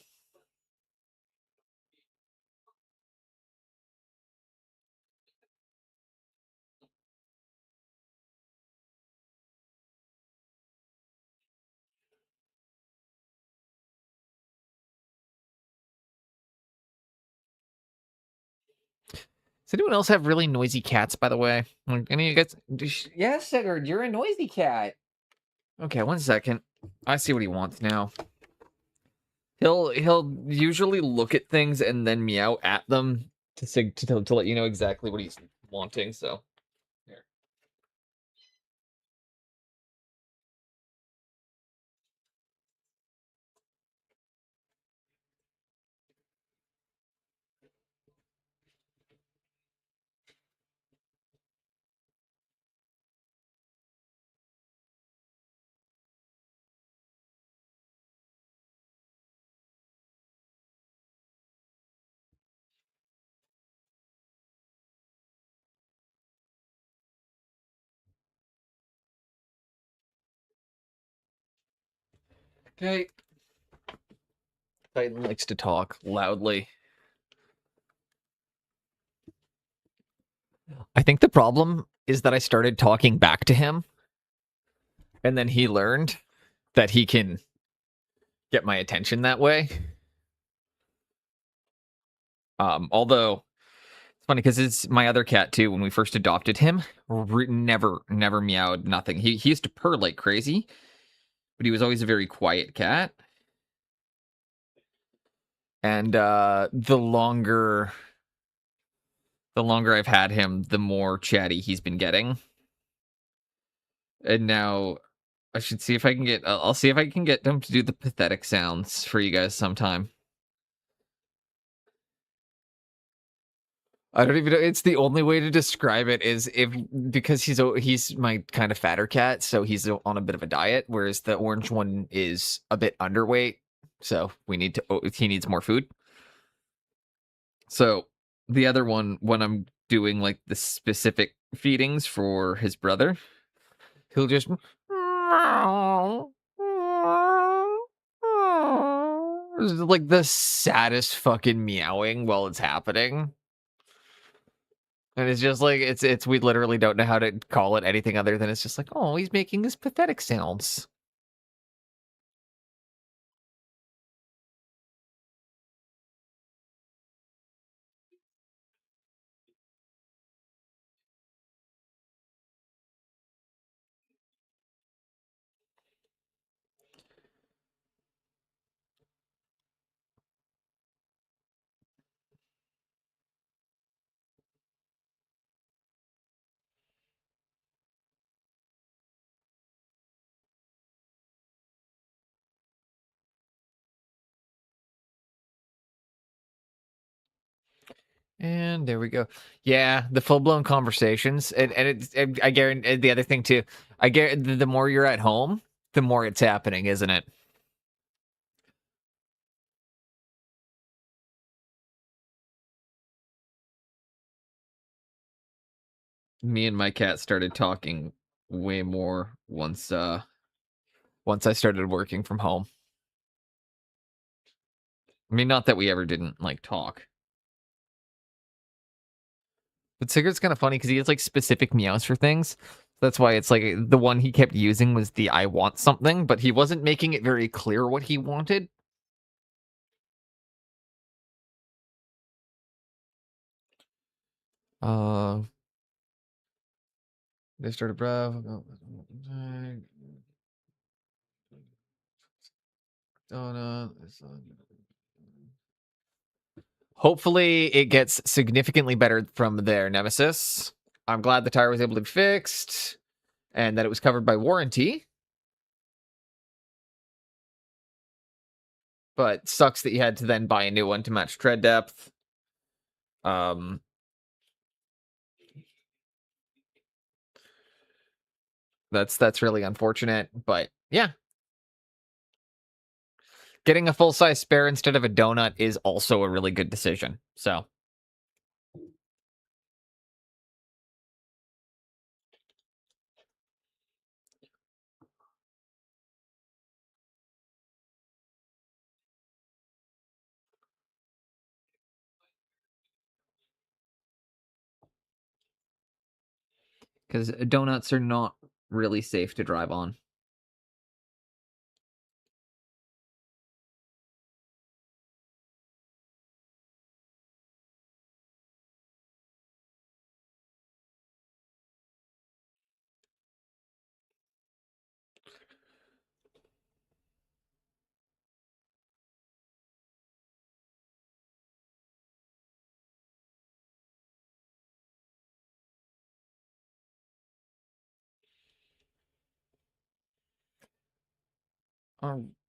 Does anyone else have really noisy cats, by the way? Any of you guys? Yes, Sigurd, you're a noisy cat. Okay, 1 second. I see what he wants now. He'll usually look at things and then meow at them to let you know exactly what he's wanting. So here. Okay. Titan likes to talk loudly. I think the problem is that I started talking back to him, and then he learned that he can get my attention that way. Although it's funny because it's my other cat too. When we first adopted him, never meowed, nothing. He used to purr like crazy, but he was always a very quiet cat. And the longer I've had him, the more chatty he's been getting. And now I should see if I can get. I'll see if I can get him to do the pathetic sounds for you guys sometime. I don't even know. It's the only way to describe it is because he's my kind of fatter cat, so he's on a bit of a diet, whereas the orange one is a bit underweight, so he needs more food. So the other one, when I'm doing like the specific feedings for his brother, he'll just it's like the saddest fucking meowing while it's happening. And it's just like it's we literally don't know how to call it anything other than it's just like, oh, he's making his pathetic sounds. And there we go. Yeah, the full-blown conversations. I guarantee the other thing too. I guarantee the more you're at home, the more it's happening, isn't it? Me and my cat started talking way more once I started working from home. I mean, not that we ever didn't like talk. But Sigurd's kind of funny because he has like specific meows for things. That's why it's like the one he kept using was the I want something, but he wasn't making it very clear what he wanted. They started Bravo. Hopefully it gets significantly better from their nemesis. I'm glad the tire was able to be fixed and that it was covered by warranty. But sucks that you had to then buy a new one to match tread depth. That's really unfortunate, but yeah. Getting a full-size spare instead of a donut is also a really good decision. So because donuts are not really safe to drive on.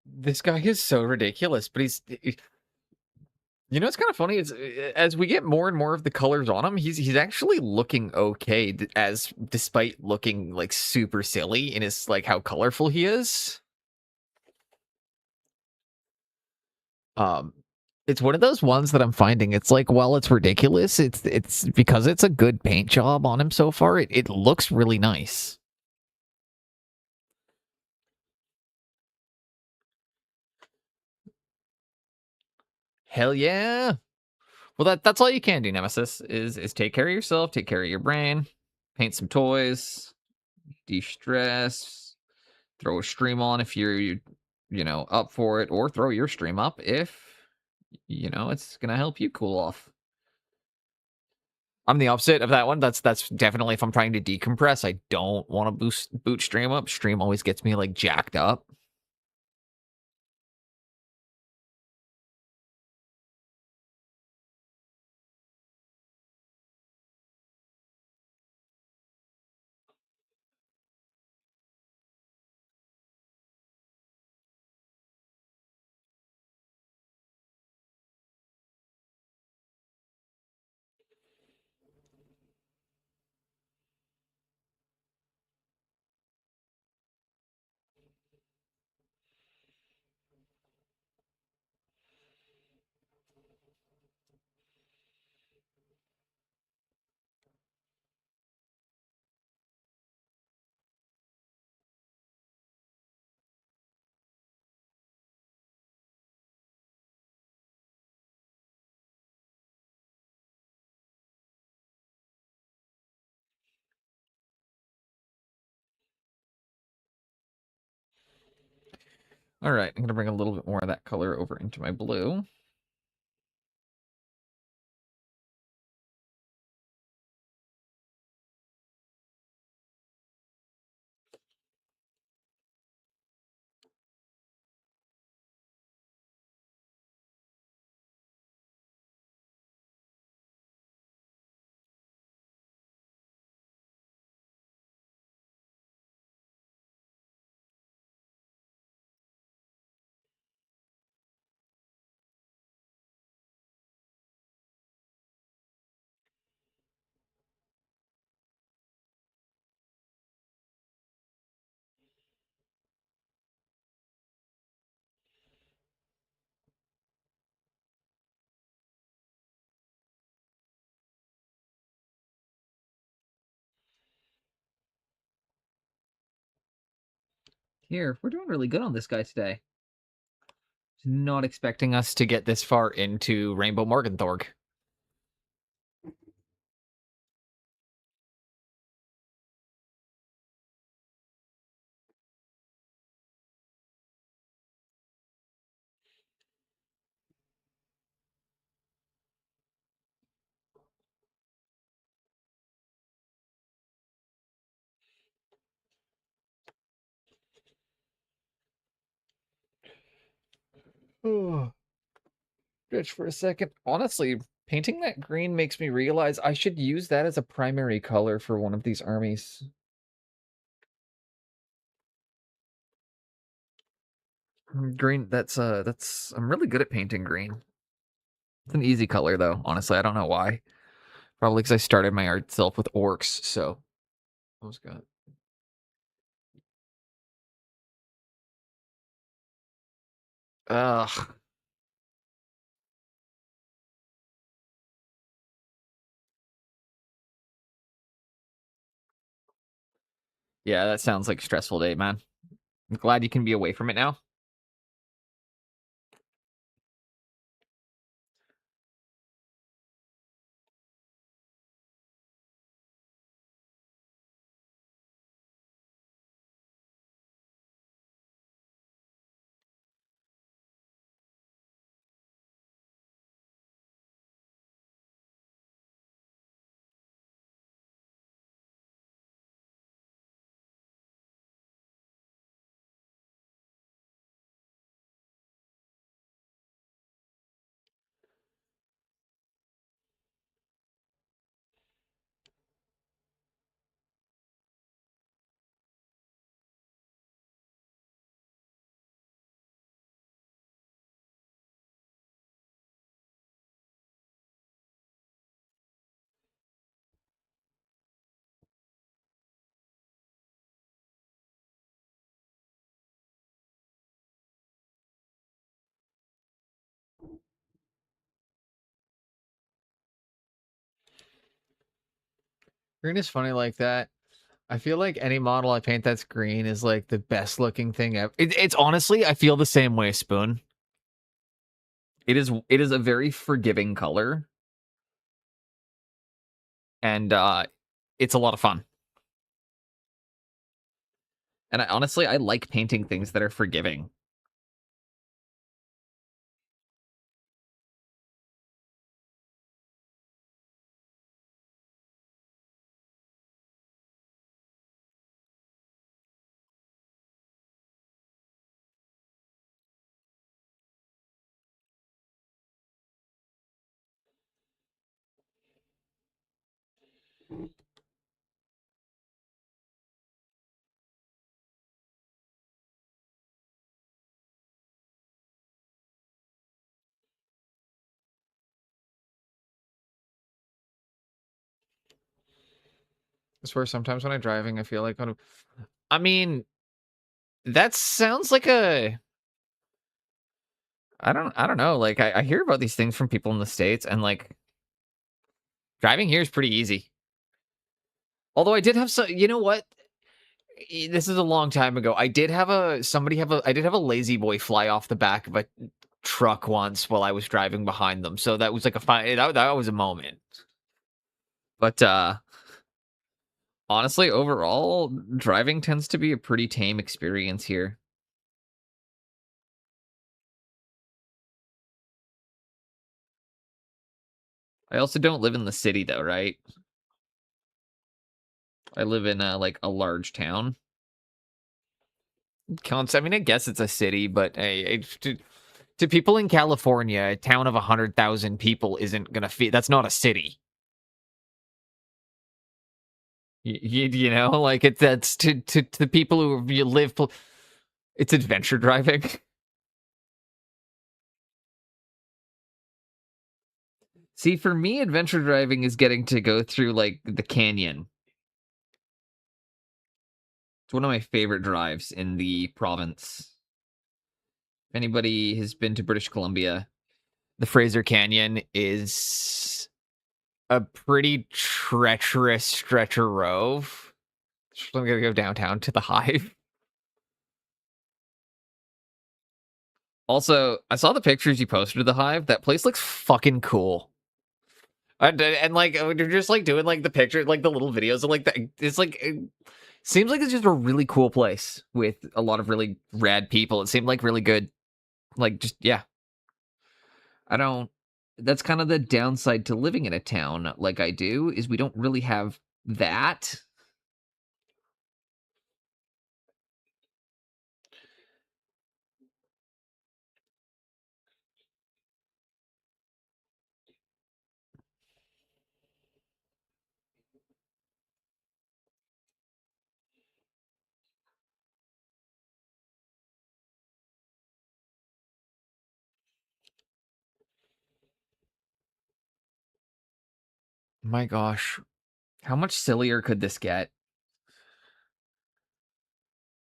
This guy is so ridiculous, but you know, it's kind of funny. It's as we get more and more of the colors on him, he's actually looking okay, as despite looking like super silly in his like how colorful he is. It's one of those ones that I'm finding. It's like, while it's ridiculous, it's because it's a good paint job on him so far. It looks really nice. Hell yeah. Well, that's all you can do, Nemesis, is take care of yourself, take care of your brain, paint some toys, de-stress, throw a stream on if you're up for it, or throw your stream up if it's gonna help you cool off. I'm the opposite of that one. That's definitely if I'm trying to decompress. I don't want to boot stream up. Stream always gets me like jacked up. All right, I'm gonna bring a little bit more of that color over into my blue. Here, we're doing really good on this guy today. Not expecting us to get this far into Rainbow Morg and Thorg. Stretch for a second. Honestly, painting that green makes me realize I should use that as a primary color for one of these armies. Green, that's I'm really good at painting green. It's an easy color though, honestly. I don't know why. Probably because I started my art self with orcs, so I was good. Ugh. Yeah, that sounds like a stressful day, man. I'm glad you can be away from it now. Green is funny like that. I feel like any model I paint that's green is like the best looking thing ever. It's honestly, I feel the same way, Spoon. It is a very forgiving color. And it's a lot of fun. And honestly, I like painting things that are forgiving. I swear sometimes when I'm driving, I feel like I mean, that sounds like a I don't know. Like I hear about these things from people in the States, and like driving here is pretty easy. Although I did have some, you know what? This is a long time ago. I did have I did have a lazy boy fly off the back of a truck once while I was driving behind them. So that was like a fine that was a moment. But honestly, overall, driving tends to be a pretty tame experience here. I also don't live in the city though, right? I live in like a large town. Counts. I mean, I guess it's a city, but hey, to people in California, a town of 100,000 people isn't gonna feel. That's not a city. You know, like that's to the people who you live. It's adventure driving. See, for me, adventure driving is getting to go through like the canyon. It's one of my favorite drives in the province. If anybody has been to British Columbia, the Fraser Canyon is a pretty treacherous stretch of rove. I'm gonna go downtown to the Hive. Also, I saw the pictures you posted of the Hive. That place looks fucking cool. And like they're just like doing like the picture, like the little videos, and like that. It's like it seems like it's just a really cool place with a lot of really rad people. It seemed like really good. Like just yeah, I don't. That's kind of the downside to living in a town like I do is we don't really have that. My gosh, how much sillier could this get?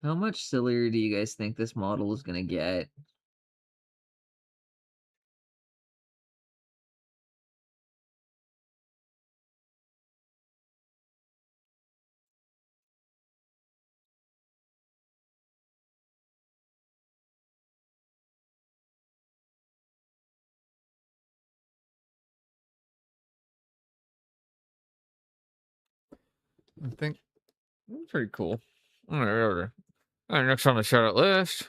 How much sillier do you guys think this model is gonna get? I think pretty cool. All right, next on the shout out list.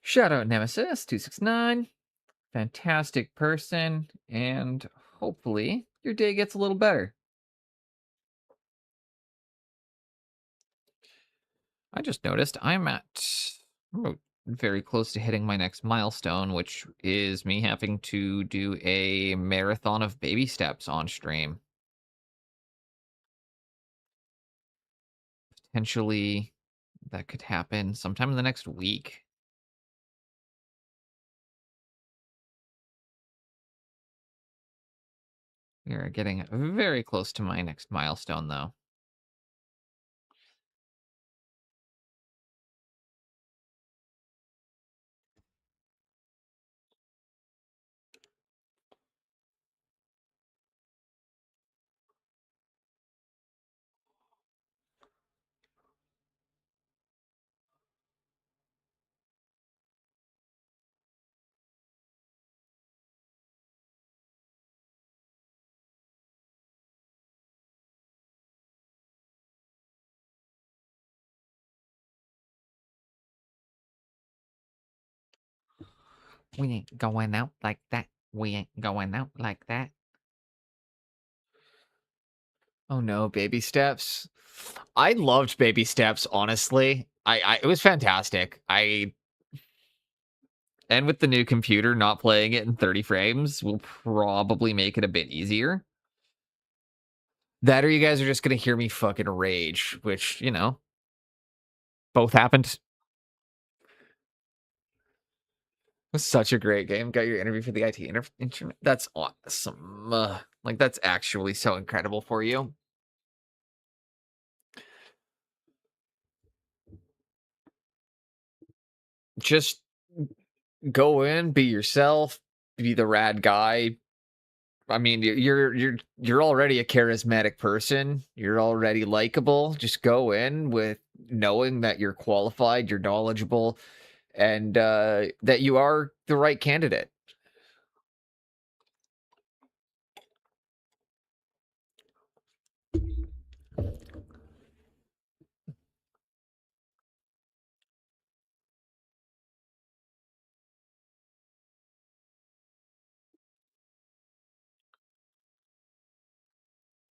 Shout out Nemesis 269. Fantastic person, and hopefully your day gets a little better. I just noticed I'm very close to hitting my next milestone, which is me having to do a marathon of baby steps on stream. Potentially, that could happen sometime in the next week. We are getting very close to my next milestone, though. We ain't going out like that. We ain't going out like that. Oh no, baby steps. I loved baby steps, honestly. I it was fantastic. And with the new computer, not playing it in 30 frames will probably make it a bit easier. That or you guys are just gonna hear me fucking rage, which, you know, both happened. It was such a great game. Got your interview for the IT internet. That's awesome. Like, that's actually so incredible for you. Just go in, be yourself, be the rad guy. I mean, you're already a charismatic person. You're already likable. Just go in with knowing that you're qualified, you're knowledgeable, and that you are the right candidate.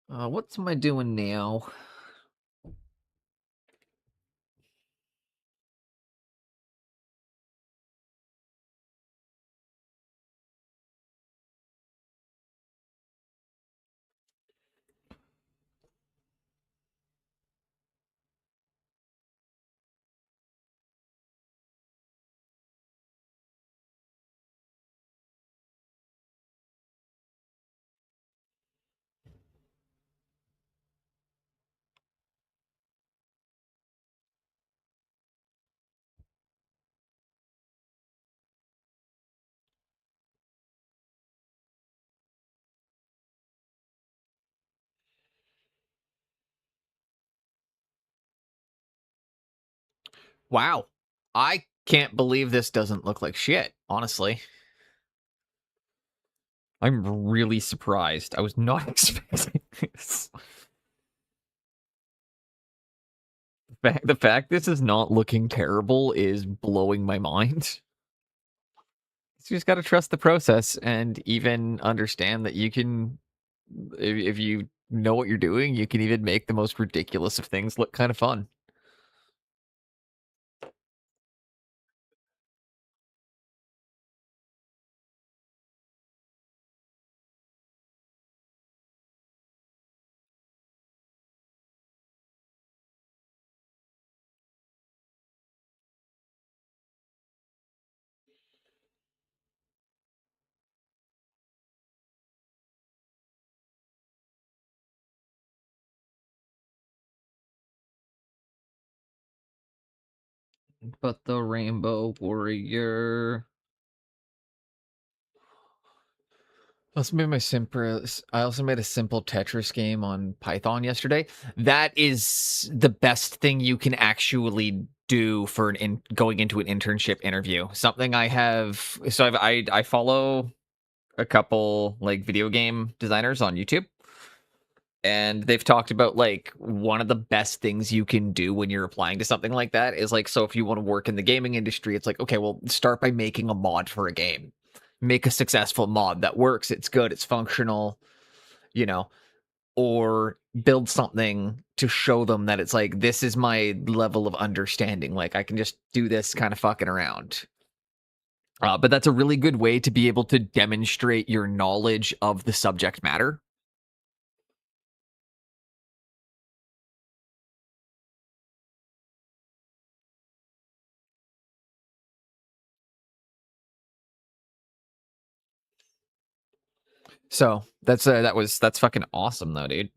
What am I doing now? Wow. I can't believe this doesn't look like shit, honestly. I'm really surprised. I was not expecting this. The fact this is not looking terrible is blowing my mind. You just got to trust the process and even understand that you can, if you know what you're doing, you can even make the most ridiculous of things look kind of fun. But the Rainbow Warrior. I also made a simple Tetris game on Python yesterday. That is the best thing you can actually do for going into an internship interview. Something I have. So I follow a couple like video game designers on YouTube, and they've talked about like one of the best things you can do when you're applying to something like that is like, so if you want to work in the gaming industry, it's like, okay, well, start by making a mod for a game. Make a successful mod that works, it's good, it's functional, you know, or build something to show them that it's like, this is my level of understanding. Like, I can just do this kind of fucking around. But that's a really good way to be able to demonstrate your knowledge of the subject matter. So that's fucking awesome though, dude.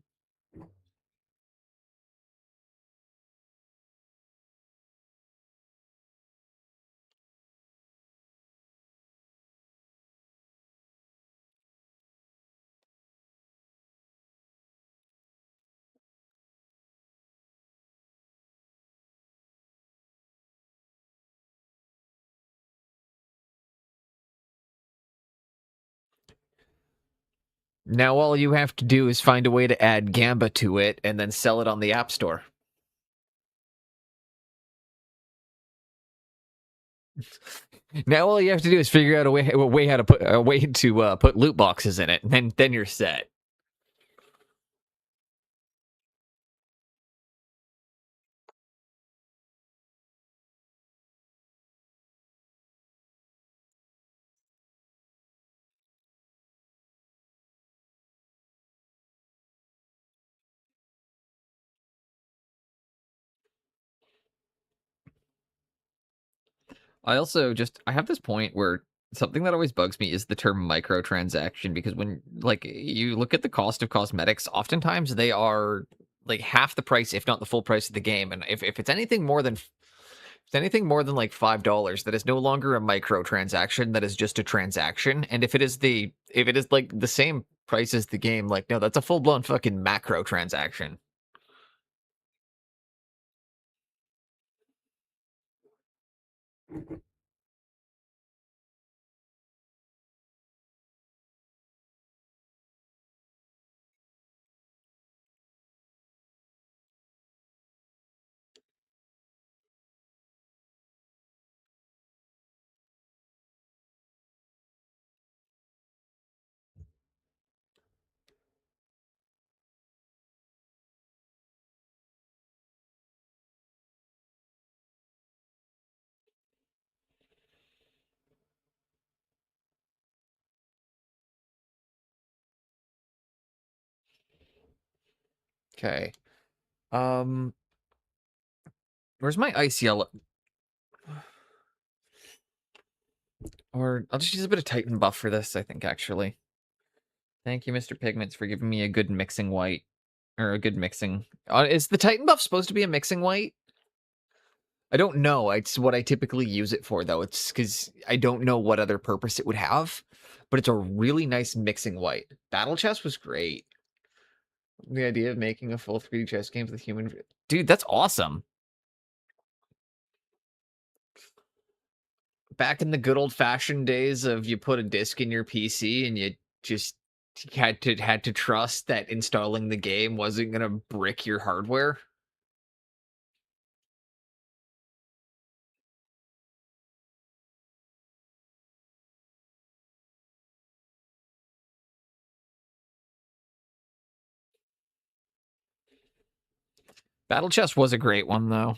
Now all you have to do is find a way to add Gamba to it and then sell it on the App Store. Now all you have to do is figure out a way how to put a way to put loot boxes in it, and then you're set. I also I have this point where something that always bugs me is the term microtransaction, because when like you look at the cost of cosmetics, oftentimes they are like half the price, if not the full price of the game. And if it's anything more than like $5, that is no longer a microtransaction, that is just a transaction. And if it is like the same price as the game, like no, that's a full blown fucking macro transaction. Okay. Where's my ice yellow? Or I'll just use a bit of Titan buff for this, I think, actually. Thank you, Mr. Pigments, for giving me a good mixing white. Or a good mixing. Is the Titan buff supposed to be a mixing white? I don't know. It's what I typically use it for, though. It's because I don't know what other purpose it would have. But it's a really nice mixing white. Battle Chess was great. The idea of making a full 3D chess game with human... Dude, that's awesome. Back in the good old-fashioned days of you put a disc in your PC and you just had to trust that installing the game wasn't gonna brick your hardware. Battle Chess was a great one, though.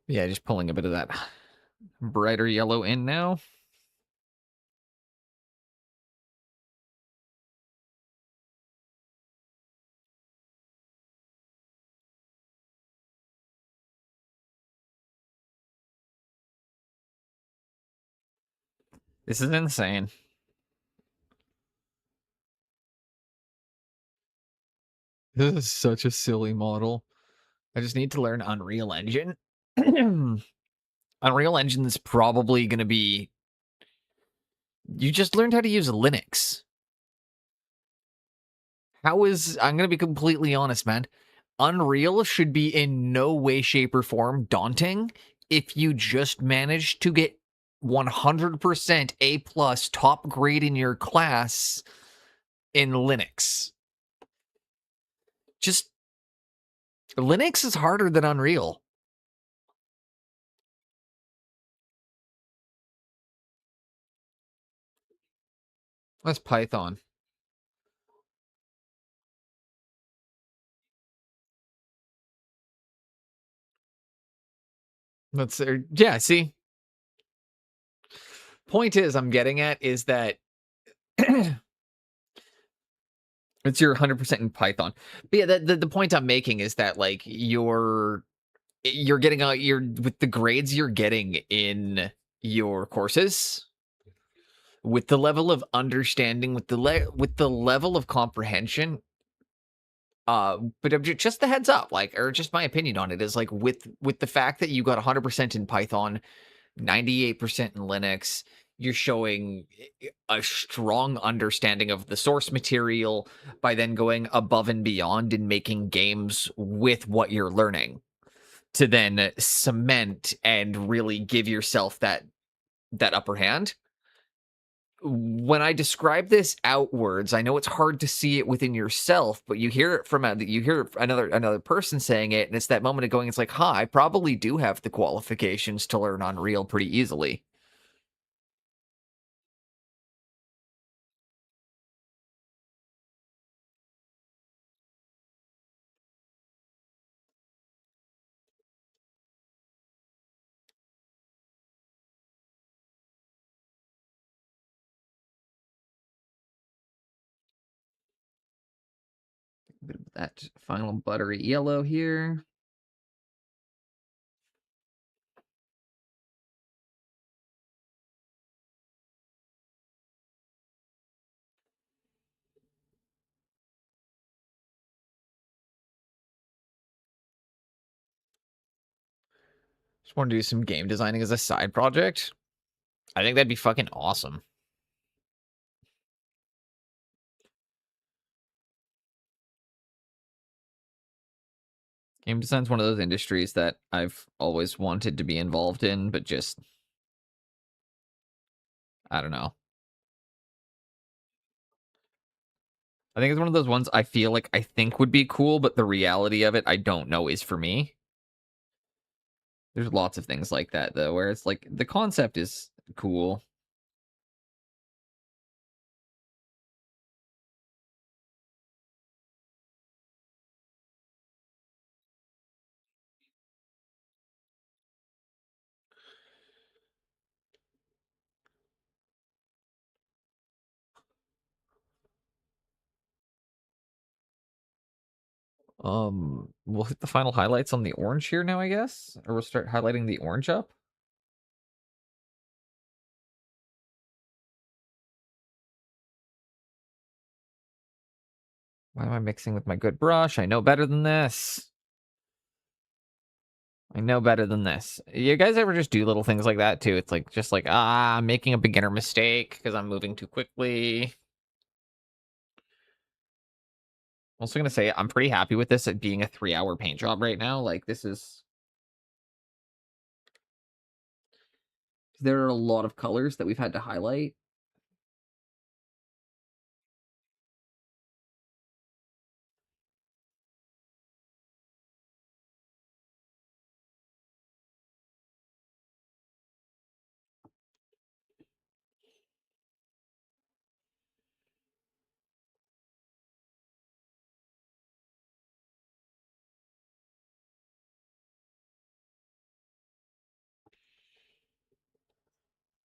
Yeah, just pulling a bit of that brighter yellow in now. This is insane. This is such a silly model. I just need to learn Unreal Engine. Unreal Engine is probably going to be... You just learned how to use Linux. I'm going to be completely honest, man. Unreal should be in no way, shape, or form daunting if you just manage to get 100% A+ top grade in your class in Linux. Just... Linux is harder than Unreal. That's Python. Yeah, see? Point is, I'm getting at is that it's your 100% in Python. But yeah, the point I'm making is that like you're getting with the grades you're getting in your courses, with the level of understanding, with the level of comprehension. But just the heads up, like, or just my opinion on it is like with the fact that you got 100% in Python, 98% in Linux, you're showing a strong understanding of the source material by then going above and beyond in making games with what you're learning to then cement and really give yourself that upper hand. When I describe this outwards, I know it's hard to see it within yourself, but you hear it from you hear another person saying it, and it's that moment of going, it's like, huh, I probably do have the qualifications to learn Unreal pretty easily. Bit of that final buttery yellow here. Just want to do some game designing as a side project. I think that'd be fucking awesome. Game design's one of those industries that I've always wanted to be involved in, but just, I don't know. I think it's one of those ones I feel like I think would be cool, but the reality of it, I don't know is for me. There's lots of things like that, though, where it's like, the concept is cool. We'll hit the final highlights on the orange here now, I guess? Or we'll start highlighting the orange up? Why am I mixing with my good brush? I know better than this. I know better than this. You guys ever just do little things like that, too? It's like, just like, I'm making a beginner mistake because I'm moving too quickly. I'm also going to say, I'm pretty happy with this at being a 3-hour paint job right now. Like, this is... There are a lot of colors that we've had to highlight.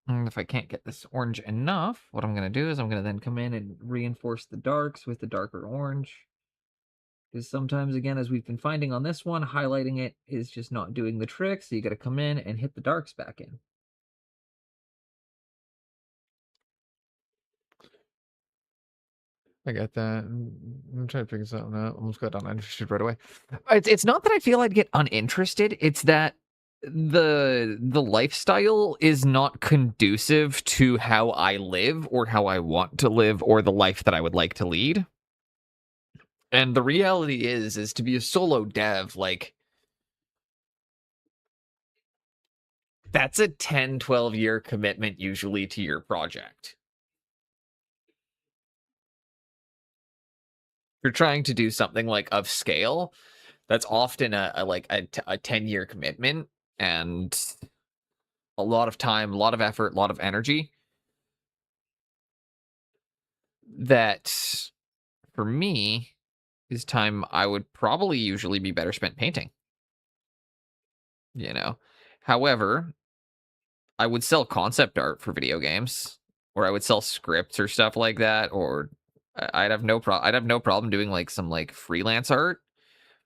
And if I can't get this orange enough, what I'm going to do is I'm going to then come in and reinforce the darks with the darker orange. Because sometimes, again, as we've been finding on this one, highlighting it is just not doing the trick, so you got to come in and hit the darks back in. I get that. I'm trying to figure something out. Almost got uninterested right away. It's not that I feel I'd get uninterested. It's that the lifestyle is not conducive to how I live or how I want to live or the life that I would like to lead. And the reality is to be a solo dev, like, that's a 10, 12-year commitment usually to your project. If you're trying to do something like of scale, that's often a 10-year commitment and a lot of time, a lot of effort, a lot of energy that for me is time I would probably usually be better spent painting. You know. However, I would sell concept art for video games, or I would sell scripts or stuff like that, or I'd have no problem doing like some like freelance art,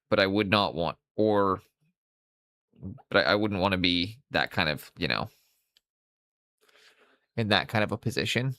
but I would not want but I wouldn't want to be that kind of, in that kind of a position.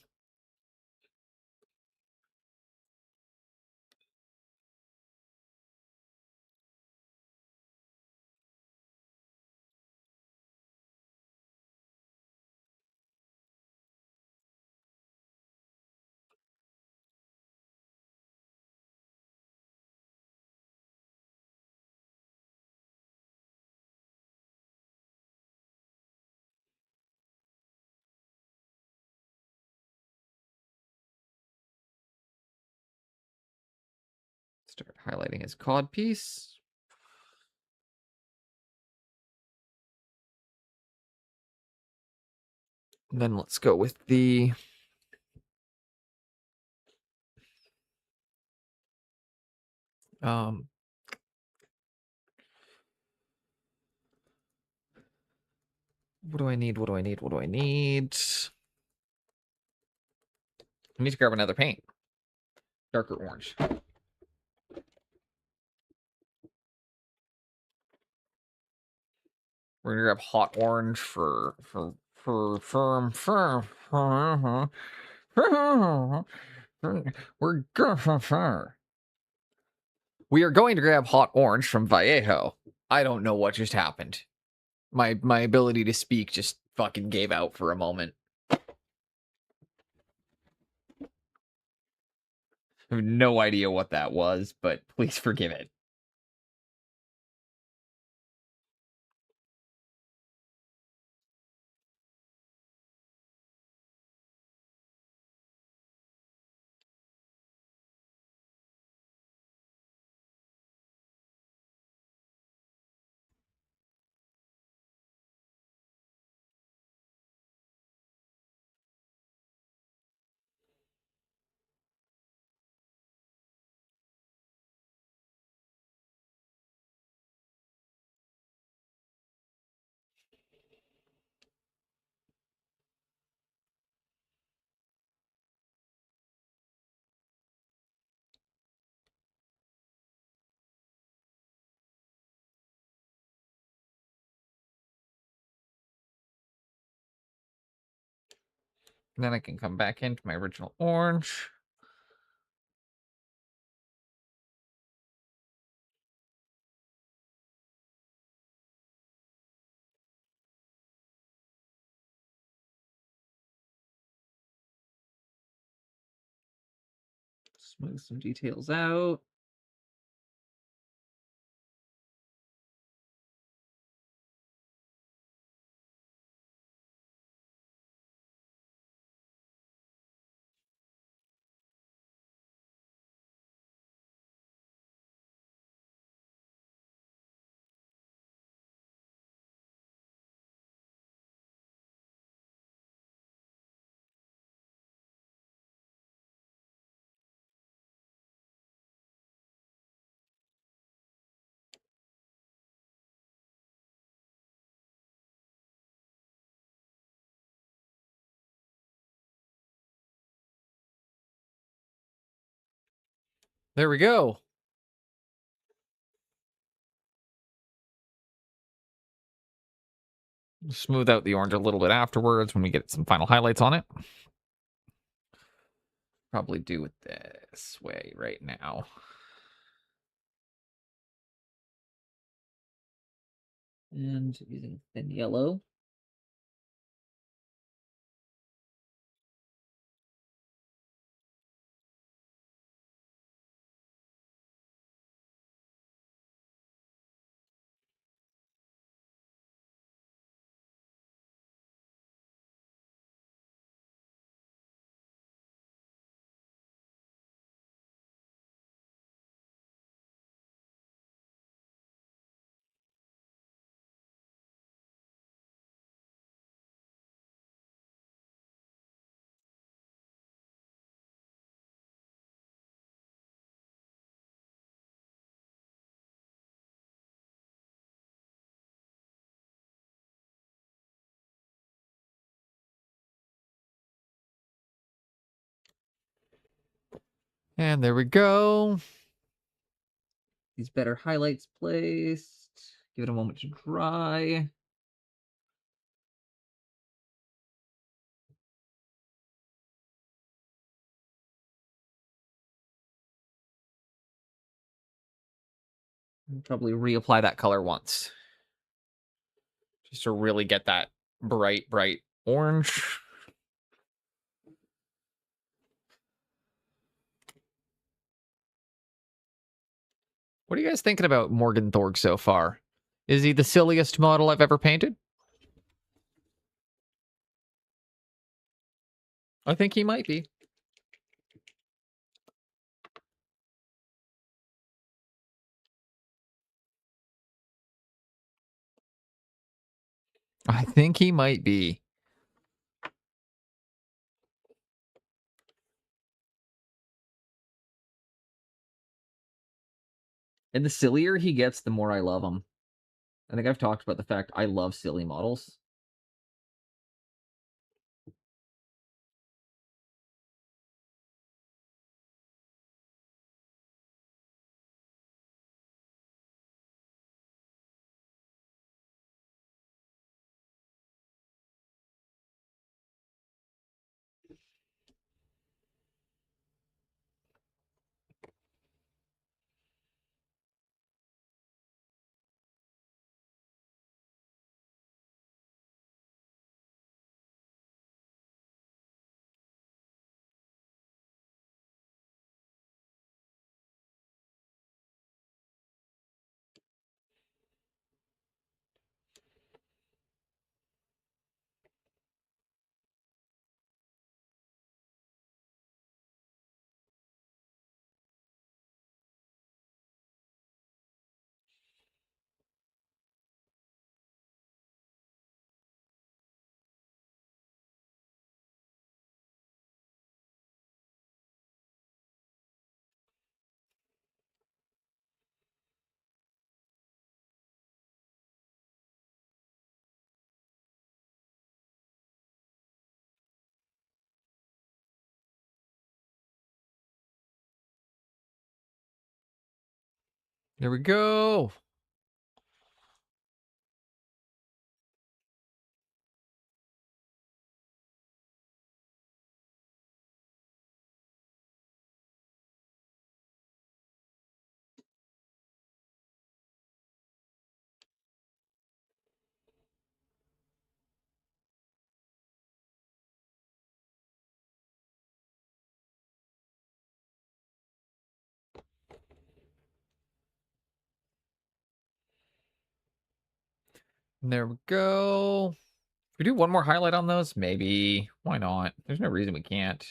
Start highlighting his cod piece. And then let's go with the what do I need? What do I need? What do I need? I need to grab another paint. Darker orange. We're gonna grab hot orange for firm. We are going to grab hot orange from Vallejo. I don't know what just happened. My ability to speak just fucking gave out for a moment. I have no idea what that was, but please forgive it. And then I can come back into my original orange. Smooth some details out. There we go. Smooth out the orange a little bit afterwards when we get some final highlights on it. Probably do it this way right now. And using thin yellow. And there we go. These better highlights placed. Give it a moment to dry. And probably reapply that color once. Just to really get that bright orange. What are you guys thinking about Morgan Thorg so far? Is he the silliest model I've ever painted? I think he might be. I think he might be. And the sillier he gets, the more I love him. I think I've talked about the fact I love silly models. There we go. There we go. We do one more highlight on those? Maybe. Why not? There's no reason we can't.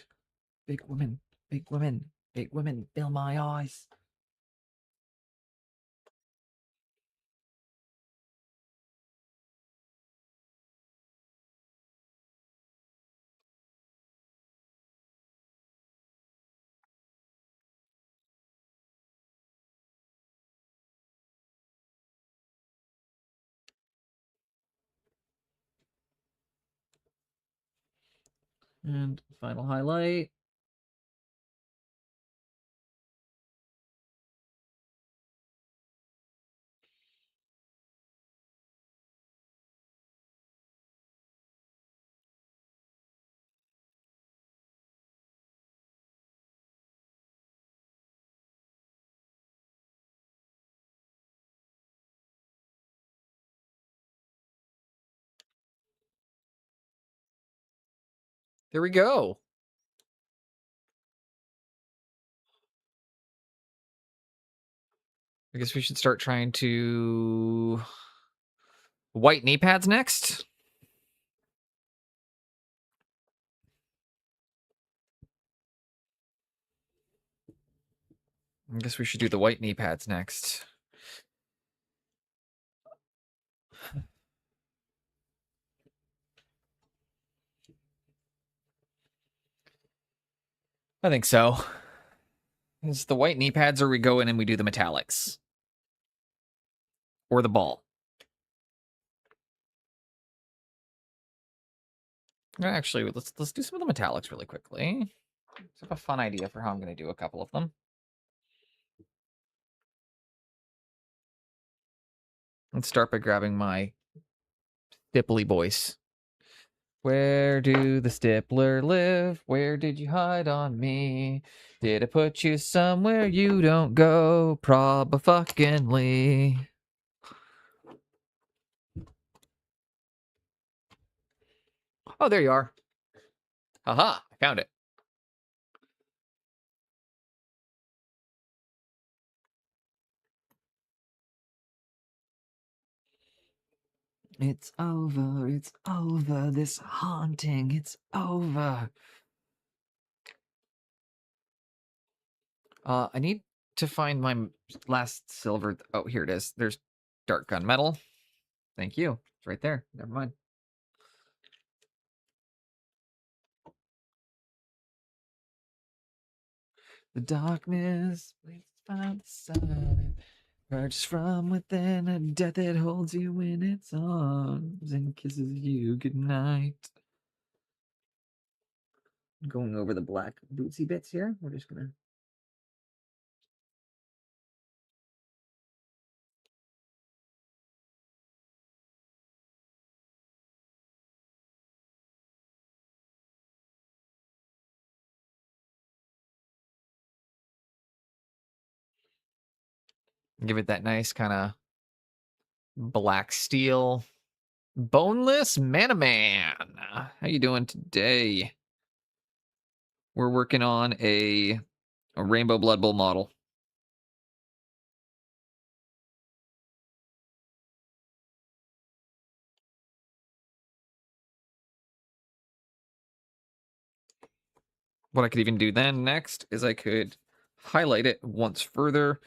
Big women, big women, big women, fill my eyes. And final highlight. There we go. I guess we should start trying to white knee pads next. I guess we should do the white knee pads next. I think so. It's the white knee pads, or we go in and we do the metallics. Or the ball. Actually, let's do some of the metallics really quickly. I have a fun idea for how I'm going to do a couple of them. Let's start by grabbing my Stipply voice. Where do the Stippler live? Where did you hide on me? Did I put you somewhere you don't go? Prob-a-fucking-ly. Oh, there you are. Haha, I found it. It's over, this haunting, it's over. I need to find my last silver. Oh, here it is. There's dark gunmetal. Thank you. It's right there. Never mind. The darkness waits by the side. Purges from within a death that holds you in its arms and kisses you goodnight. Going over the black bootsy bits here. We're just gonna give it that nice kind of black steel. Boneless Mana Man. How you doing today? We're working on a Rainbow Blood Bowl model. What I could even do then next is I could highlight it once further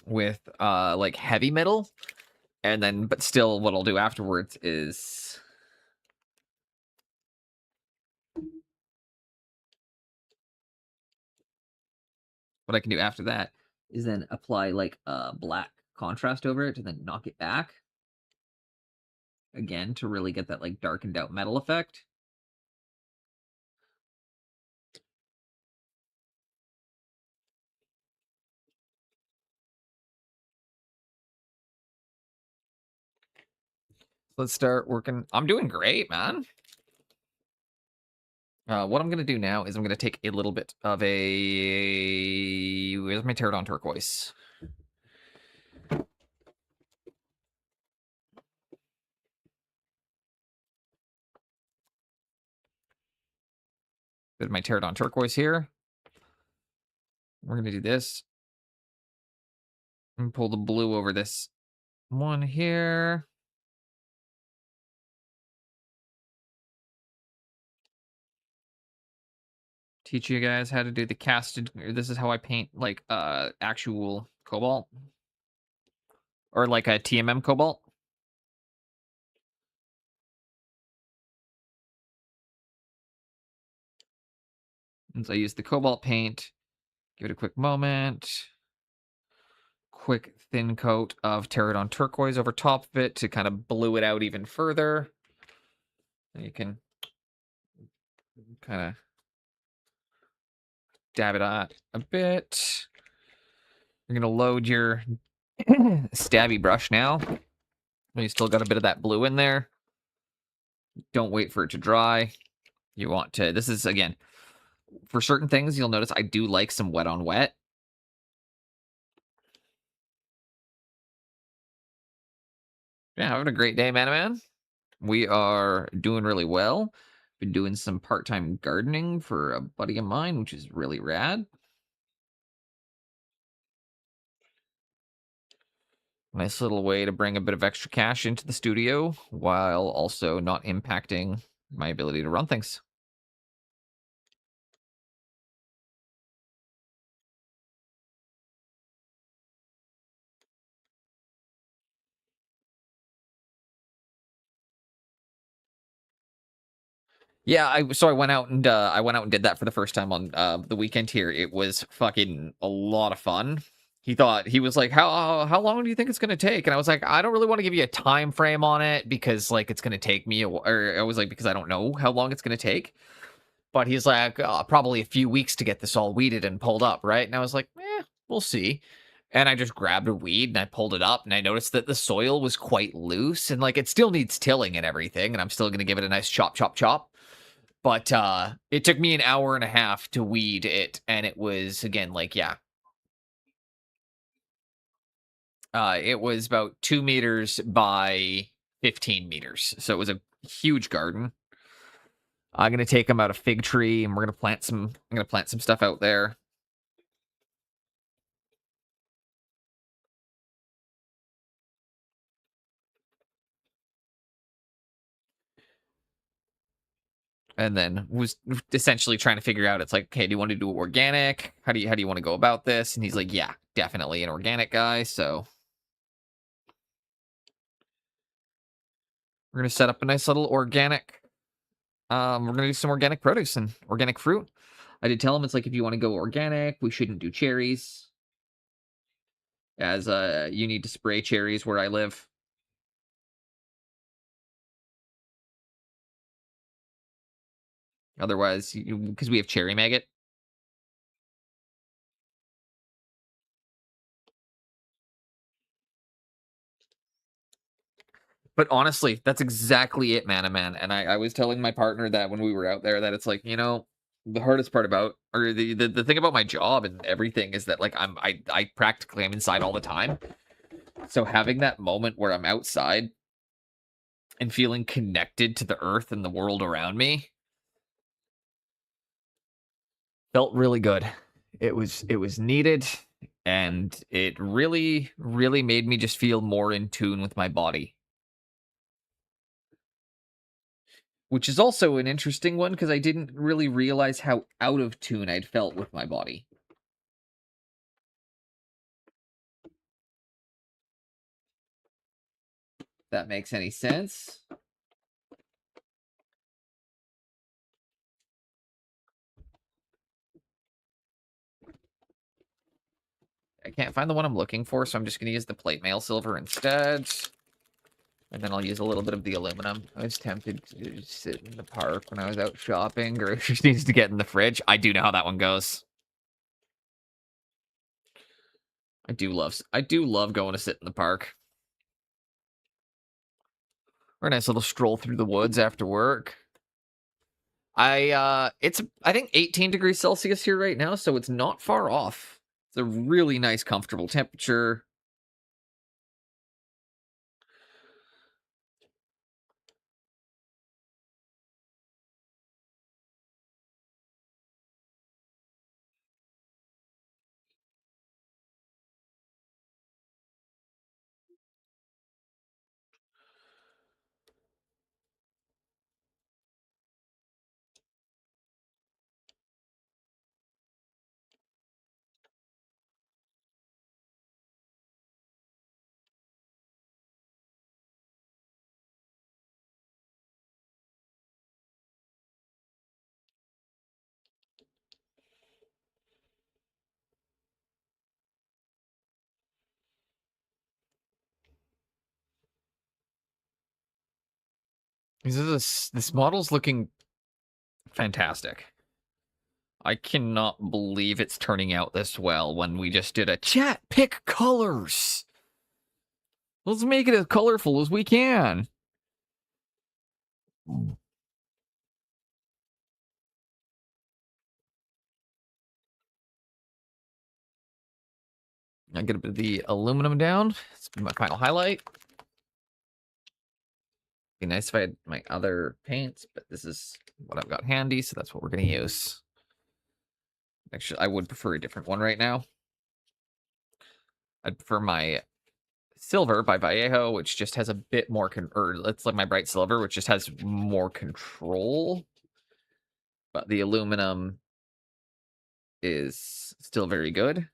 with like heavy metal, and then but still what I'll do afterwards is what I can do after that is then apply like black contrast over it and then knock it back again to really get that like darkened out metal effect. Let's start working. I'm doing great, man. What I'm going to do now is I'm going to take a little bit of a... Where's my Pterodon turquoise? Bit of my Pterodon turquoise here. We're going to do this. And pull the blue over this one here. Teach you guys how to do the casted. This is how I paint like actual cobalt. Or like a TMM cobalt. And so I use the cobalt paint. Give it a quick moment. Quick thin coat of Pterodon turquoise over top of it to kind of blue it out even further. And you can kind of dab it on a bit. You're going to load your stabby brush now. You still got a bit of that blue in there. Don't wait for it to dry. You want to, this is, again, for certain things, you'll notice I do like some wet on wet. Yeah, having a great day, man. We are doing really well. Been doing some part-time gardening for a buddy of mine, which is really rad. Nice little way to bring a bit of extra cash into the studio while also not impacting my ability to run things. Yeah, I went out and did that for the first time on the weekend here. It was fucking a lot of fun. He was like, how long do you think it's gonna take? And I was like, I don't really want to give you a time frame on it because like it's gonna take me or I was like, because I don't know how long it's gonna take. But he's like, oh, probably a few weeks to get this all weeded and pulled up, right? And I was like, we'll see. And I just grabbed a weed and I pulled it up and I noticed that the soil was quite loose and like it still needs tilling and everything. And I'm still gonna give it a nice chop, chop, chop. But it took me an hour and a half to weed it, and it was, again, like, yeah. It was about 2 meters by 15 meters. So it was a huge garden. I'm going to take them out a fig tree, and I'm going to plant some stuff out there. And then was essentially trying to figure out, it's like, okay, do you want to do organic? How do you want to go about this? And he's like, yeah, definitely an organic guy. So we're going to set up a nice little organic. We're going to do some organic produce and organic fruit. I did tell him it's like, if you want to go organic, we shouldn't do cherries. As you need to spray cherries where I live. Otherwise, because we have cherry maggot. But honestly, that's exactly it, man. And I was telling my partner that when we were out there, that it's like, you know, the hardest part about, or the thing about my job and everything is that, like, I practically am inside all the time. So having that moment where I'm outside and feeling connected to the earth and the world around me felt really good. It was needed, and it really, really made me just feel more in tune with my body. Which is also an interesting one, because I didn't really realize how out of tune I'd felt with my body. If that makes any sense. I can't find the one I'm looking for, so I'm just going to use the plate mail silver instead. And then I'll use a little bit of the aluminum. I was tempted to sit in the park when I was out shopping. Groceries needs to get in the fridge. I do know how that one goes. I do love going to sit in the park. Or a nice little stroll through the woods after work. It's I think 18 degrees Celsius here right now, so it's not far off. It's a really nice, comfortable temperature. This model's looking fantastic. I cannot believe it's turning out this well when we just did a chat pick colors. Let's make it as colorful as we can. I get a bit of the aluminum down. It's my final highlight. Be nice if I had my other paints, but this is what I've got handy, so that's what we're going to use. Actually, I would prefer a different one right now. I'd prefer my silver by Vallejo, which just has a bit more, or let's like my bright silver, which just has more control. But the aluminum is still very good.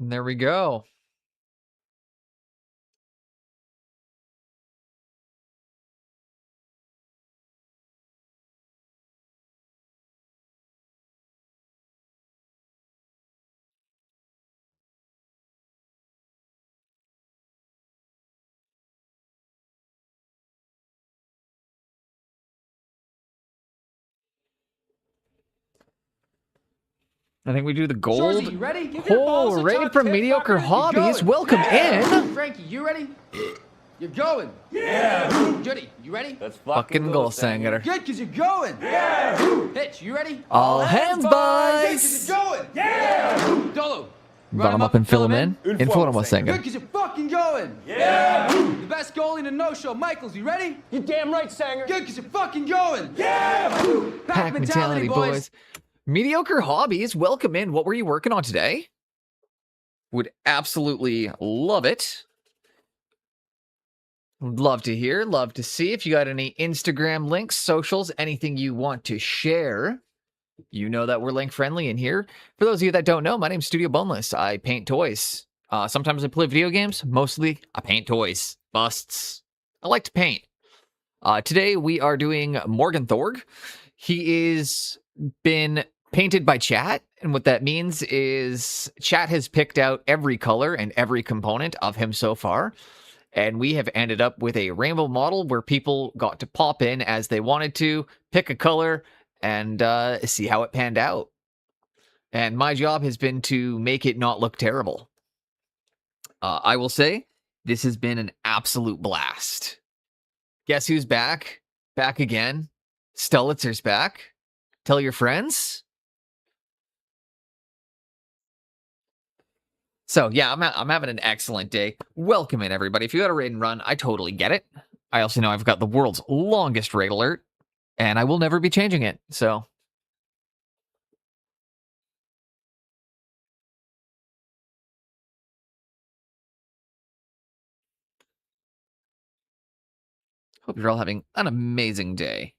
And there we go. I think we do the gold. Shorzy, you ready? Give your balls Oh, a Ray tug, from tit Mediocre fucker. You Hobbies. going? Welcome in. Frankie, you ready? You're going. Yeah. Judy, you ready? Let's Fucking goal singer. Good, because you're going. Yeah. Hitch, you ready? All hands, Good, boys. because you're going. Yeah. Dolo, Run them up and fill them in. Informo, Good, Senga. because you're fucking going. Yeah! The best goalie in the no-show, Michaels. You ready? You damn right, Sanger. Good, because you're fucking going. Yeah! Pack mentality, boys. Mediocre hobbies, welcome in. What were you working on today? Would absolutely love it. Love to hear, love to see. If you got any Instagram links, socials, anything you want to share, you know that we're link friendly in here. For those of you that don't know, my name's Studio Boneless. I paint toys. Sometimes I play video games. Mostly I paint toys. Busts. I like to paint. Today we are doing Morg and Thorg. He is been painted by chat, and what that means is chat has picked out every color and every component of him so far, and we have ended up with a rainbow model where people got to pop in as they wanted to, pick a color, and see how it panned out. And my job has been to make it not look terrible. I will say, this has been an absolute blast. Guess who's back? Back again. Stelitzer's back. Tell your friends. So, yeah, I'm having an excellent day. Welcome in, everybody. If you got a raid and run, I totally get it. I also know I've got the world's longest raid alert, and I will never be changing it, so... Hope you're all having an amazing day.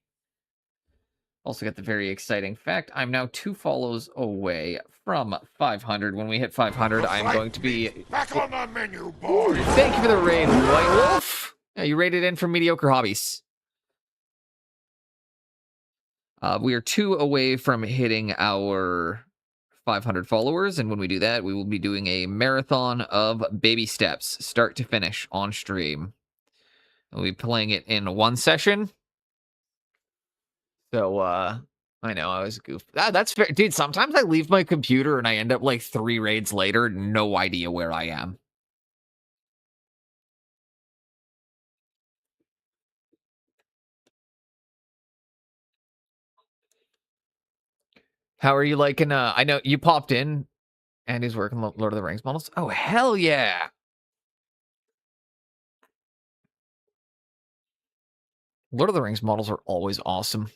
Also got the very exciting fact, I'm now 2 follows away from 500. When we hit 500, I'm going to be... Back on the menu, boys! Thank you for the raid, White Wolf! Yeah, you raided in from Mediocre Hobbies. We are 2 away from hitting our 500 followers, and when we do that, we will be doing a marathon of baby steps, start to finish, on stream. We'll be playing it in 1 session. So, I know, I was a goof. That's fair. Dude, sometimes I leave my computer and I end up like 3 raids later, no idea where I am. How are you liking, I know you popped in and he's working Lord of the Rings models. Oh, hell yeah. Lord of the Rings models are always awesome.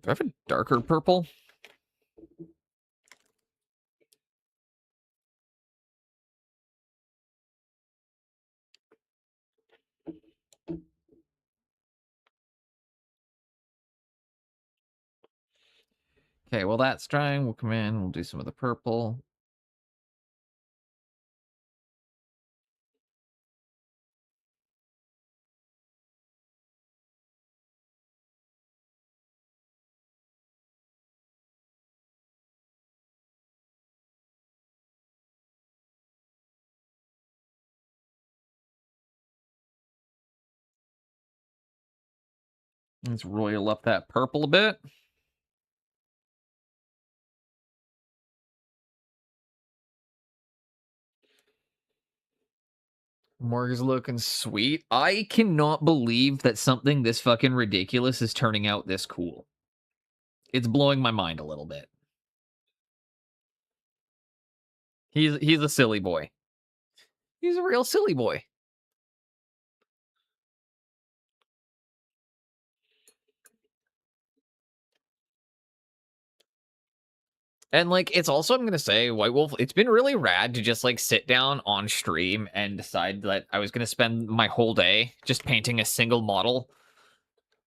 Do I have a darker purple? Okay, well, that's drying. We'll come in. We'll do some of the purple. Let's royal up that purple a bit. Morg is looking sweet. I cannot believe that something this fucking ridiculous is turning out this cool. It's blowing my mind a little bit. He's a silly boy. He's a real silly boy. And, like, it's also, I'm going to say, White Wolf, it's been really rad to just, like, sit down on stream and decide that I was going to spend my whole day just painting a single model.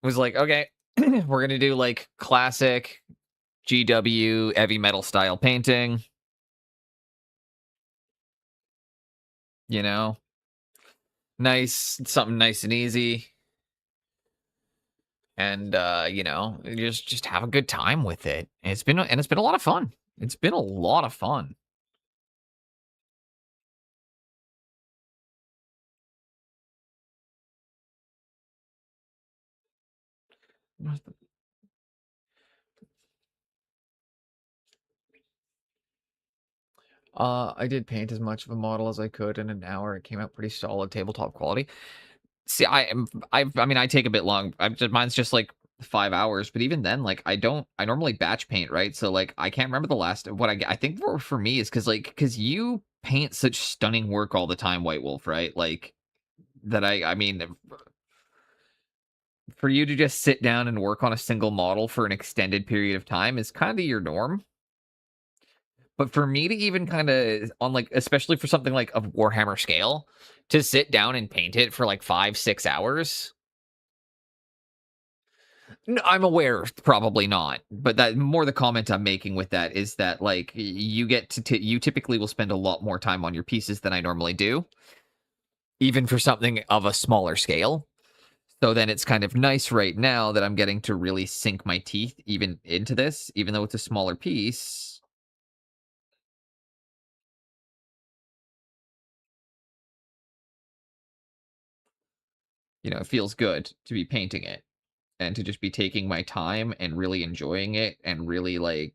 It was like, okay, we're going to do, like, classic GW heavy metal style painting. You know? Nice, something nice and easy. And, you know, just have a good time with it. And it's been a lot of fun. It's been a lot of fun. I did paint as much of a model as I could in an hour. It came out pretty solid tabletop quality. See, I mean, I take a bit long. Mine's just like 5 hours, but even then, like, I normally batch paint, right? So, like, I can't remember the last, what I think for me is because you paint such stunning work all the time, White Wolf, right? Like, that I mean, for you to just sit down and work on a single model for an extended period of time is kind of your norm. But for me to even kind of, on like, especially for something like of Warhammer scale, to sit down and paint it for like 5-6 hours. No, I'm aware, probably not. But that more the comment I'm making with that is that, like, you get to you typically will spend a lot more time on your pieces than I normally do, even for something of a smaller scale. So then it's kind of nice right now that I'm getting to really sink my teeth even into this, even though it's a smaller piece. You know, it feels good to be painting it and to just be taking my time and really enjoying it and really, like,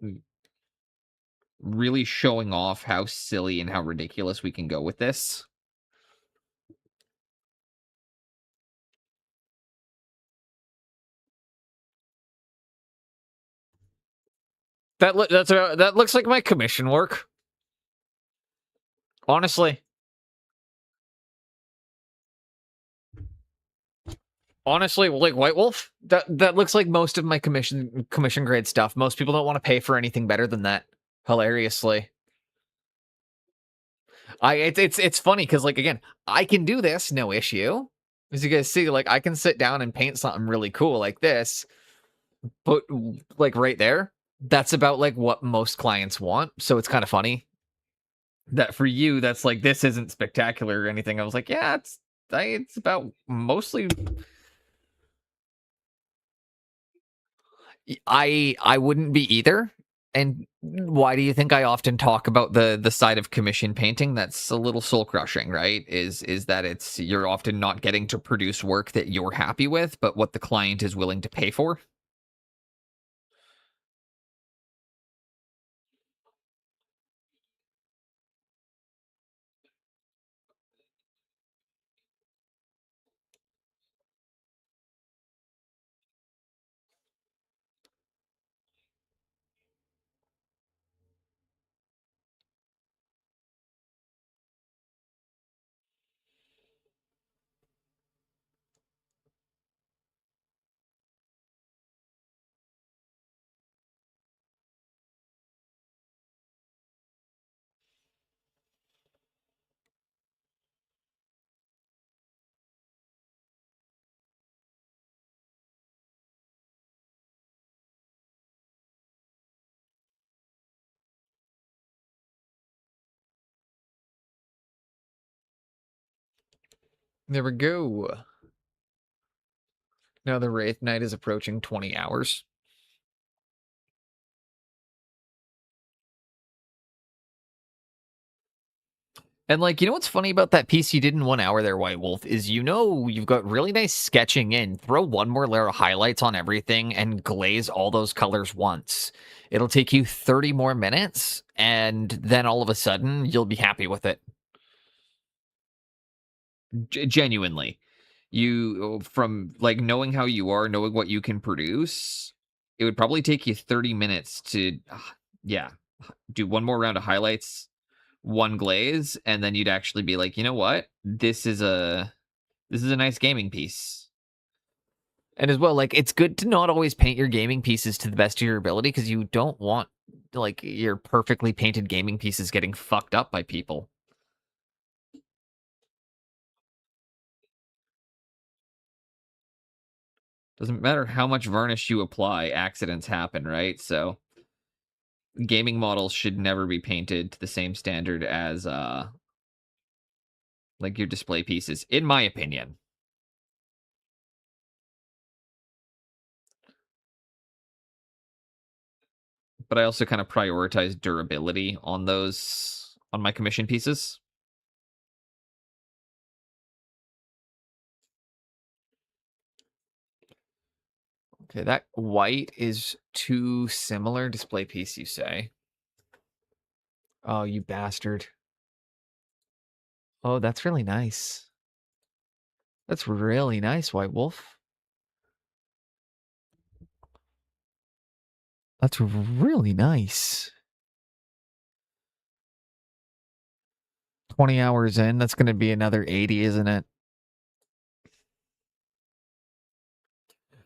mm, really showing off how silly and how ridiculous we can go with this. That looks like my commission work. Honestly. Honestly, like White Wolf, that looks like most of my commission grade stuff. Most people don't want to pay for anything better than that. Hilariously. It's funny because, like, again, I can do this, no issue. As you guys see, like, I can sit down and paint something really cool like this, but like right there, that's about like what most clients want. So it's kind of funny that for you, that's like, this isn't spectacular or anything. I was like, yeah, it's about mostly. I wouldn't be either. And why do you think I often talk about the side of commission painting that's a little soul crushing, right? Is that it's, you're often not getting to produce work that you're happy with, but what the client is willing to pay for. There we go. Now the Wraith Knight is approaching 20 hours. And, like, you know what's funny about that piece you did in 1 hour there, White Wolf, is, you know, you've got really nice sketching in. Throw one more layer of highlights on everything and glaze all those colors once. It'll take you 30 more minutes, and then all of a sudden, you'll be happy with it. Genuinely. You, from, like, knowing how you are, knowing what you can produce, it would probably take you 30 minutes to, yeah, do one more round of highlights, one glaze, and then you'd actually be like, you know what? This is a nice gaming piece. And as well, like, it's good to not always paint your gaming pieces to the best of your ability, because you don't want, like, your perfectly painted gaming pieces getting fucked up by people. Doesn't matter how much varnish you apply, accidents happen, right? So gaming models should never be painted to the same standard as like your display pieces, in my opinion. But I also kind of prioritize durability on those, on my commission pieces. Okay, that white is too similar display piece, you say? Oh, you bastard. Oh, that's really nice. That's really nice, White Wolf. That's really nice. 20 hours in, that's going to be another 80, isn't it?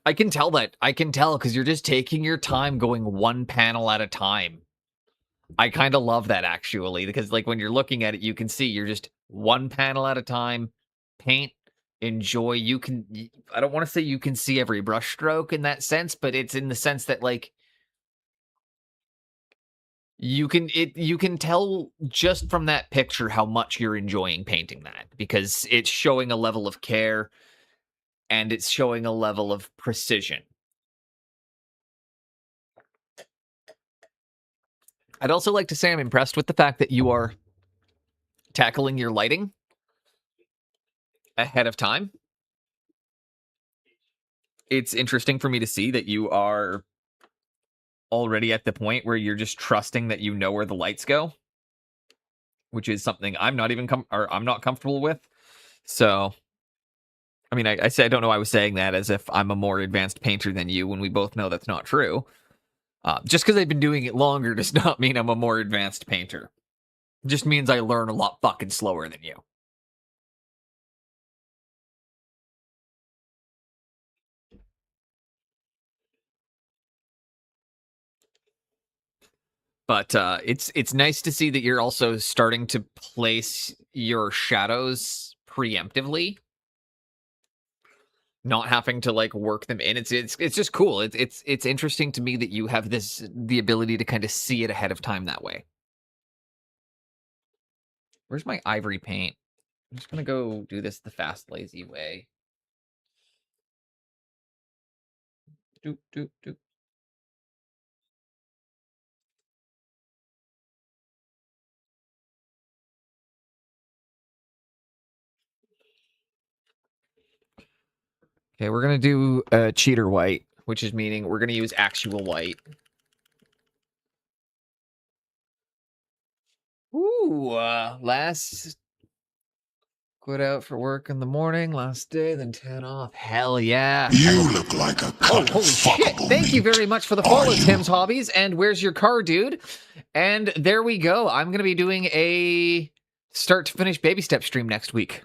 I can tell that. I can tell because you're just taking your time going one panel at a time. I kind of love that, actually, because like when you're looking at it, you can see you're just one panel at a time, paint, enjoy. I don't want to say you can see every brush stroke in that sense, but it's in the sense that like you can tell just from that picture how much you're enjoying painting that, because it's showing a level of care and it's showing a level of precision. I'd also like to say I'm impressed with the fact that you are tackling your lighting ahead of time. It's interesting for me to see that you are already at the point where you're just trusting that you know where the lights go, which is something I'm not even I'm not comfortable with. So, I mean, I say I don't know. I was saying that as if I'm a more advanced painter than you, when we both know that's not true. Just because I've been doing it longer does not mean I'm a more advanced painter. It just means I learn a lot fucking slower than you. But it's nice to see that you're also starting to place your shadows preemptively, not having to like work them in. It's just cool. It's interesting to me that you have the ability to kind of see it ahead of time that way. Where's my ivory paint? I'm just gonna go do this the fast, lazy way. Doop doop doop. Okay, we're gonna do cheater white, which is meaning we're gonna use actual white. Ooh, last quit out for work in the morning, last day, then 10 off. Hell yeah. You look like a cut of Holy shit. fuckable Thank you meat. very much for the follow, Are you? Tim's Hobbies. And where's your car, dude? And there we go. I'm going to be doing a start to finish baby step stream next week.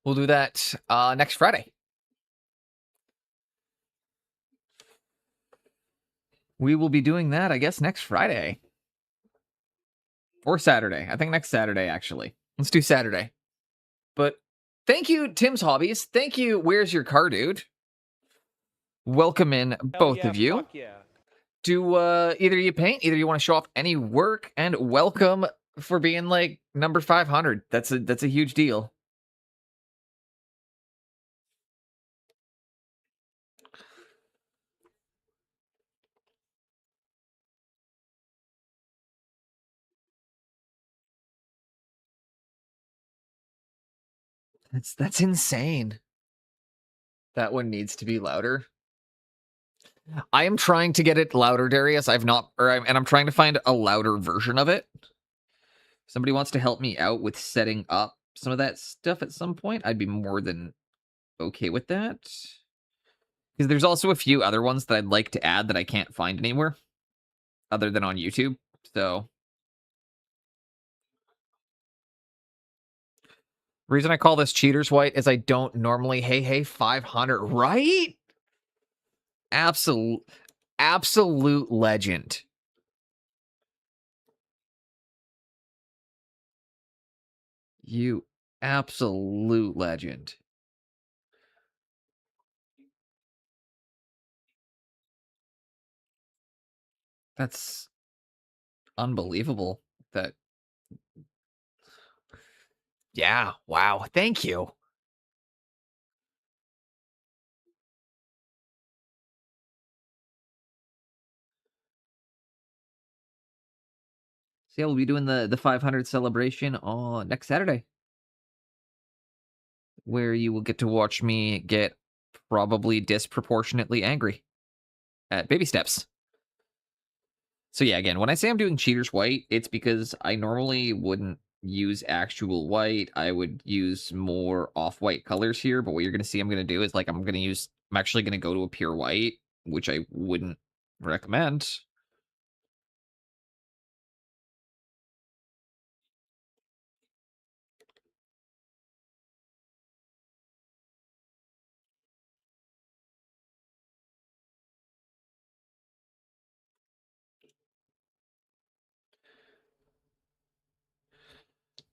We'll do that next Friday. We will be doing that, I guess, next Friday. Or Saturday. I think next Saturday, actually. Let's do Saturday. But thank you, Tim's Hobbies. Thank you, Where's Your Car, Dude? Welcome in, both of you. Fuck yeah. Do either you paint, either you want to show off any work, and welcome for being like number 500. That's a huge deal. That's insane. That one needs to be louder. I am trying to get it louder, Darius. I'm trying to find a louder version of it. Somebody wants to help me out with setting up some of that stuff at some point. I'd be more than okay with that. Because there's also a few other ones that I'd like to add that I can't find anywhere other than on YouTube. So the reason I call this Cheaters White is I don't normally, hey, 500, right? Absolute legend. You absolute legend. That's unbelievable. Yeah, wow. Thank you. So yeah, we'll be doing the 500 celebration on next Saturday, where you will get to watch me get probably disproportionately angry at baby steps. So yeah, again, when I say I'm doing Cheaters White, it's because I normally wouldn't use actual white. I would use more off-white colors here, but what you're going to see I'm going to do is like I'm going to use I'm actually going to go to a pure white, which I wouldn't recommend.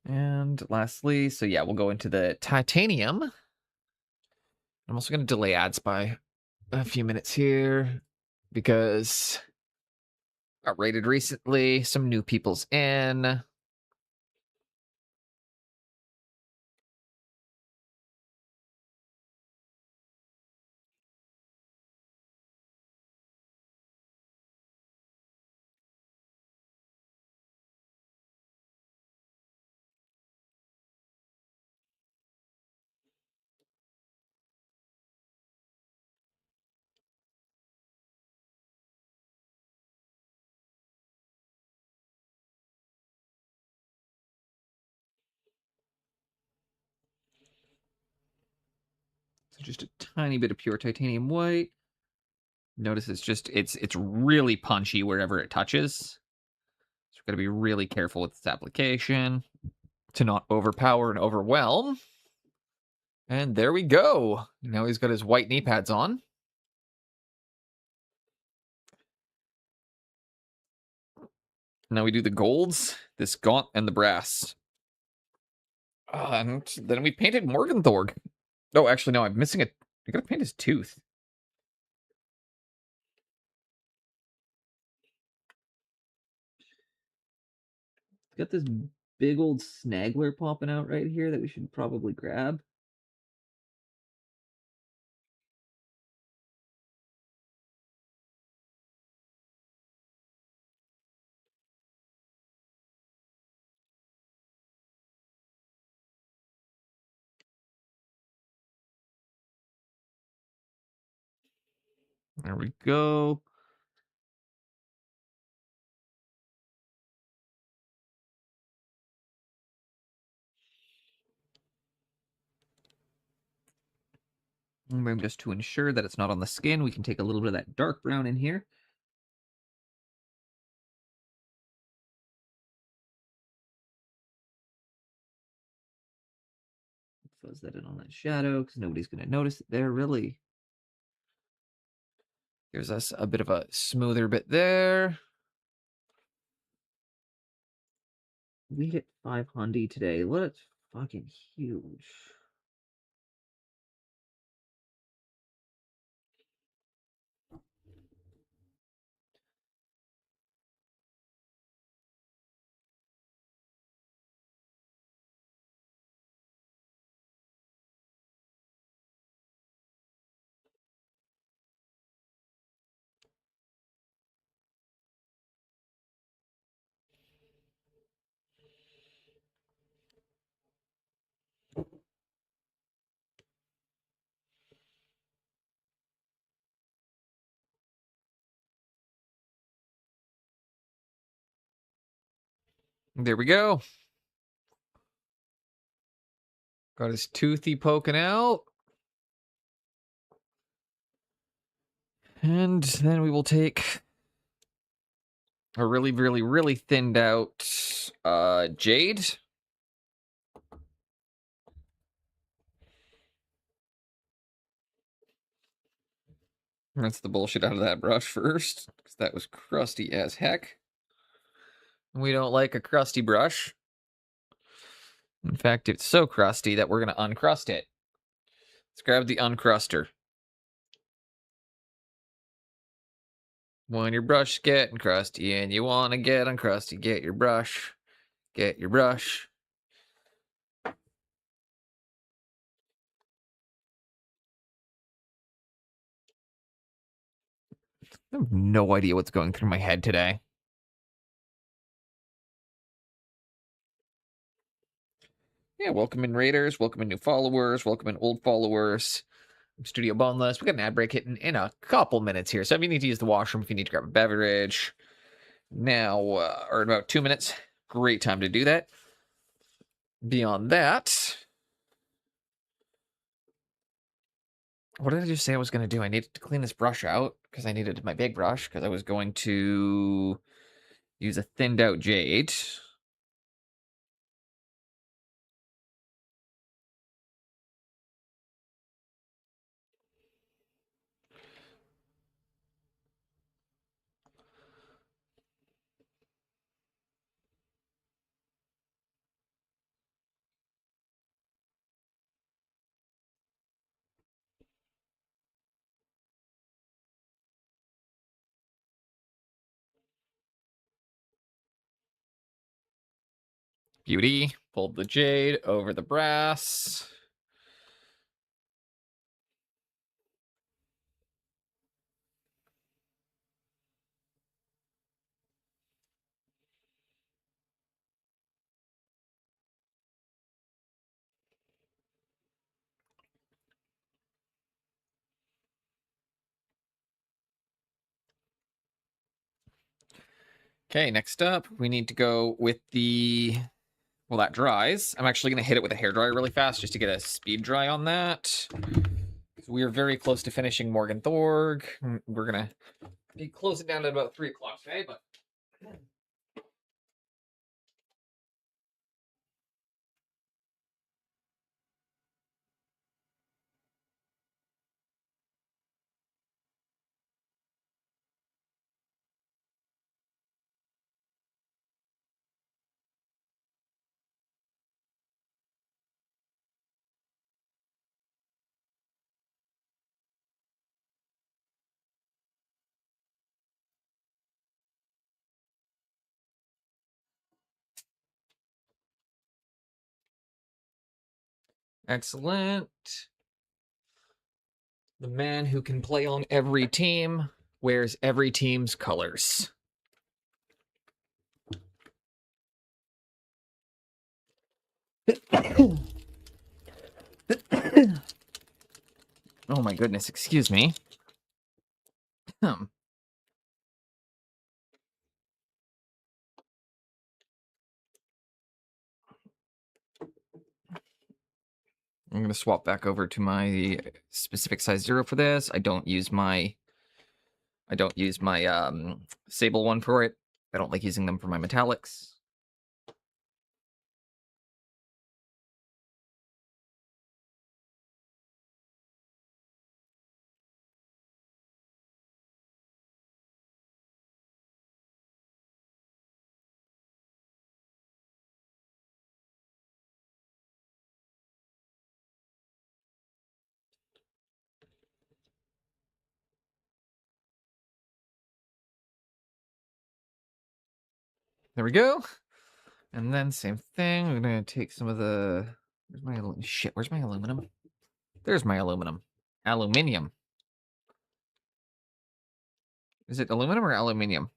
And lastly, so yeah, we'll go into the titanium. I'm also going to delay ads by a few minutes here because got rated recently. Some new people's in. So just a tiny bit of pure titanium white. Notice it's really punchy wherever it touches. So we've got to be really careful with this application to not overpower and overwhelm. And there we go. Now he's got his white knee pads on. Now we do the golds, this gaunt, and the brass. And then we painted Morg and Thorg. Oh, actually, no, I'm missing I gotta paint his tooth. Got this big old snagler popping out right here that we should probably grab. There we go. And then just to ensure that it's not on the skin, we can take a little bit of that dark brown in here. Fuzz that in on that shadow because nobody's going to notice it there, really. Gives us a bit of a smoother bit there. We hit 500 today. That's fucking huge. There we go. Got his toothy poking out. And then we will take a really, really, really thinned out jade. Rinse the bullshit out of that brush first, because that was crusty as heck. We don't like a crusty brush. In fact, it's so crusty that we're going to uncrust it. Let's grab the uncruster. When your brush's getting crusty and you want to get uncrusty, get your brush. Get your brush. I have no idea what's going through my head today. Yeah, welcome in raiders, welcome in new followers, welcome in old followers. I'm Studio Boneless. We got an ad break hitting in a couple minutes here. So if you need to use the washroom, if you need to grab a beverage, now, or in about 2 minutes, great time to do that. Beyond that, What did I just say I was going to do? I needed to clean this brush out because I needed my big brush because I was going to use a thinned out jade. Beauty. Pulled the jade over the brass. Okay, next up, we need to go with the... Well, that dries. I'm actually going to hit it with a hairdryer really fast just to get a speed dry on that. We are very close to finishing Morg and Thorg. We're going to be closing down at about 3 o'clock today, but... Excellent. The man who can play on every team wears every team's colors. Oh my goodness, excuse me. I'm going to swap back over to my specific size 0 for this. I don't use my sable one for it. I don't like using them for my metallics. There we go. And then same thing. I'm gonna take some of the. Where's my shit? Where's my aluminum? There's my aluminum. Aluminium. Is it aluminum or aluminium?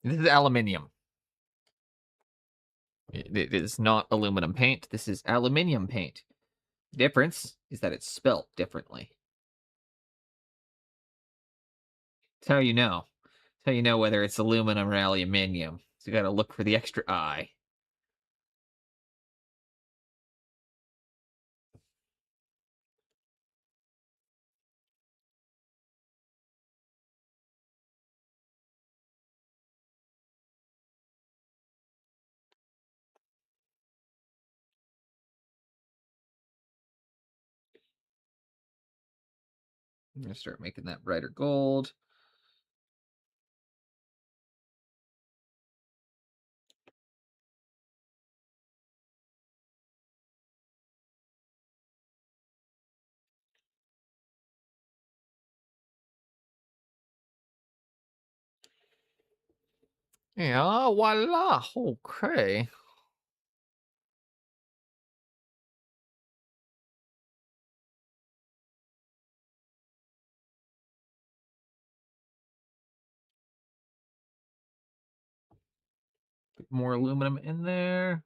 This is aluminium. It is not aluminum paint. This is aluminium paint. The difference is that it's spelt differently. It's how you know. It's how you know whether it's aluminum or aluminium. So you gotta look for the extra I. I'm gonna start making that brighter gold. Yeah, voila. Okay. Put more aluminum in there.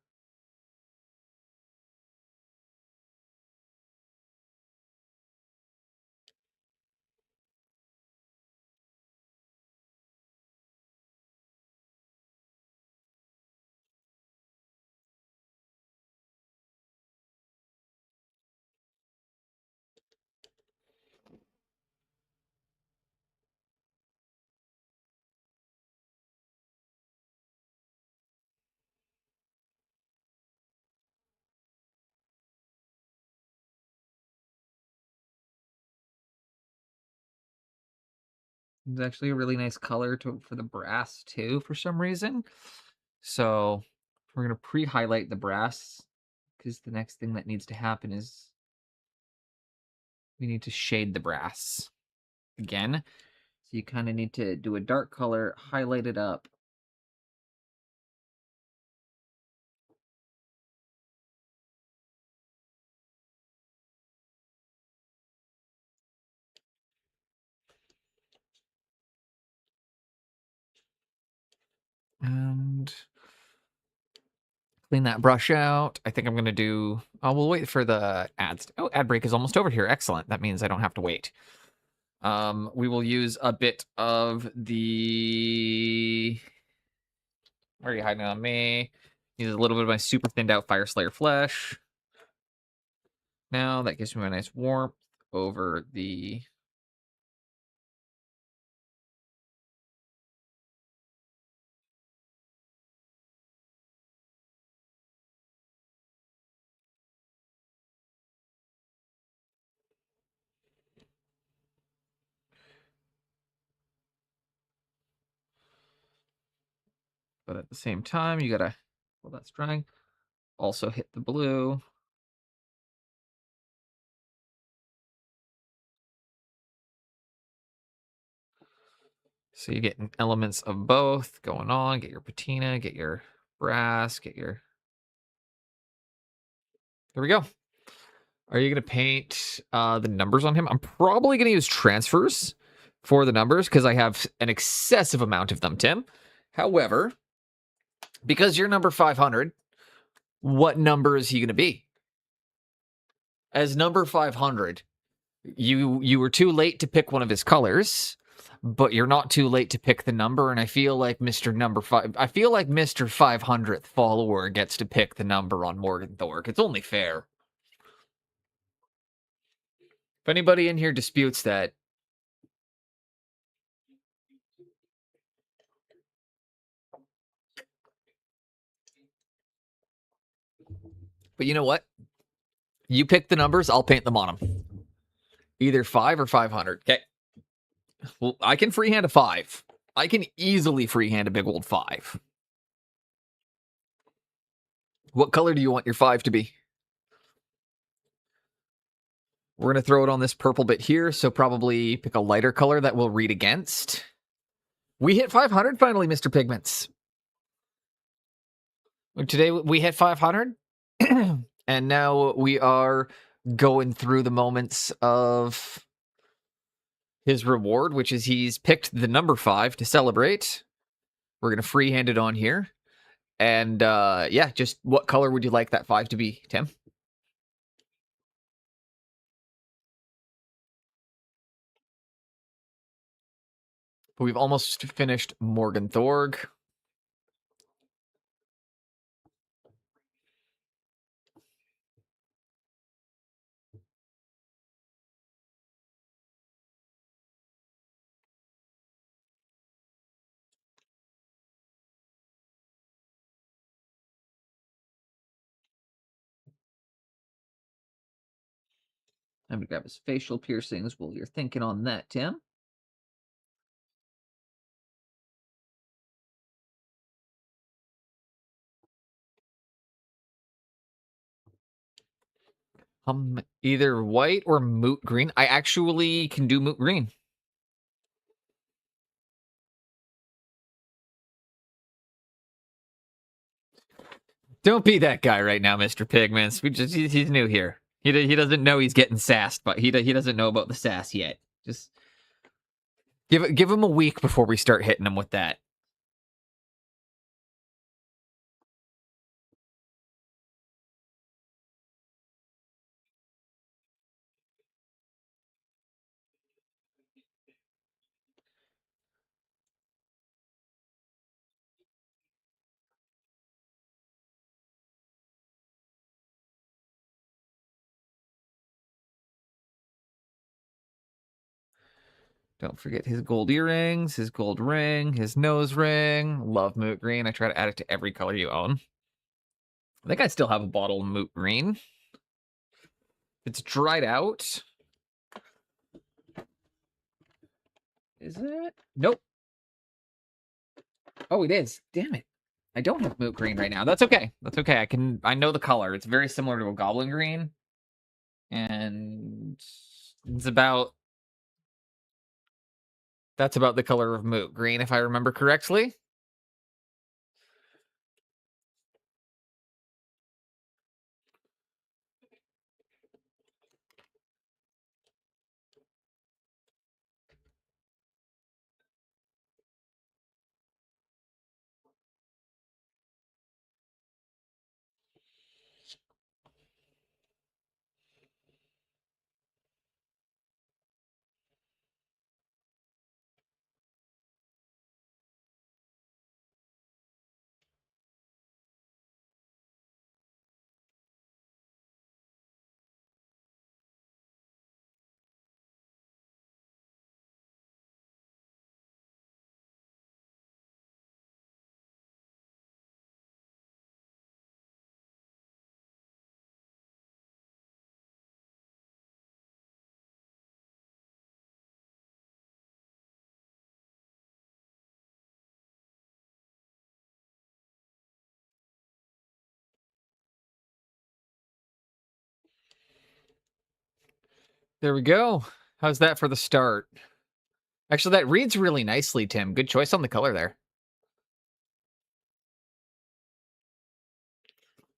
It's actually a really nice color for the brass too, for some reason. So we're gonna pre-highlight the brass because the next thing that needs to happen is we need to shade the brass again. So you kind of need to do a dark color, highlight it up. And clean that brush out. I think I'm going to do... Oh, we'll wait for the ads. Oh, ad break is almost over here. Excellent. That means I don't have to wait. We will use a bit of the... Where are you hiding on me? Use a little bit of my super thinned out Fire Slayer flesh. Now that gives me a nice warmth over the... But at the same time, you gotta, while that's drying, also hit the blue. So you're getting elements of both going on. Get your patina, get your brass, get your... There we go. Are you going to paint the numbers on him? I'm probably going to use transfers for the numbers because I have an excessive amount of them, Tim. However, because you're number 500, what number is he going to be? As number 500, you were too late to pick one of his colors, but you're not too late to pick the number, and I feel like Mr. 500th follower gets to pick the number on Morg and Thorg. It's only fair. If anybody in here disputes that, but you know what? You pick the numbers, I'll paint them on them. Either 5 or 500. Okay. Well, I can freehand a 5. I can easily freehand a big old 5. What color do you want your 5 to be? We're going to throw it on this purple bit here, so probably pick a lighter color that we'll read against. We hit 500 finally, Mr. Pigments. Today we hit 500, and now we are going through the moments of his reward, which is he's picked the number 5 to celebrate. We're going to freehand it on here. And yeah, just what color would you like that 5 to be, Tim? We've almost finished Morgan Thorg. I'm going to grab his facial piercings while you're thinking on that, Tim. Either white or moot green. I actually can do moot green. Don't be that guy right now, Mr. Pigments. He's new here. He doesn't know he's getting sassed, but he doesn't know about the sass yet. Just give him a week before we start hitting him with that. Don't forget his gold earrings, his gold ring, his nose ring. Love moot green. I try to add it to every color you own. I think I still have a bottle of moot green. It's dried out. Is it? Nope. Oh, it is. Damn it. I don't have moot green right now. That's okay. That's okay. I know the color. It's very similar to a goblin green. And it's about that's about the color of moot green, if I remember correctly. There we go. How's that for the start? Actually, that reads really nicely, Tim. Good choice on the color there.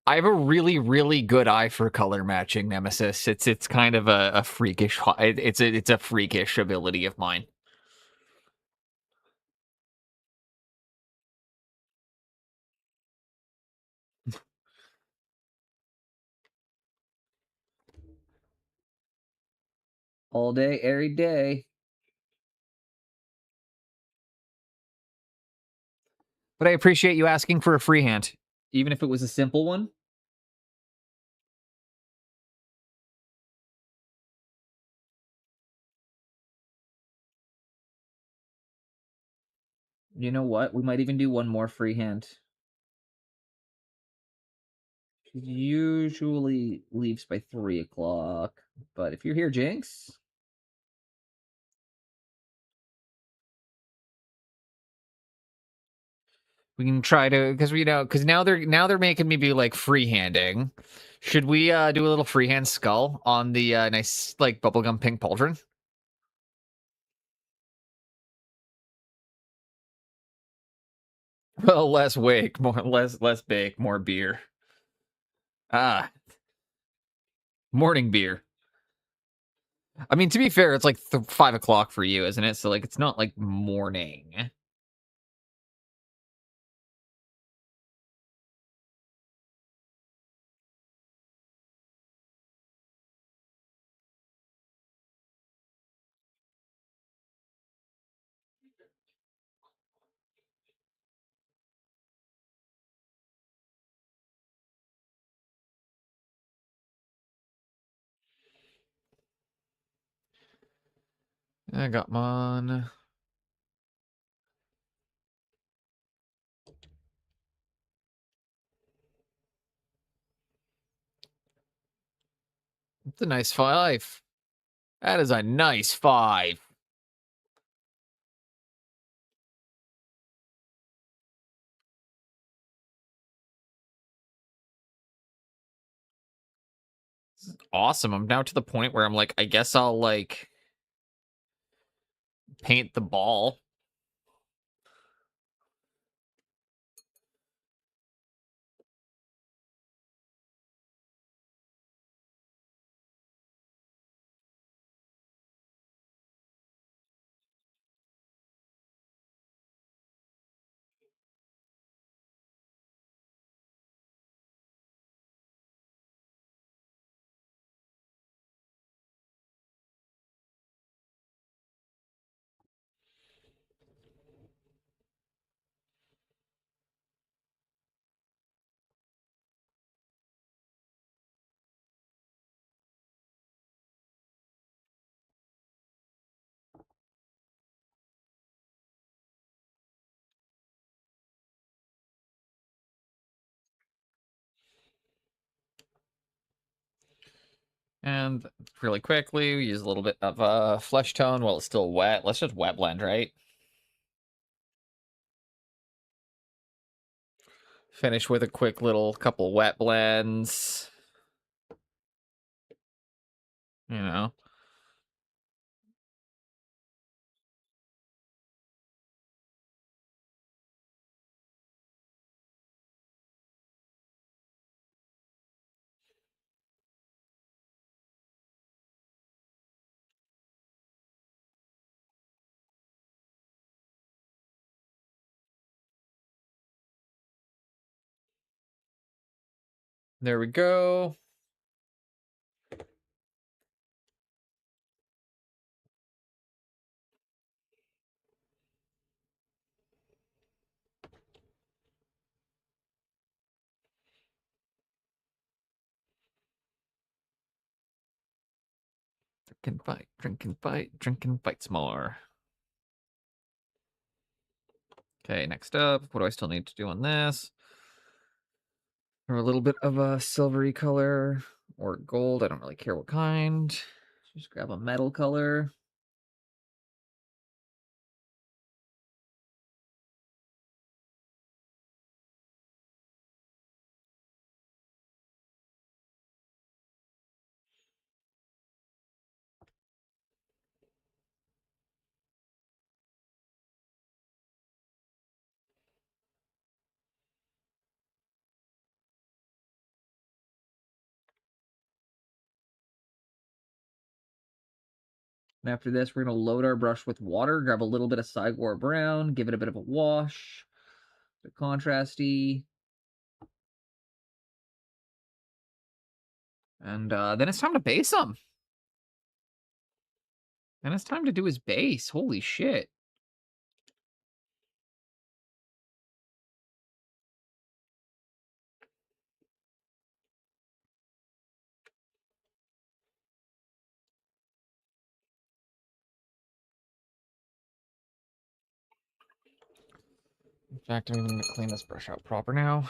I have a really, really good eye for color matching, Nemesis. It's kind of a freakish it's a freakish ability of mine. All day, every day. But I appreciate you asking for a freehand, even if it was a simple one. You know what? We might even do one more freehand. She usually leaves by 3 o'clock. But if you're here, Jinx. We can try to, because now they're making me be like freehanding. Should we do a little freehand skull on the nice like bubblegum pink pauldron? Well, less wake, less bake, more beer. Ah, morning beer. I mean, to be fair, it's like 5 o'clock for you, isn't it? So like, it's not like morning. I got mine. It's a nice 5. That is a nice 5. Awesome. I'm now to the point where I'm like, I guess I'll like paint the ball. And really quickly, we use a little bit of flesh tone while it's still wet. Let's just wet blend, right? Finish with a quick little couple wet blends. You know. There we go. Drink and fight some more. Okay, next up, what do I still need to do on this? Or a little bit of a silvery color or gold. I don't really care what kind. Just grab a metal color. And after this, we're going to load our brush with water, grab a little bit of Cygor Brown, give it a bit of a wash, a contrasty. And then it's time to base him. Then it's time to do his base. Holy shit. In fact, I'm even going to clean this brush out proper now.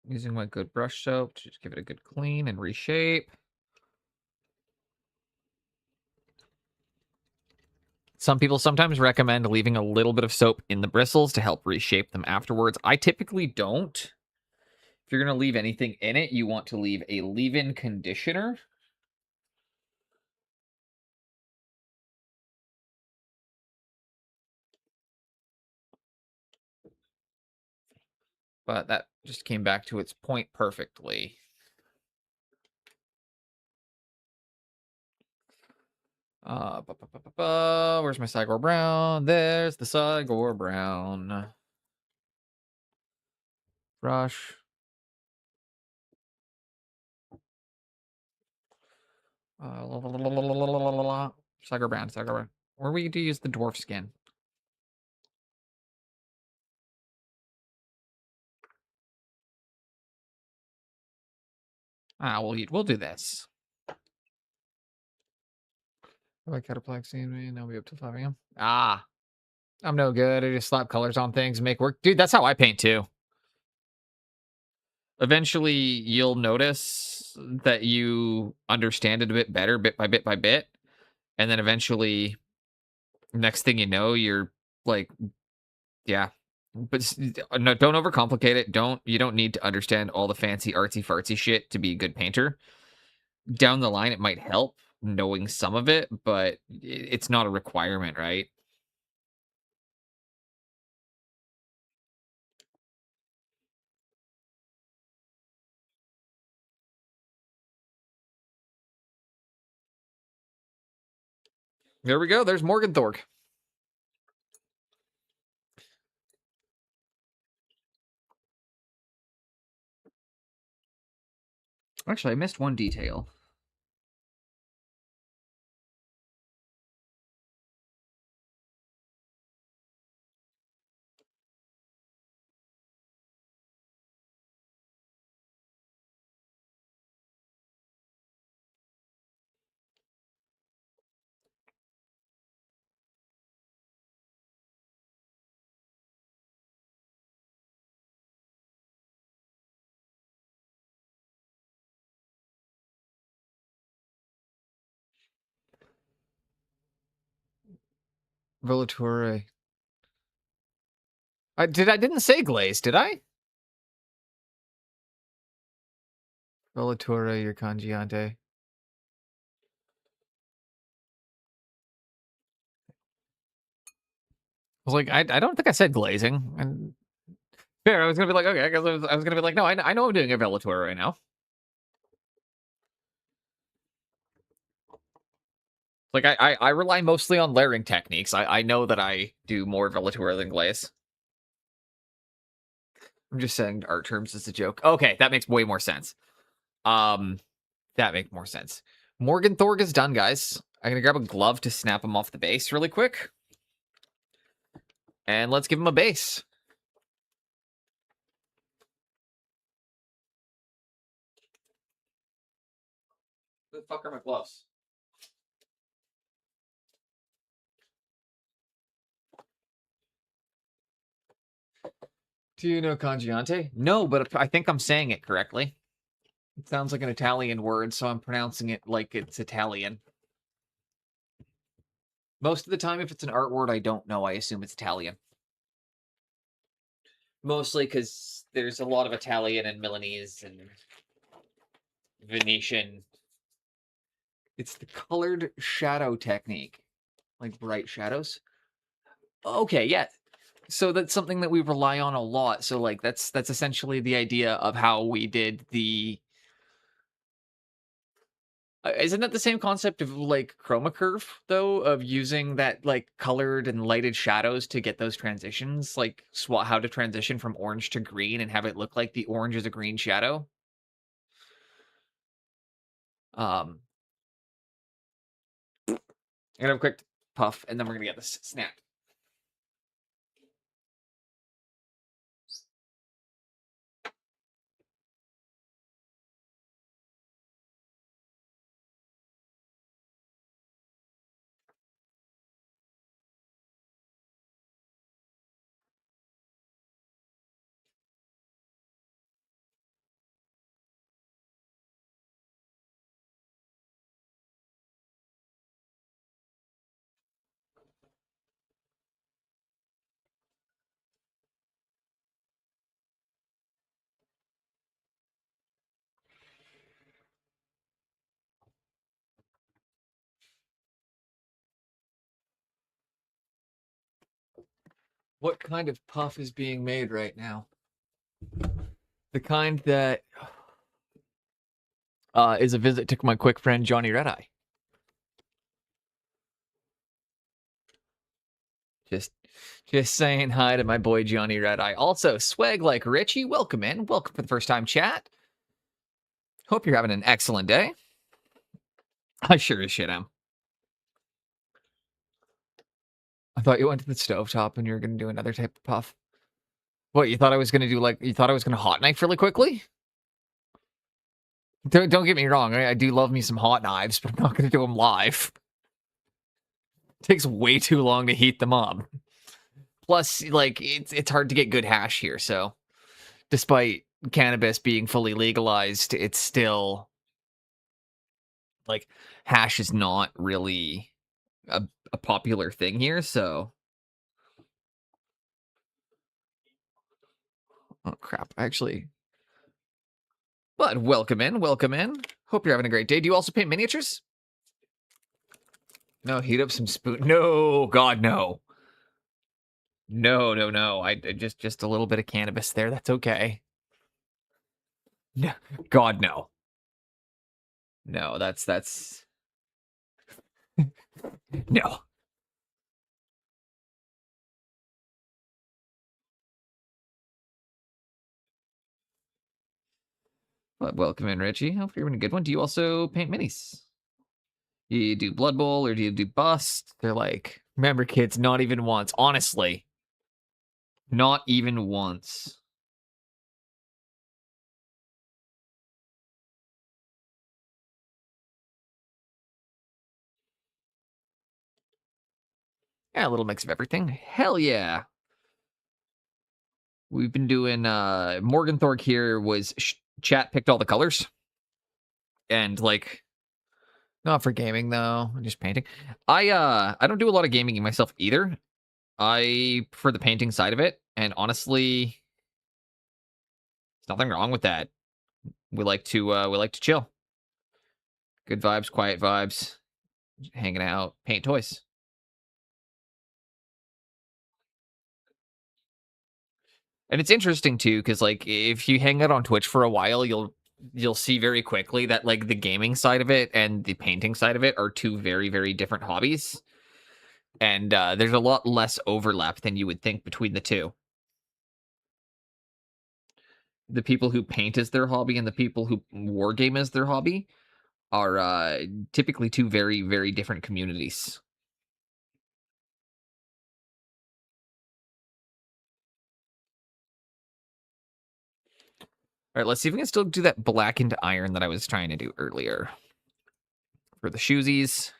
Using my good brush soap to just give it a good clean and reshape. Some people sometimes recommend leaving a little bit of soap in the bristles to help reshape them afterwards. I typically don't. If you're going to leave anything in it, you want to leave a leave-in conditioner. But that just came back to its point perfectly. Where's my Cygor Brown? There's the Cygor Brown. Brush. Cygor Brown, Cygor Brown. Or we do use the dwarf skin. We'll do this. I like cataplexy. Now we up to 5 a.m. I'm no good. I just slap colors on things and make work. Dude, that's how I paint too. Eventually, you'll notice that you understand it a bit better, bit by bit by bit. And then eventually, next thing you know, you're like, yeah. But no, don't overcomplicate it. You don't need to understand all the fancy artsy fartsy shit to be a good painter. Down the line, it might help knowing some of it, but it's not a requirement, right? There we go. There's Morg and Thorg. Actually, I missed one detail. Velatore. I didn't say glaze, did I? Velatore, your Cangiante. I was like, I don't think I said glazing. And fair, I was gonna be like, okay, because I was gonna be like, no, I know I'm doing a Velatore right now. Like I rely mostly on layering techniques. I know that I do more Velatore than glaze. I'm just saying art terms as a joke. Okay, that makes way more sense. That makes more sense. Morgan Thorg is done, guys. I'm gonna grab a glove to snap him off the base really quick. And let's give him a base. Where the fuck are my gloves? Do you know Cangiante? No, but I think I'm saying it correctly. It sounds like an Italian word, so I'm pronouncing it like it's Italian. Most of the time, if it's an art word I don't know, I assume it's Italian. Mostly because there's a lot of Italian and Milanese and Venetian. It's the colored shadow technique. Like bright shadows. Okay, yeah. So that's something that we rely on a lot. So like that's essentially the idea of how we did the isn't that the same concept of like chroma curve though, of using that like colored and lighted shadows to get those transitions, like how to transition from orange to green and have it look like the orange is a green shadow. I'm gonna have a quick puff and then we're gonna get this snap. What kind of puff is being made right now? The kind that is a visit to my quick friend Johnny Redeye. Just saying hi to my boy Johnny Redeye. Also, swag like Richie, welcome in. Welcome for the first time chat. Hope you're having an excellent day. I sure as shit am. I thought you went to the stovetop and you were going to do another type of puff. What, you thought I was going to do you thought I was going to hot knife really quickly? Don't get me wrong. I do love me some hot knives, but I'm not going to do them live. It takes way too long to heat them up. Plus, like, it's hard to get good hash here, so despite cannabis being fully legalized, it's still like hash is not really a popular thing here, so oh crap, actually. But welcome in. Hope you're having a great day. Do you also paint miniatures? No, heat up some spoon. No, God, no. No. I just a little bit of cannabis there. That's okay. No, God, no. No, that's no. But welcome in, Richie. Hope you're having a good one. Do you also paint minis? You do Blood Bowl or do you do Bust? They're like, remember, kids, not even once. Honestly, not even once. Yeah, a little mix of everything. Hell yeah. We've been doing Morgan Thorg here was chat picked all the colors. And like Not for gaming though, just painting. I don't do a lot of gaming myself either. I prefer the painting side of it, and honestly, there's nothing wrong with that. We like to chill. Good vibes, quiet vibes, hanging out, paint toys. And it's interesting too, because like if you hang out on Twitch for a while, you'll see very quickly that like the gaming side of it and the painting side of it are two very, very different hobbies. And there's a lot less overlap than you would think between the two. The people who paint as their hobby and the people who wargame as their hobby are typically two very, very different communities. All right, let's see if we can still do that blackened iron that I was trying to do earlier for the shoesies.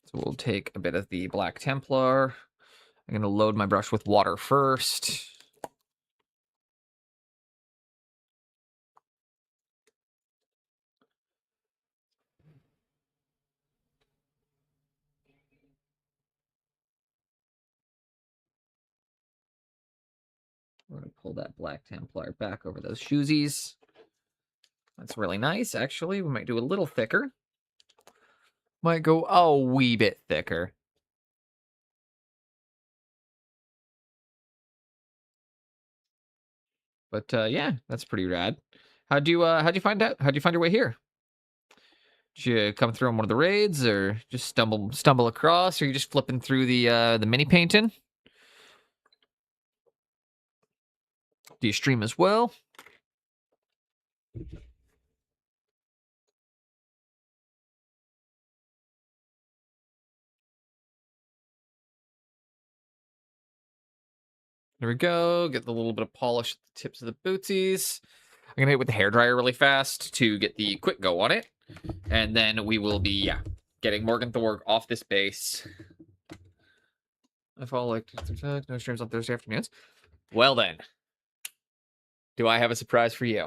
So we'll take a bit of the Black Templar. I'm going to load my brush with water first. We're going to pull that Black Templar back over those shoesies. That's really nice, actually. We might do a little thicker. Might go a wee bit thicker. But yeah, that's pretty rad. How'd you find your way here? Did you come through on one of the raids, or just stumble across, or you just flipping through the mini painting? Do you stream as well? There we go. Get the little bit of polish at the tips of the bootsies. I'm gonna hit with the hairdryer really fast to get the quick go on it, and then we will be getting Morg and Thorg off this base. I follow like no streams on Thursday afternoons. Well then, do I have a surprise for you?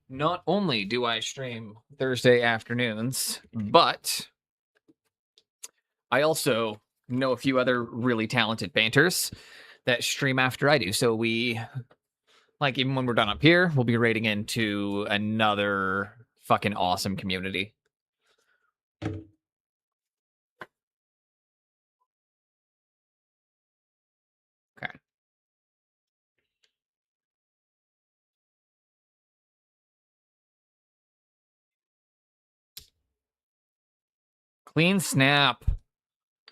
Not only do I stream Thursday afternoons, but I also know a few other really talented painters that stream after I do. So we, like, even when we're done up here, we'll be raiding into another fucking awesome community. Okay. Clean snap.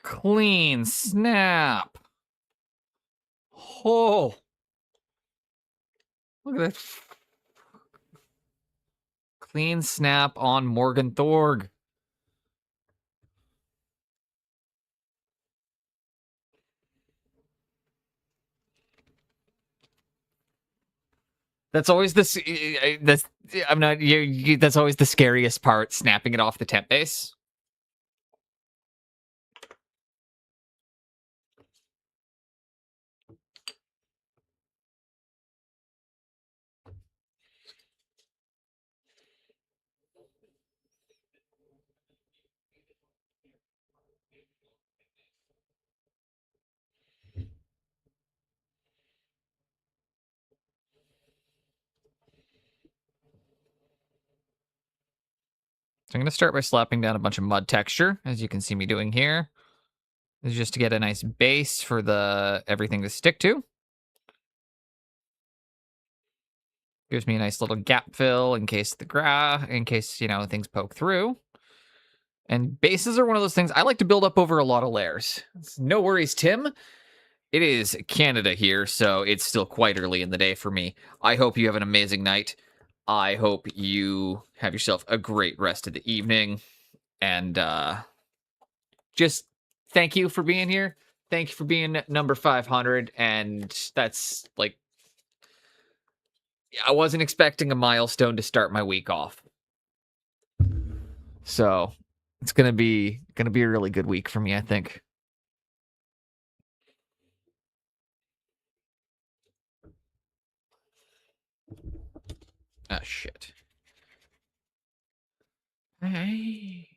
Clean snap. Oh. Look at that. Clean snap on Morgan Thorg. That's always that's I'm not that's always the scariest part, snapping it off the temp base. So I'm going to start by slapping down a bunch of mud texture, as you can see me doing here. This is just to get a nice base for the everything to stick to. Gives me a nice little gap fill in case things poke through. And bases are one of those things I like to build up over a lot of layers. No worries, Tim. It is Canada here, so it's still quite early in the day for me. I hope you have an amazing night. I hope you have yourself a great rest of the evening. And just thank you for being here. Thank you for being number 500. And that's like, I wasn't expecting a milestone to start my week off. So it's gonna be a really good week for me, I think. Ah, shit. Hey.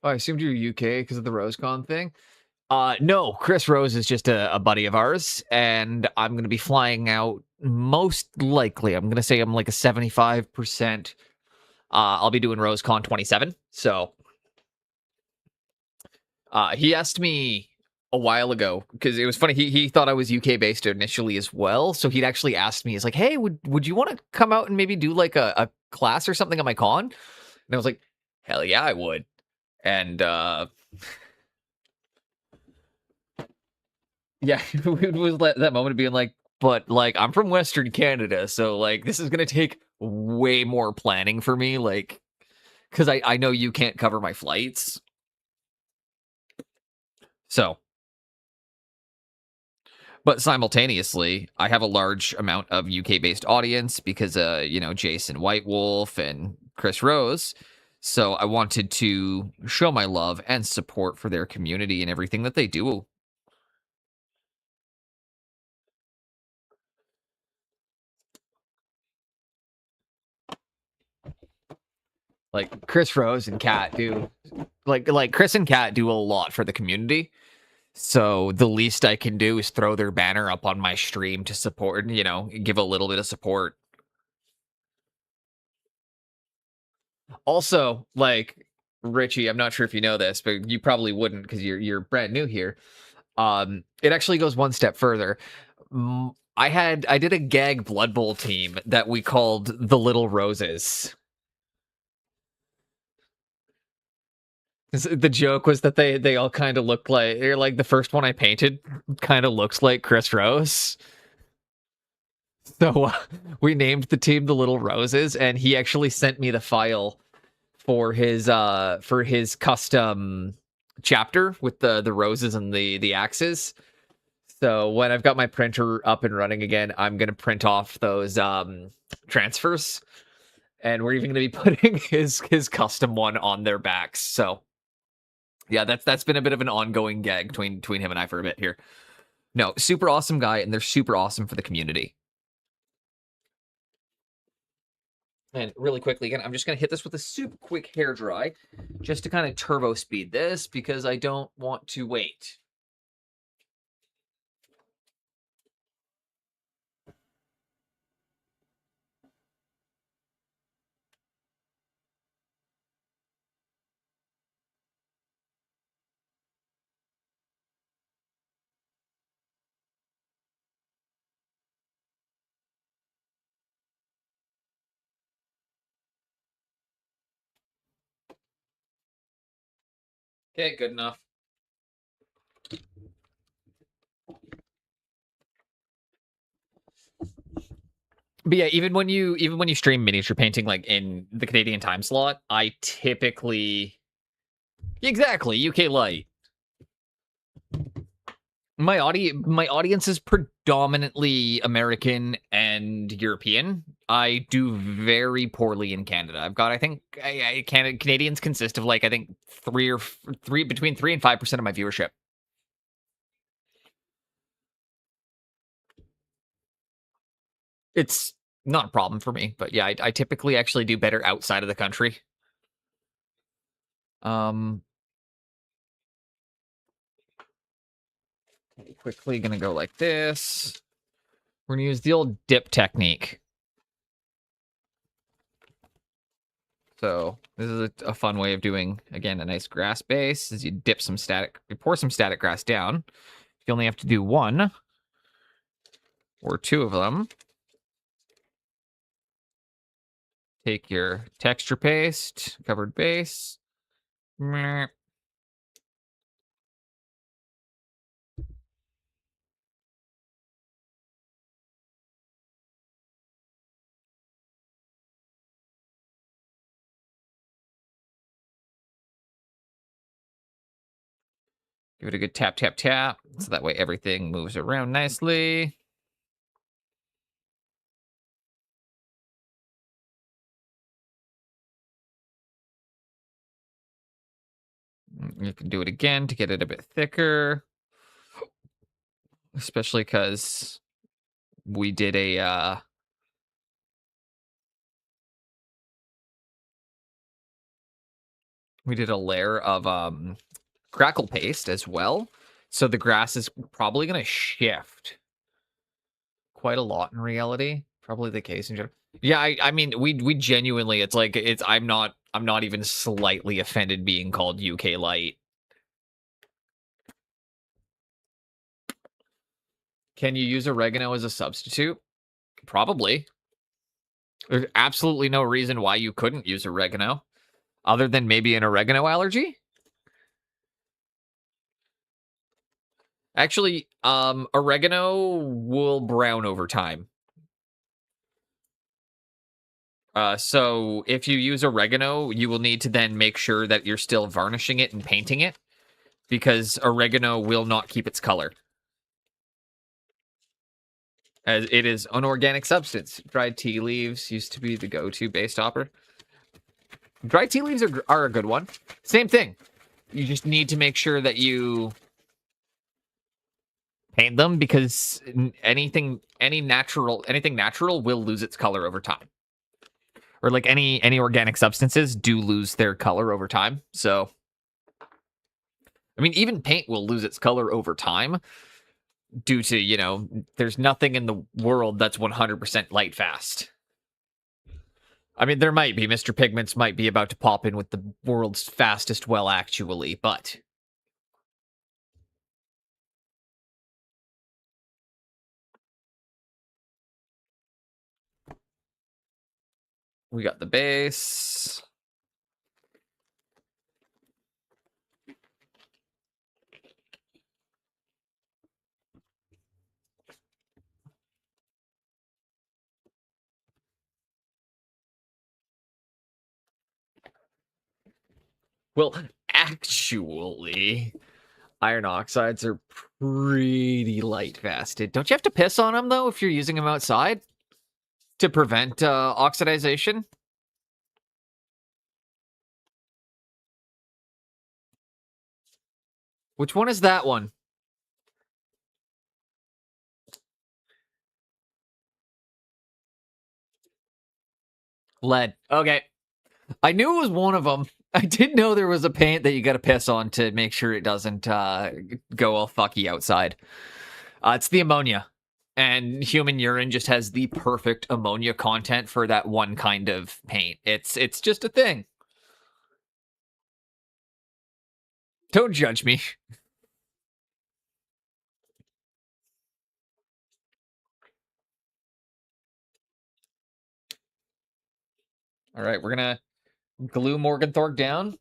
Oh, I assumed you were UK because of the RoseCon thing. No, Chris Rose is just a buddy of ours, and I'm going to be flying out most likely. I'm going to say I'm like a 75%. I'll be doing RoseCon 27. So he asked me a while ago because it was funny. He thought I was UK based initially as well. So he'd actually asked me, he's like, hey, would you want to come out and maybe do like a class or something at my con? And I was like, hell yeah, I would. And yeah, it was that moment of being like, but like I'm from Western Canada, so like this is gonna take way more planning for me, like because I know you can't cover my flights. So, but simultaneously, I have a large amount of UK based audience because Jason White Wolf and Chris Rose. So I wanted to show my love and support for their community and everything that they do. Like Chris Rose and Kat do, like Chris and Kat do a lot for the community. So the least I can do is throw their banner up on my stream to support, give a little bit of support. Also, like Richie, I'm not sure if you know this, but you probably wouldn't because you're brand new here. It actually goes one step further. I did a gag Blood Bowl team that we called the Little Roses. The joke was that they all kind of look like the first one I painted kind of looks like Chris Rose. So we named the team the Little Roses, and he actually sent me the file for his custom chapter with the roses and the axes. So when I've got my printer up and running again, I'm gonna print off those transfers, and we're even gonna be putting his custom one on their backs. So yeah, that's been a bit of an ongoing gag between him and I for a bit here. No, super awesome guy, and they're super awesome for the community. And really quickly, again, I'm just going to hit this with a super quick hair dry just to kind of turbo speed this because I don't want to wait. Okay, good enough. But yeah, even when you stream miniature painting like in the Canadian time slot, I typically exactly UK light. My audience is predominantly American and European. I do very poorly in Canada. I've got, I think, Canadians consist of like I think between 3 and 5% of my viewership. It's not a problem for me, but yeah, I typically actually do better outside of the country. Quickly gonna go like this. We're gonna use the old dip technique. So this is a fun way of doing, again, a nice grass base is you pour some static grass down. You only have to do one or two of them. Take your texture paste, covered base, Meh. Give it a good tap, tap, tap. So that way everything moves around nicely. You can do it again to get it a bit thicker. Especially because we did a layer of crackle paste as well. So the grass is probably going to shift quite a lot in reality. Probably the case in general. Yeah, I mean, we genuinely, I'm not even slightly offended being called UK Light. Can you use oregano as a substitute? Probably. There's absolutely no reason why you couldn't use oregano, other than maybe an oregano allergy. Actually, oregano will brown over time. So if you use oregano, you will need to then make sure that you're still varnishing it and painting it, because oregano will not keep its color, as it is an organic substance. Dried tea leaves used to be the go-to base topper. Dried tea leaves are a good one. Same thing. You just need to make sure that you paint them, because anything natural will lose its color over time. Or like any organic substances do lose their color over time. So, I mean, even paint will lose its color over time due to, there's nothing in the world that's 100% light fast. I mean, there might be. Mr. Pigments might be about to pop in with the world's fastest well, actually, but we got the base. Well, actually, iron oxides are pretty light fasted. Don't you have to piss on them, though, if you're using them outside to prevent oxidization? Which one is that one? Lead. Okay. I knew it was one of them. I did know there was a paint that you got to piss on to make sure it doesn't go all fucky outside. It's the ammonia. And human urine just has the perfect ammonia content for that one kind of paint. It's just a thing. Don't judge me. All right, we're going to glue Morg and Thorg down.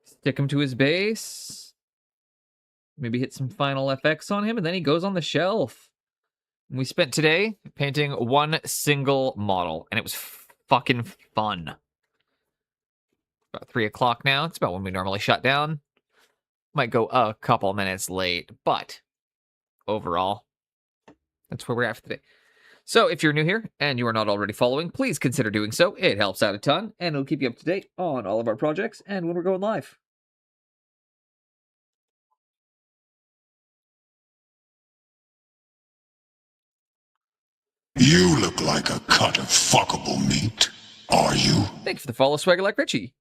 Stick him to his base. Maybe hit some final FX on him, and then he goes on the shelf. We spent today painting one single model, and it was fucking fun. About 3 o'clock now. It's about when we normally shut down. Might go a couple minutes late, but overall, that's where we're at for today. So if you're new here and you are not already following, please consider doing so. It helps out a ton, and it'll keep you up to date on all of our projects and when we're going live. You look like a cut of fuckable meat. Are you? Thank you for the follow, Swagger Like Richie.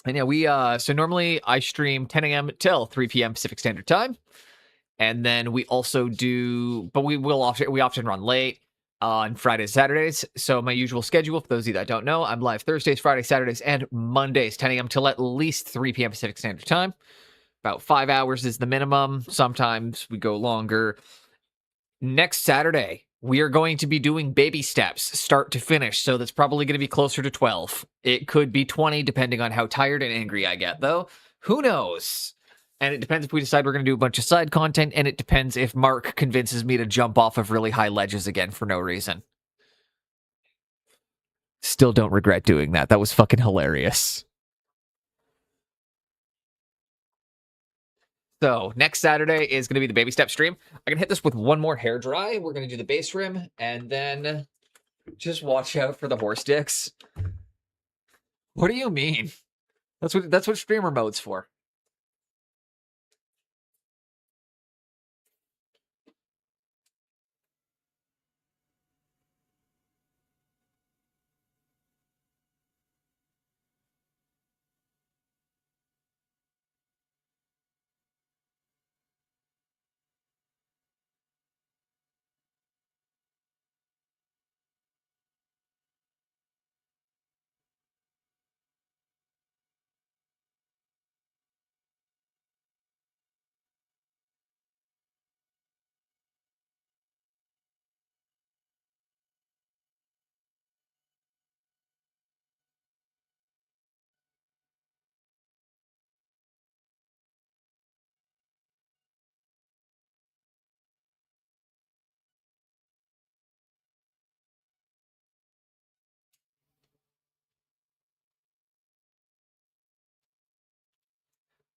And yeah, we so normally I stream 10 a.m. till 3 p.m. Pacific Standard Time. And then we also do, but we often run late on Fridays, Saturdays. So my usual schedule, for those of you that don't know, I'm live Thursdays, Fridays, Saturdays, and Mondays, 10 a.m. till at least 3 p.m. Pacific Standard Time. About 5 hours is the minimum. Sometimes we go longer. Next Saturday, we are going to be doing baby steps, start to finish, so that's probably going to be closer to 12. It could be 20, depending on how tired and angry I get, though. Who knows? And it depends if we decide we're going to do a bunch of side content, and it depends if Mark convinces me to jump off of really high ledges again for no reason. Still don't regret doing that. That was fucking hilarious. So, next Saturday is going to be the baby step stream. I'm going to hit this with one more hair dry. We're going to do the base rim, and then just watch out for the horse dicks. What do you mean? That's what streamer mode's for.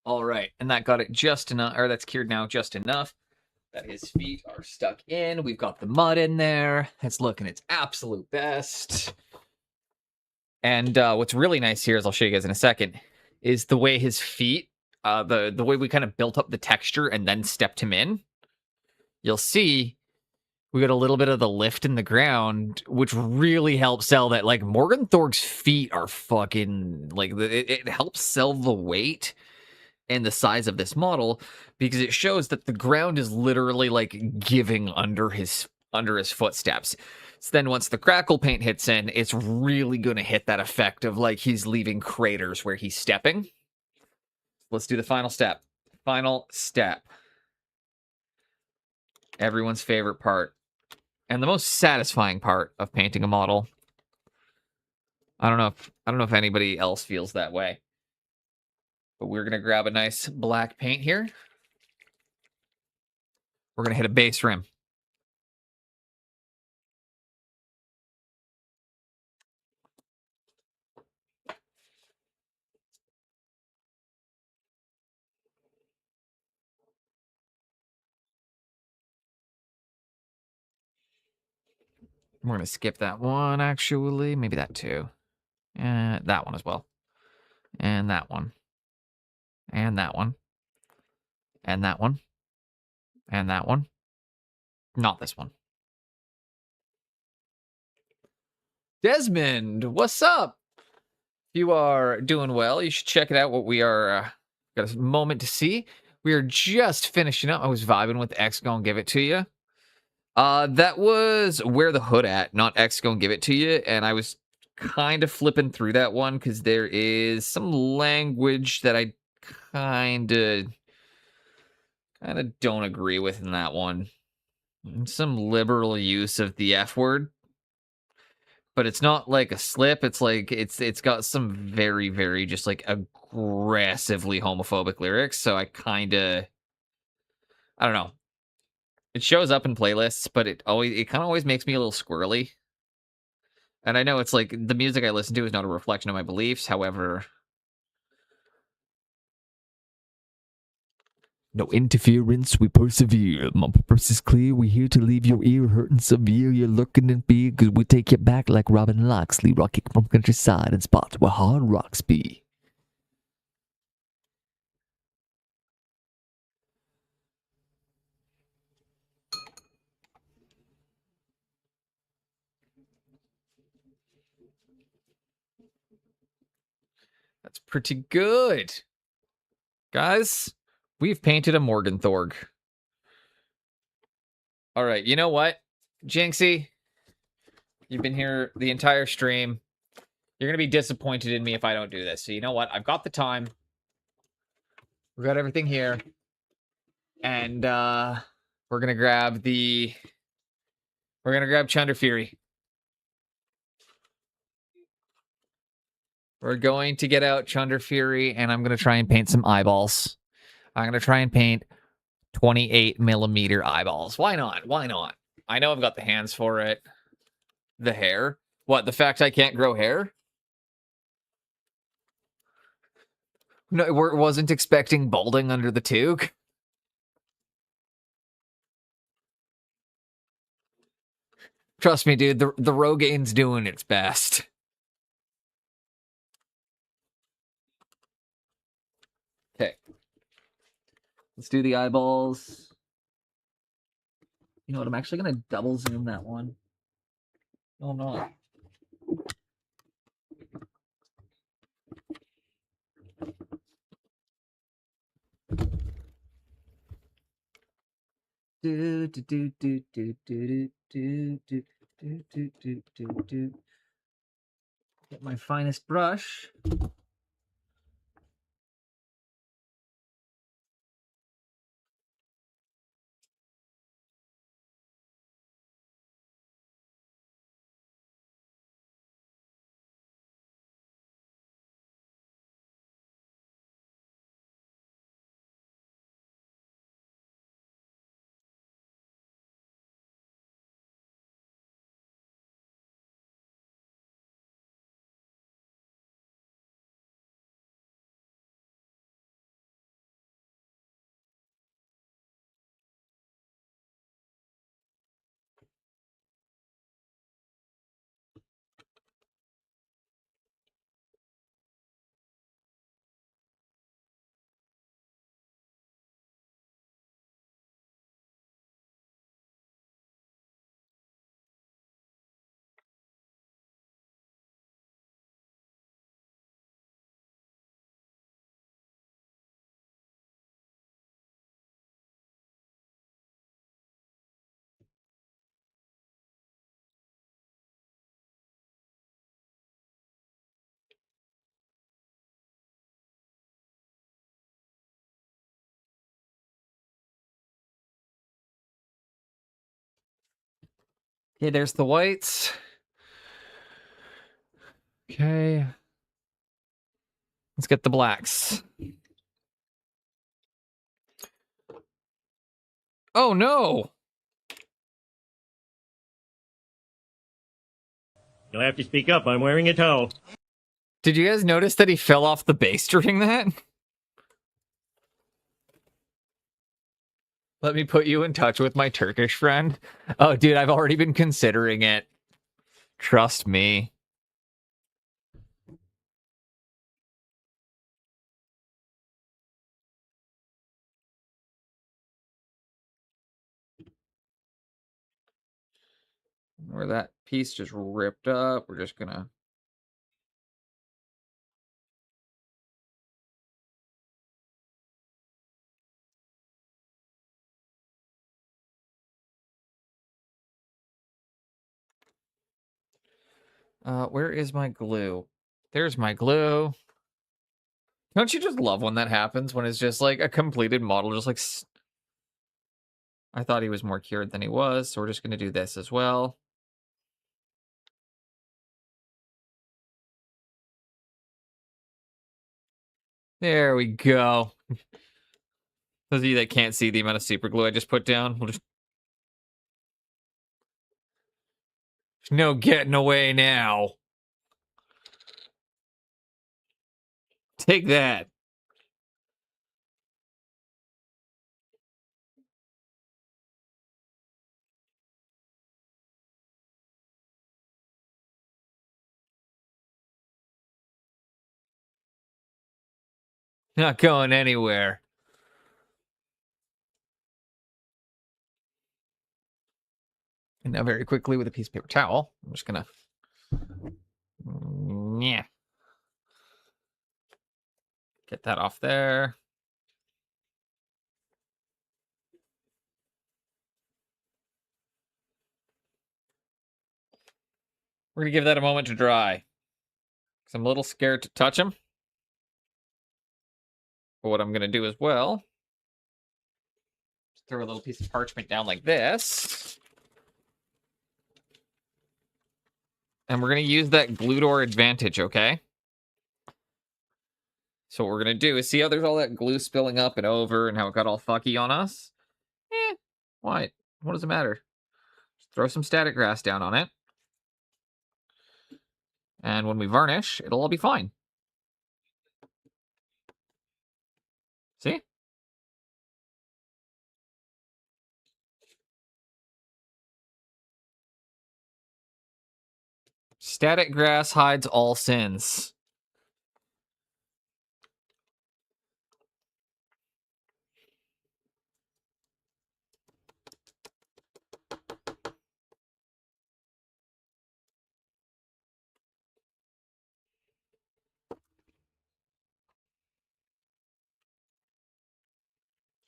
All right, and that got it just enough, or that's cured now just enough that his feet are stuck in. We've got the mud in there. It's looking its absolute best. And what's really nice here, as I'll show you guys in a second, is the way his feet, the way we kind of built up the texture and then stepped him in. You'll see we got a little bit of the lift in the ground, which really helps sell that. Like, Morgan Thorg's feet are fucking, like, it helps sell the weight and the size of this model, because it shows that the ground is literally like giving under his footsteps. So then once the crackle paint hits in, it's really going to hit that effect of like he's leaving craters where he's stepping. Let's do the final step. Final step. Everyone's favorite part. And the most satisfying part of painting a model. I don't know if anybody else feels that way. But we're going to grab a nice black paint here. We're going to hit a base rim. We're going to skip that one, actually. Maybe that too. That one as well. And that one. And that one. And that one. And that one. Not this one. Desmond, what's up? If you are doing well, you should check it out. What we are, got a moment to see. We are just finishing up. I was vibing with X Gonna Give It To You. That was Where the Hood At, not X Gonna Give It To You. And I was kind of flipping through that one because there is some language that I kind of don't agree with in that one. Some liberal use of the F word. But it's not like a slip. It's like it's got some very, very just like aggressively homophobic lyrics. So I don't know. It shows up in playlists, but it kind of always makes me a little squirrely. And I know it's like the music I listen to is not a reflection of my beliefs. However, no interference, we persevere. My purpose is clear, we're here to leave your ear hurting severe. You're looking at beer, cause we take you back like Robin Loxley, rocking from countryside and spots where hard rocks be. That's pretty good. Guys, we've painted a Morgan Thorg. All right, you know what? Jinxie, you've been here the entire stream. You're going to be disappointed in me if I don't do this. So you know what? I've got the time. We've got everything here. And we're going to grab the We're gonna grab Chunder Fury. We're going to get out Chunder Fury, and I'm gonna try and paint some eyeballs. I'm gonna try and paint 28 millimeter eyeballs. Why not? Why not? I know I've got the hands for it. The hair? What, the fact I can't grow hair? No, wasn't expecting balding under the toque. Trust me, dude, the Rogaine's doing its best. Okay. Let's do the eyeballs. You know what? I'm actually going to double zoom that one. Oh, no. Do, do, do, do, do, do, do, do, do, do, do, do, do. Get my finest brush. Okay, there's the whites. Okay. Let's get the blacks. Oh, no! You'll have to speak up. I'm wearing a towel. Did you guys notice that he fell off the base during that? Let me put you in touch with my Turkish friend. Oh, dude, I've already been considering it. Trust me. Where that piece just ripped up, we're just gonna... where is my glue? There's my glue. Don't you just love when that happens? When it's just like a completed model, just like... I thought he was more cured than he was, so we're just gonna do this as well. There we go. Those of you that can't see the amount of super glue I just put down, we'll just... There's no getting away now. Take that. Not going anywhere. And now very quickly with a piece of paper towel, I'm just gonna... Yeah. Get that off there. We're gonna give that a moment to dry. Because I'm a little scared to touch them. But what I'm gonna do as well, just throw a little piece of parchment down like this. And we're going to use that glue door advantage, okay? So what we're going to do is see how there's all that glue spilling up and over and how it got all fucky on us? What? What does it matter? Just throw some static grass down on it. And when we varnish, it'll all be fine. See? Static grass hides all sins.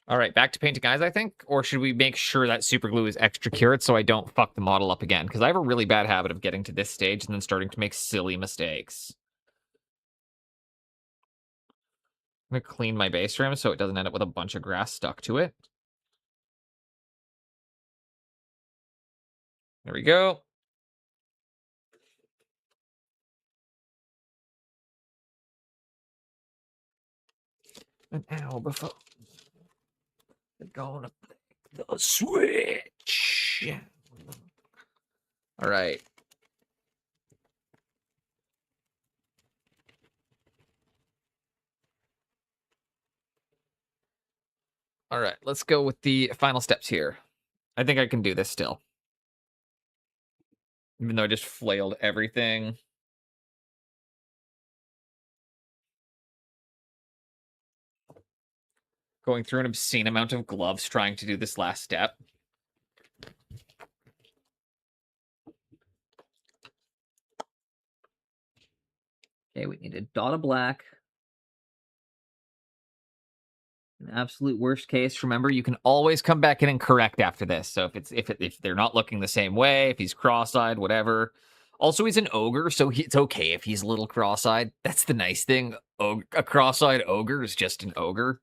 All right, back to painting eyes, I think? Or should we make sure that super glue is extra cured so I don't fuck the model up again? Because I have a really bad habit of getting to this stage and then starting to make silly mistakes. I'm going to clean my base rim so it doesn't end up with a bunch of grass stuck to it. There we go. And now before we're gonna play the Switch. All right. All right, let's go with the final steps here. I think I can do this still. Even though I just flailed everything. Going through an obscene amount of gloves trying to do this last step. Okay, we need a dot of black. In absolute worst case, remember, you can always come back in and correct after this. So if they're not looking the same way, if he's cross-eyed, whatever. Also, he's an ogre, so it's okay if he's a little cross-eyed. That's the nice thing. A cross-eyed ogre is just an ogre.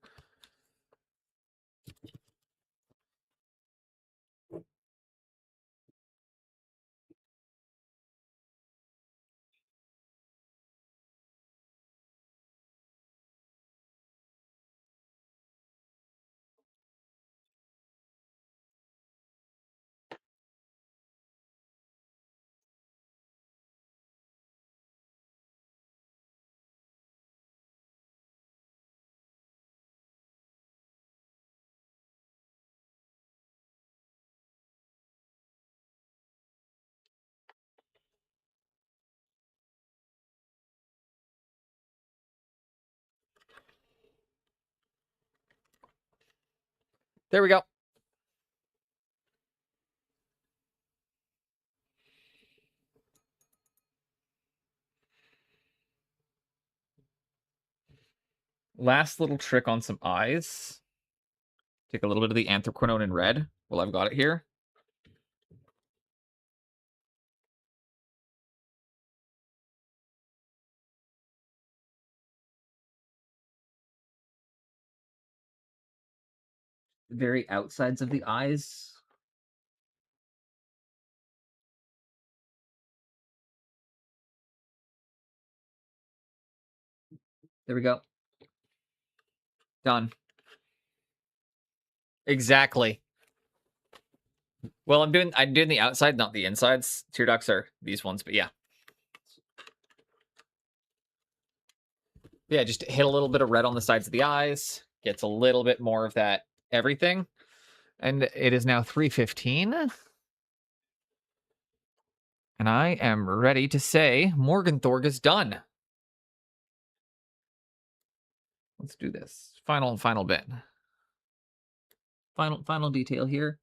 There we go. Last little trick on some eyes. Take a little bit of the anthraquinone in red. Well, I've got it here. The very outsides of the eyes. There we go. Done. Exactly. Well, I'm doing the outside, not the insides. Tear ducts are these ones, but yeah. Yeah, just hit a little bit of red on the sides of the eyes. Gets a little bit more of that everything. And it is now 3:15. And I am ready to say Morg and Thorg is done. Let's do this. Final bit. Final detail here.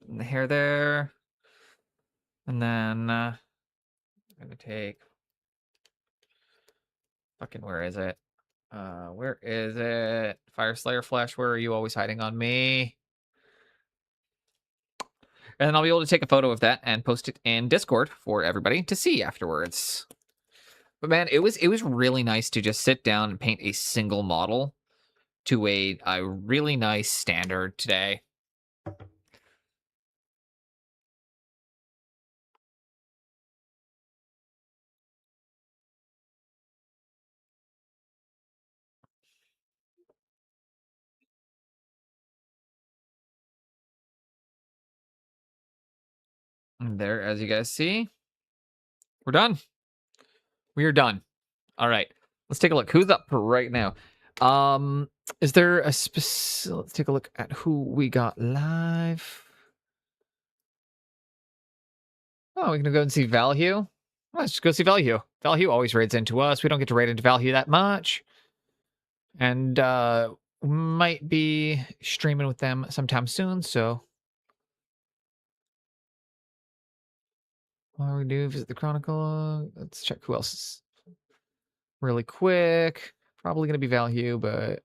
And the hair there. And then I'm going to take... Fucking, where is it? Where is it? Fire Slayer Flesh, where are you always hiding on me? And then I'll be able to take a photo of that and post it in Discord for everybody to see afterwards. But man, it was really nice to just sit down and paint a single model to a really nice standard today. And there, as you guys see, we're done. We are done. All right. Let's take a look. Who's up right now? Is there a let's take a look at who we got live. Oh, we're gonna go and see Valhue. Let's just go see Valhue. Valhue always raids into us. We don't get to raid into Valhue that much. And might be streaming with them sometime soon, so what do we do? Visit the Chronicle. Let's check who else is really quick. Probably gonna be Valhue, but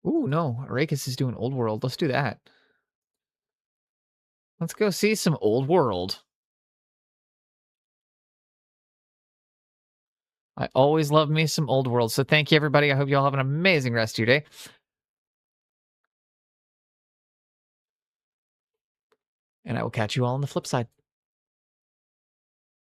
ooh, no, Arrakis is doing Old World. Let's do that. Let's go see some Old World. I always love me some Old World. So thank you, everybody. I hope you all have an amazing rest of your day. And I will catch you all on the flip side.